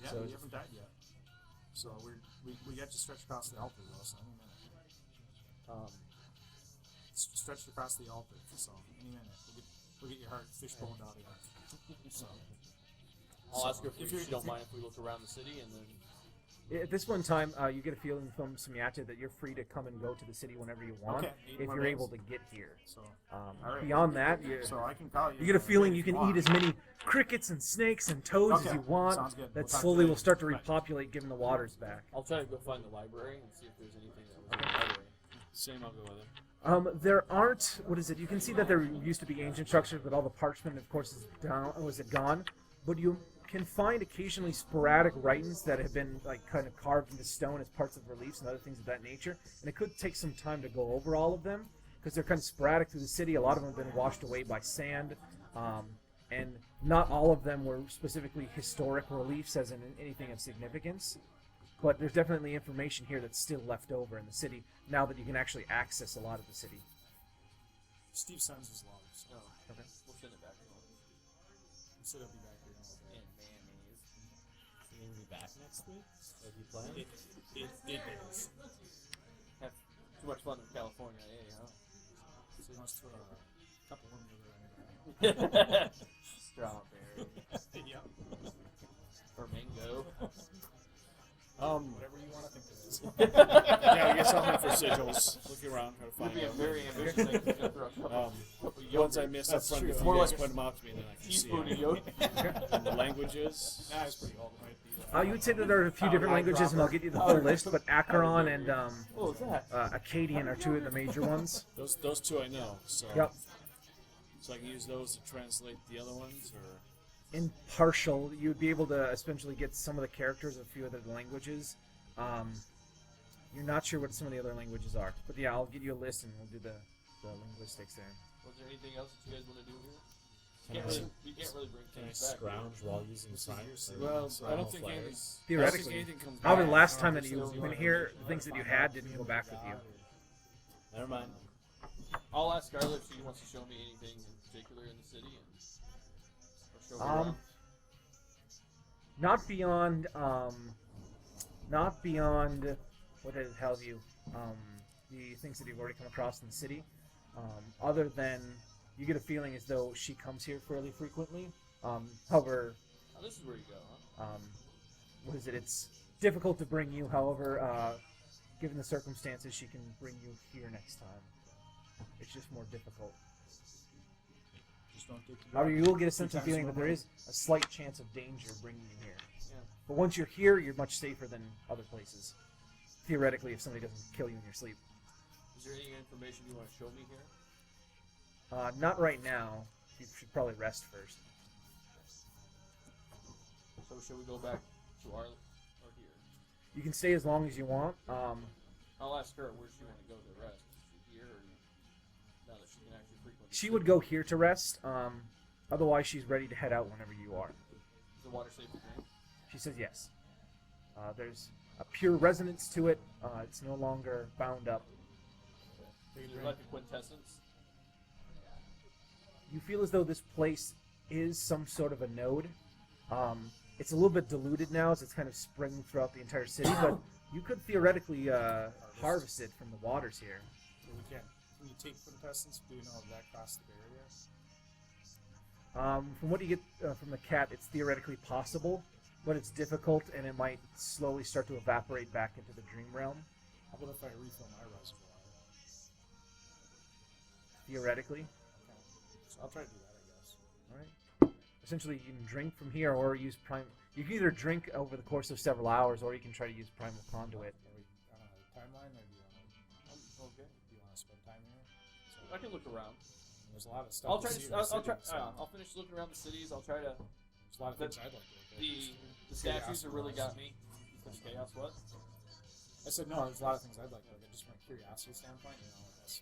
Yeah, So we haven't died yet. So we get to stretch across the altar though, so any minute. Stretched across the altar, so any minute. We'll get your heart fishboned out of here. So, I'll ask her if you she don't mind if we look around the city, and then. At this point in time, you get a feeling from Samyata that you're free to come and go to the city whenever you want, Okay, if you're able to get here. so all right. Beyond that, So I can call you. you get a feeling you can eat as many crickets and snakes and toads as Okay, you want. sounds good. We'll That talk slowly later. will start to Right. repopulate given the water's back. I'll try to go find the library and see if there's anything that was in the library. Same, I'll go with her. There aren't. What is it? You can see that there used to be ancient structures, but all the parchment, of course, is down. Was it gone? But you can find occasionally sporadic writings that have been like kind of carved into stone as parts of reliefs and other things of that nature. And it could take some time to go over all of them because they're kind of sporadic through the city. A lot of them have been washed away by sand, and not all of them were specifically historic reliefs, as in anything of significance. But there's definitely information here that's still left over in the city now that you can actually access a lot of the city. Steve sends his logs. No, Okay. we'll send it back to him. He said he'll be back here. And mayonnaise. You gonna be back next week? Are you playing? It is. Have too much fun in California, huh? So he wants to throw a couple of them over Strawberry. Yep. Or mango. Whatever you want to think it is. Yeah, I guess I'll hunt for sigils. Looking around, try to Would find be a them. very ambitious thing to throw a couple Ones I missed up That's front, true. if you More guys like point them out to me, then I can see teaspoon of them. yolk. And the languages. Nah, it's pretty old. It might be. You would say that there are a few different languages, and I'll get you the full list, but Acheron and What was that? Akkadian are two of the major ones. Those two I know. So Yep. So I can use those to translate the other ones, or In partial, you would be able to essentially get some of the characters of a few other languages. You're not sure what some of the other languages are, but yeah, I'll get you a list and we'll do the linguistics there. Was there anything else that you guys want to do here? Can You I can't really bring Can I things back. scrounge while using science? well, I don't think anything. Theoretically. anything comes However, the back. last time that you've been here, the things that you had didn't go back with you. Never mind. I'll ask Scarlet if she wants to show me anything in particular in the city, or show me around. Not beyond, what the hell have you, the things that you've already come across in the city, other than you get a feeling as though she comes here fairly frequently. However, Oh, this is where you go, huh? it's difficult to bring you, however, given the circumstances, she can bring you here next time. It's just more difficult. Just don't take the However, you will get a sense of times feeling that there more. is a slight chance of danger bringing you here. Yeah. But once you're here, you're much safer than other places. theoretically, if somebody doesn't kill you in your sleep. Is there any information you want to show me here? Not right now. You should probably rest first. So should we go back to our or here? You can stay as long as you want. I'll ask her where she want to go to rest. Is she here or now that she can actually frequently? She would go here to rest. Otherwise, she's ready to head out whenever you are. Is the water safe to drink? She says yes. There's a pure resonance to it. It's no longer bound up. Is it like a quintessence? You feel as though this place is some sort of a node. It's a little bit diluted now as it's kind of spreading throughout the entire city, but you could theoretically harvest it from the waters here. We can. Can you take Quintessence? Do we know if that crossed the barrier? From what you get from the cat, it's theoretically possible, but it's difficult, and it might slowly start to evaporate back into the dream realm. How about if I refill my reservoir? Theoretically. Okay. So I'll try to do that, I guess. All right. Essentially, you can drink from here, or use prime. You can either drink over the course of several hours, or you can try to use primal conduit. Are we on a timeline, or do you want to? Okay. Do you want to spend time here? I can look around. There's a lot of stuff. I'll try. see in the I'll city, try. so I'll finish looking around the cities. I'll try to. There's a lot of things I'd like to look at. The statues have really got me. Such chaos. What? I said no. There's a lot of things I'd like to look at, just from a curiosity standpoint. You know, that's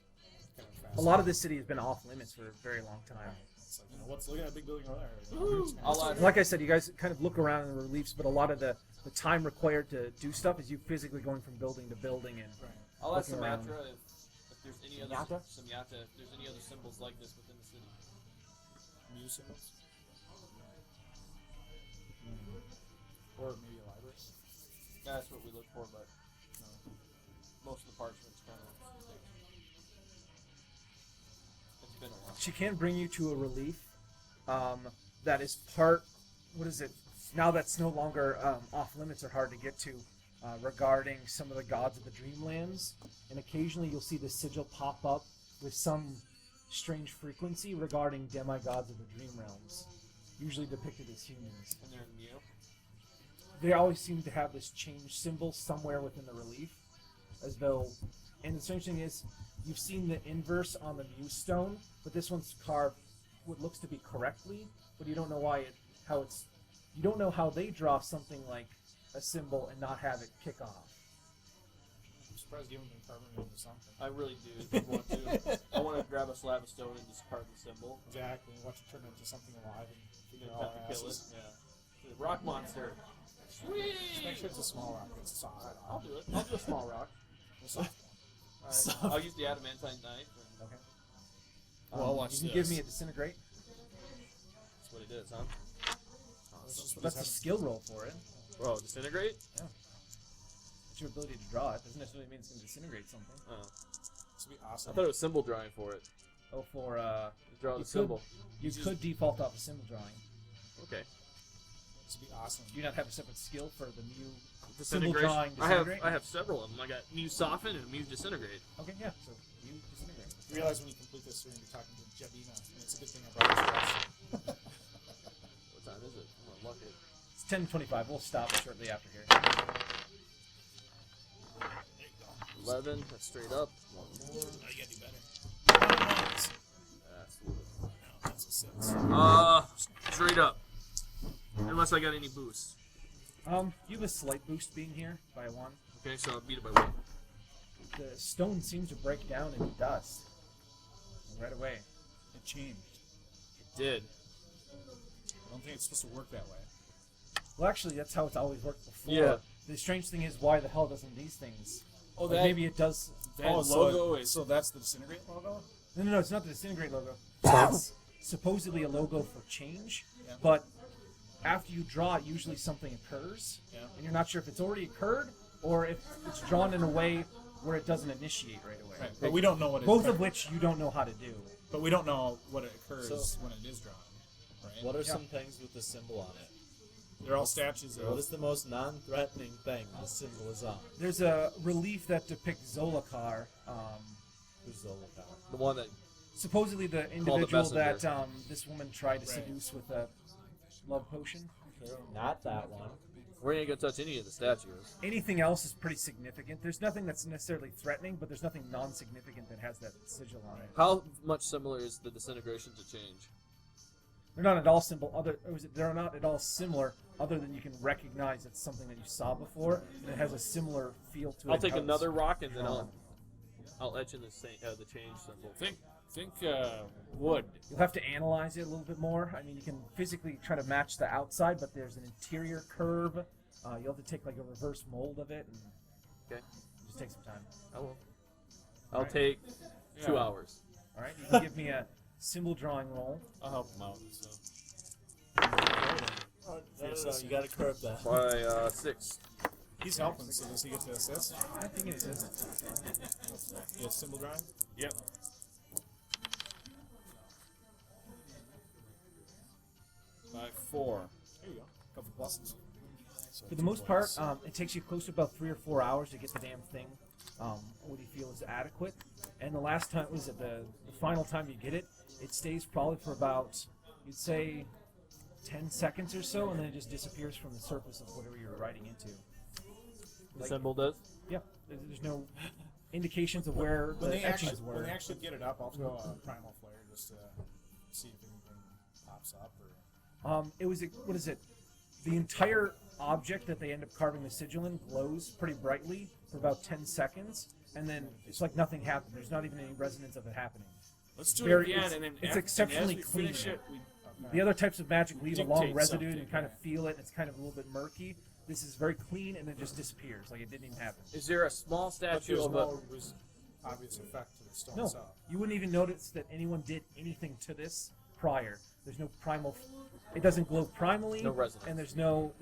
kind of A lot of this city has been off limits for a very long time. It's like, you know, look at that big building over there. Like I said, you guys kind of look around in the reliefs, but a lot of the time required to do stuff is you physically going from building to building and I'll ask looking around. Samatra if there's any other Samyata, if there's any other symbols like this within the city. New symbols. Or maybe a library. That's what we look for, but most of the parchment's kind of. It's been a while. She can bring you to a relief that is part. What is it? Now that's no longer off limits or hard to get to, regarding some of the gods of the Dreamlands, and occasionally you'll see the sigil pop up with some strange frequency regarding demigods of the Dream Realms, usually depicted as humans. And they're in Mew. They always seem to have this change symbol somewhere within the relief, as though. And the strange thing is, you've seen the inverse on the Muse stone, but this one's carved what looks to be correctly, but you don't know why you don't know how they draw something like a symbol and not have it kick off. I'm surprised you haven't been carving it into something. I really do. Want to. I want to grab a slab of stone and just carve the symbol. Exactly. Watch it turn into something alive and You figure don't out have to kill it. asses. Yeah. The rock monster. Sweet. Just make sure it's a small rock. It's soft. I'll do it. I'll do a small rock. Alright. I'll use the adamantine knife. And Okay. Well, watch you can this. give me a disintegrate. that's what it is, huh? That's a skill roll for it. Oh, disintegrate? It's your ability to draw it. Doesn't necessarily mean it's going to disintegrate something. Oh. This would be I awesome. thought it was symbol drawing for it. Oh, for Draw You the symbol. you could default off a symbol drawing. Okay. This would be awesome. Do you not have a separate skill for the Mew symbol Disintegration. drawing I have disintegrate? several of them. I got Mew soften and Mew disintegrate. Okay, yeah. So Mew disintegrate. You realize when you complete this, you're going to be talking to Jabina, and it's a good thing I brought this class. What time is it? I'm gonna look it. It's 10:25. We'll stop shortly after here. 11. That's straight up. One more. Oh, you got to do better. That's No, that's a 6. straight up. Unless I got any boosts. You have a slight boost being here by 1. Okay, so I'll beat it by 1. The stone seems to break down into dust right away. It changed. It did. I don't think it's supposed to work that way. Well, actually, that's how it's always worked before. Yeah. The strange thing is, why the hell doesn't these things? Oh, Like, maybe it does. Oh, logo is- so that's the disintegrate logo? No, it's not the disintegrate logo. It's supposedly a logo for change, Yeah. but after you draw it, usually something occurs, Yeah. and you're not sure if it's already occurred or if it's drawn in a way where it doesn't initiate right away. Right, but we don't know what it Both of which you don't know how to do. But we don't know what occurs So- when it is drawn. Right? What are some things with the symbol on it? They're all statues What of. is the most non-threatening thing the symbol is on? There's a relief that depicts Zolakar, Who's Zolokar? The one that. supposedly the individual messenger. that this woman tried to seduce with a love potion. Not that one. We ain't gonna touch any of the statues. Anything else is pretty significant. There's nothing that's necessarily threatening, but there's nothing non-significant that has that sigil on it. How much similar is the disintegration to change? They're not at all they're not at all similar, other than you can recognize it's something that you saw before, and it has a similar feel to it. I'll take how it's another rock and then drawn. I'll etch in the change symbol. Think wood. You'll have to analyze it a little bit more. I mean, you can physically try to match the outside, but there's an interior curve. You'll have to take like a reverse mold of it, and Okay. just take some time. I will. I'll Alright. take 2 Yeah. hours. All right, you can give me a symbol drawing roll. I'll help him out. So. No, you gotta curb that. By 6. He's helping, so does he get to assist? I think it is. Yeah, symbol drawing? Yep. By 4. There you go. Couple pluses. So For the most part, it takes you close to about 3 or 4 hours to get the damn thing. What do you feel is adequate? And the last time was it the final time you get it? It stays probably for about, you'd say, 10 seconds or so, and then it just disappears from the surface of whatever you're writing into. The symbol does? Yeah, there's no indications of where When the they etchings were. when they actually get it up, I'll throw a primal flare just to see if anything pops up. Or It was, what is it? The entire object that they end up carving the sigil in glows pretty brightly for about 10 seconds, and then it's like nothing happened. There's not even any resonance of it happening. let's do very- it again, it's- and then it's after, exceptionally and as we finish clean. it, we The other types of magic leave a long Dictate residue and you something, kind of yeah. feel it, and it's kind of a little bit murky. This is very clean, and it just disappears, like it didn't even happen. Is there a small but statue there's of no obvious effect to the stone No, itself. you wouldn't even notice that anyone did anything to this prior. There's no primal. It doesn't glow primally. No resonance. And there's no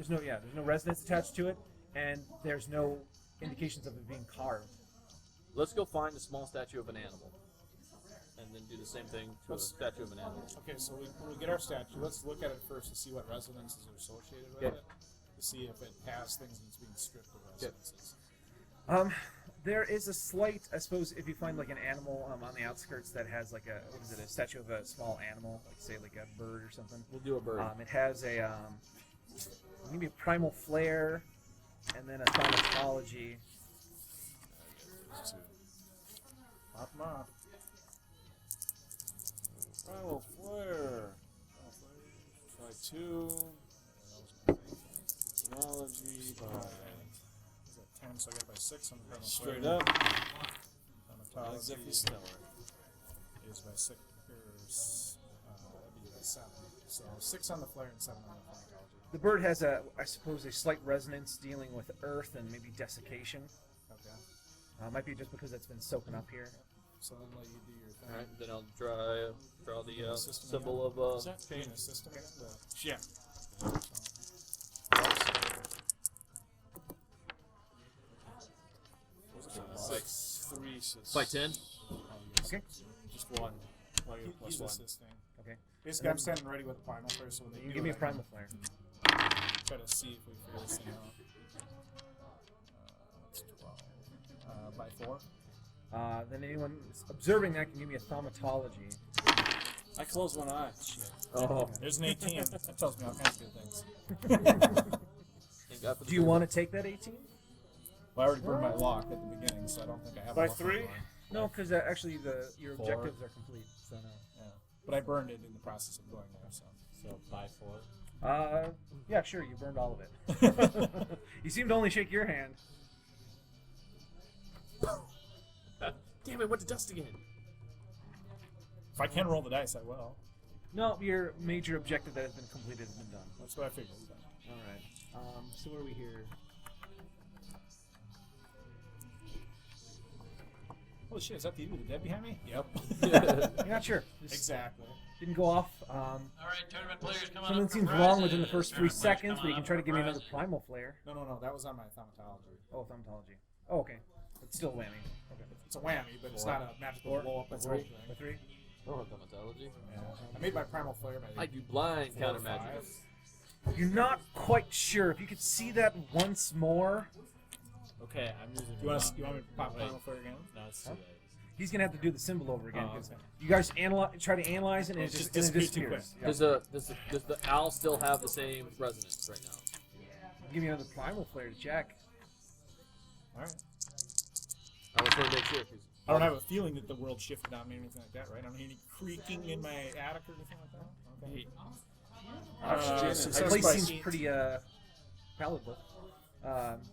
resonance attached to it, and there's no indications of it being carved. Let's go find a small statue of an animal. And then do the same thing to a statue of an animal. Okay, so when we get our statue, let's look at it first to see what resonances are associated with Okay. it, to see if it has things that's being stripped of resonances. There is a slight, I suppose, if you find like an animal on the outskirts that has like a statue of a small animal, like say like a bird or something. We'll do a bird. It has a maybe a primal flare, and then a thaumatology. Pop them off. primal flare. Try 2. Technology by Is that 10? So I got it by 6 on the primal straight flare. up. Thaumatology Exactly stellar. is by 6. That'd be by 7. So 6 on the flare and 7 on the thaumatology. The bird has I suppose, a slight resonance dealing with earth and maybe desiccation. Okay. Might be just because it's been soaking up here. So then let you do your thing. Alright, then I'll draw the System symbol again. of Is that change the system again? Yeah. Six, 3, 6. by 10. Okay. Just 1. Player plus He's 1. assisting. Okay. Basically, I'm standing ready with the primal flare, so when they You do give me a it, I primal flare. can try to see if we figure this thing out. That's 12. By 4. Then anyone observing that can give me a thaumatology. I close one eye. Oh. There's an 18. That tells me all kinds of good things. Thank God for the Do you bird. want to take that 18? Well, I already burned my lock at the beginning, so I don't think I have By a lock 3? anymore. No, because actually your 4. objectives are complete. So no. Yeah. But I burned it in the process of going there, so. So by 4. Yeah, sure. You burned all of it. You seem to only shake your hand. Damn it, went to dust again. If I can roll the dice, I will. No, your major objective that has been completed has been done. That's what I figured. All right. So what are we here? Holy shit, is that the with the dead behind me? Yep. You're not sure. Just Exactly. didn't go off. All right, tournament players coming Something up for seems wrong within the prizes. first 3 Tournament players seconds, but you coming can up try to for give me another prizes. primal flare. No, that was on my thaumatology. Oh, thaumatology. Oh, okay. It's still whammy. Okay. It's a whammy, but it's not a magical blow up and By roll 3? thing. By 3? Oh, thaumatology. Yeah. I made my primal flare by I do blind 4 or counter 5. magic. You're not quite sure. If you could see that once more, Okay, I'm using. You want me to pop primal flare again? No, it's too late. he's gonna have to do the symbol over again. Oh, 'Cause okay. you guys try to analyze it, and it just disappears too disappears. Yeah. Does the owl still have the same resonance right now? Give me another primal flare to check. All right. I just want to make sure. 'Cause I don't have a feeling that the world shifted on me or anything like that, right? I don't hear any creaking in my attic or anything like that. Okay. The Success place by seems 8 pretty palatable.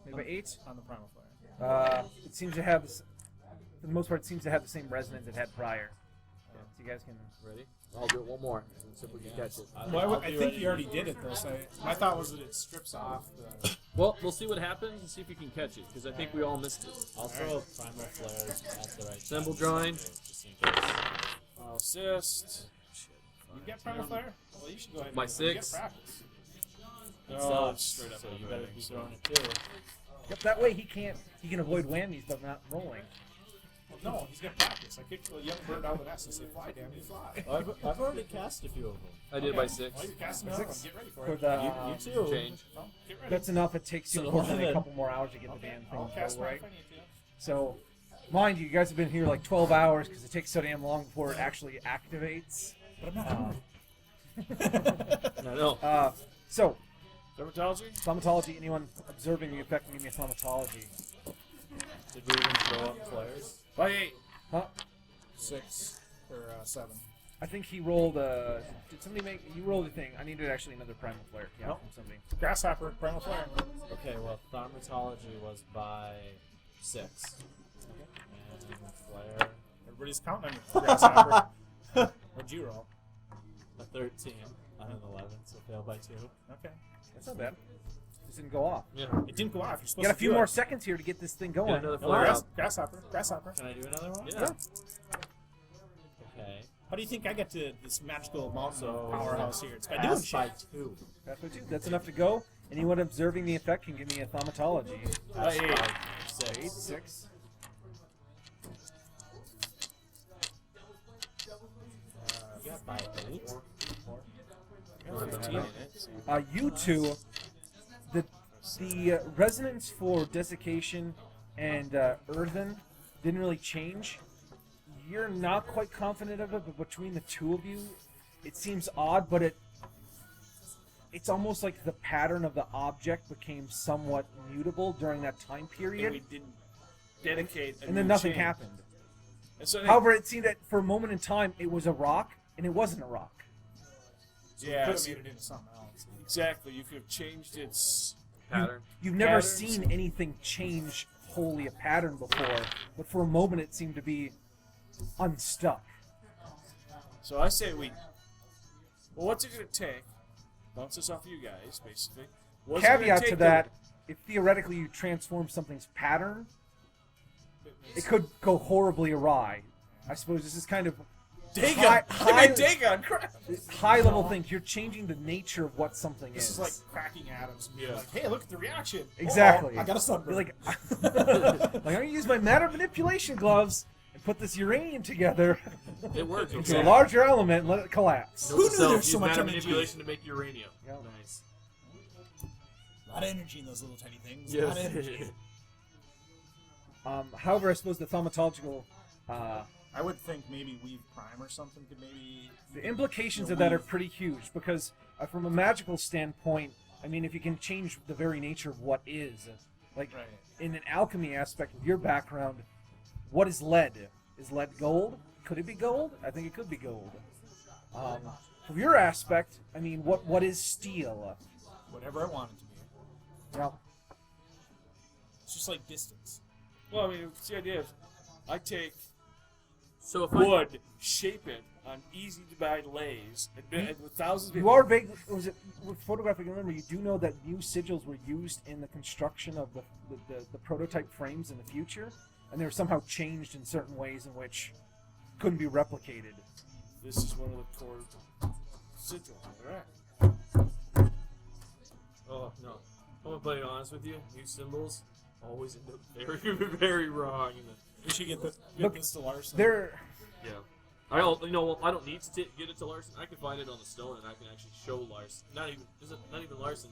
Maybe by 8. on the primal flare. It seems to have, for the most part, it seems to have the same resonance it had prior. So you guys can. ready? I'll do it one more and see if we can catch it. Well, I think you already did it though. So my thought was that it strips off the. Well, we'll see what happens and see if we can catch it because I think we all missed it. I'll throw primal flares at the right Symbol time, drawing. just in case. I'll assist. You get primal flare? Well, you should go ahead. My and you get 6. practice. No, Sucks, straight up. so you over better there, be so- throwing it too. Yep, that way he can avoid whammies but not rolling. Well, no, he's got practice. I kicked a young bird out of the nest and say, "Fly, damn you, fly." I've already cast a few of them. I did by 6. Well, you're casting another one. Get ready for For it. the, You too. Change. Well, get ready. that's enough. It takes you So more than a then- couple more hours to get the Okay, damn thing I'll to cast go mine right. if I need to. So, mind you, you guys have been here like 12 hours because it takes so damn long before it actually activates. But I'm not hungry. I know. So, Dermatology? thaumatology. Anyone observing the effect can give me a thaumatology. Did we even throw up flares? By 8. Huh? 6 or 7. I think he rolled a. Did somebody make? You rolled a thing. I needed actually another primal flare. Yeah, Nope. from somebody. Grasshopper, primal flare. Okay, well, thaumatology was by 6. And flare, Everybody's counting on you. Grasshopper. What'd you roll? a 13 on an 11, so fail by 2. Okay. That's not bad. This didn't go off. Yeah. It didn't go off. You're supposed You got a to few do more it. seconds here to get this thing Get going. another No, flare out. grasshopper. Grasshopper. Can I do another one? Yeah. Okay. How do you think I get to this magical mountain So, powerhouse here? It's by doing Pass by shit. 2. That's what you. That's enough to go. Anyone observing the effect can give me a thaumatology. Pass By by 8, 6. 6. You got by 8? You two, the resonance for desiccation and earthen didn't really change. You're not quite confident of it, but between the two of you, it seems odd, but it's almost like the pattern of the object became somewhat mutable during that time And period, we didn't dedicate a and then new nothing chain. happened. And so However, it seemed that for a moment in time, it was a rock, and it wasn't a rock. yeah, Could have so- made it into something else. exactly. You could have changed its. Pattern. You've never Patterns. seen anything change wholly a pattern before, but for a moment it seemed to be unstuck. So I say we. Well, what's it going to take? Bounce this off you guys, basically. What's it gonna Caveat take to that, if theoretically you transform something's pattern, it could go horribly awry. I suppose this is kind of Dagon! high- I mean, Dagon! Crap! high level thing. You're changing the nature of what something This is. is like cracking atoms and being Yeah. like, hey, look at the reaction. Exactly. Oh, I got a You're sunburn. like, I'm gonna use my matter manipulation gloves and put this uranium together It worked. into a larger element and let it collapse. Who knew there was Use so much matter energy? manipulation to make uranium. Yeah. Nice. A lot of energy in those little tiny things. A Yes. lot of energy. However, I suppose the thaumatological I would think maybe Weave Prime or something could maybe. the implications of that are pretty huge because from a magical standpoint, I mean, if you can change the very nature of what is, like Right. in an alchemy aspect of your background, what is lead? Is lead gold? Could it be gold? I think it could be gold. From your aspect, I mean, what is steel? Whatever I want it to be. Well, It's just like distance. Well, I mean, the idea is I take So if I wood, shape it on easy to buy lays, and with thousands of you people. are vaguely, was it with photographic memory? You do know that new sigils were used in the construction of the prototype frames in the future, and they were somehow changed in certain ways in which couldn't be replicated. This is one of the core sigils. Alright. Oh no. I'm gonna be honest with you. New symbols always end up very, very wrong. We should get Look, this to Larson. There, Yeah. I don't. I don't need to get it to Larson. I can find it on the stone, and I can actually show Larson. Not even Larson.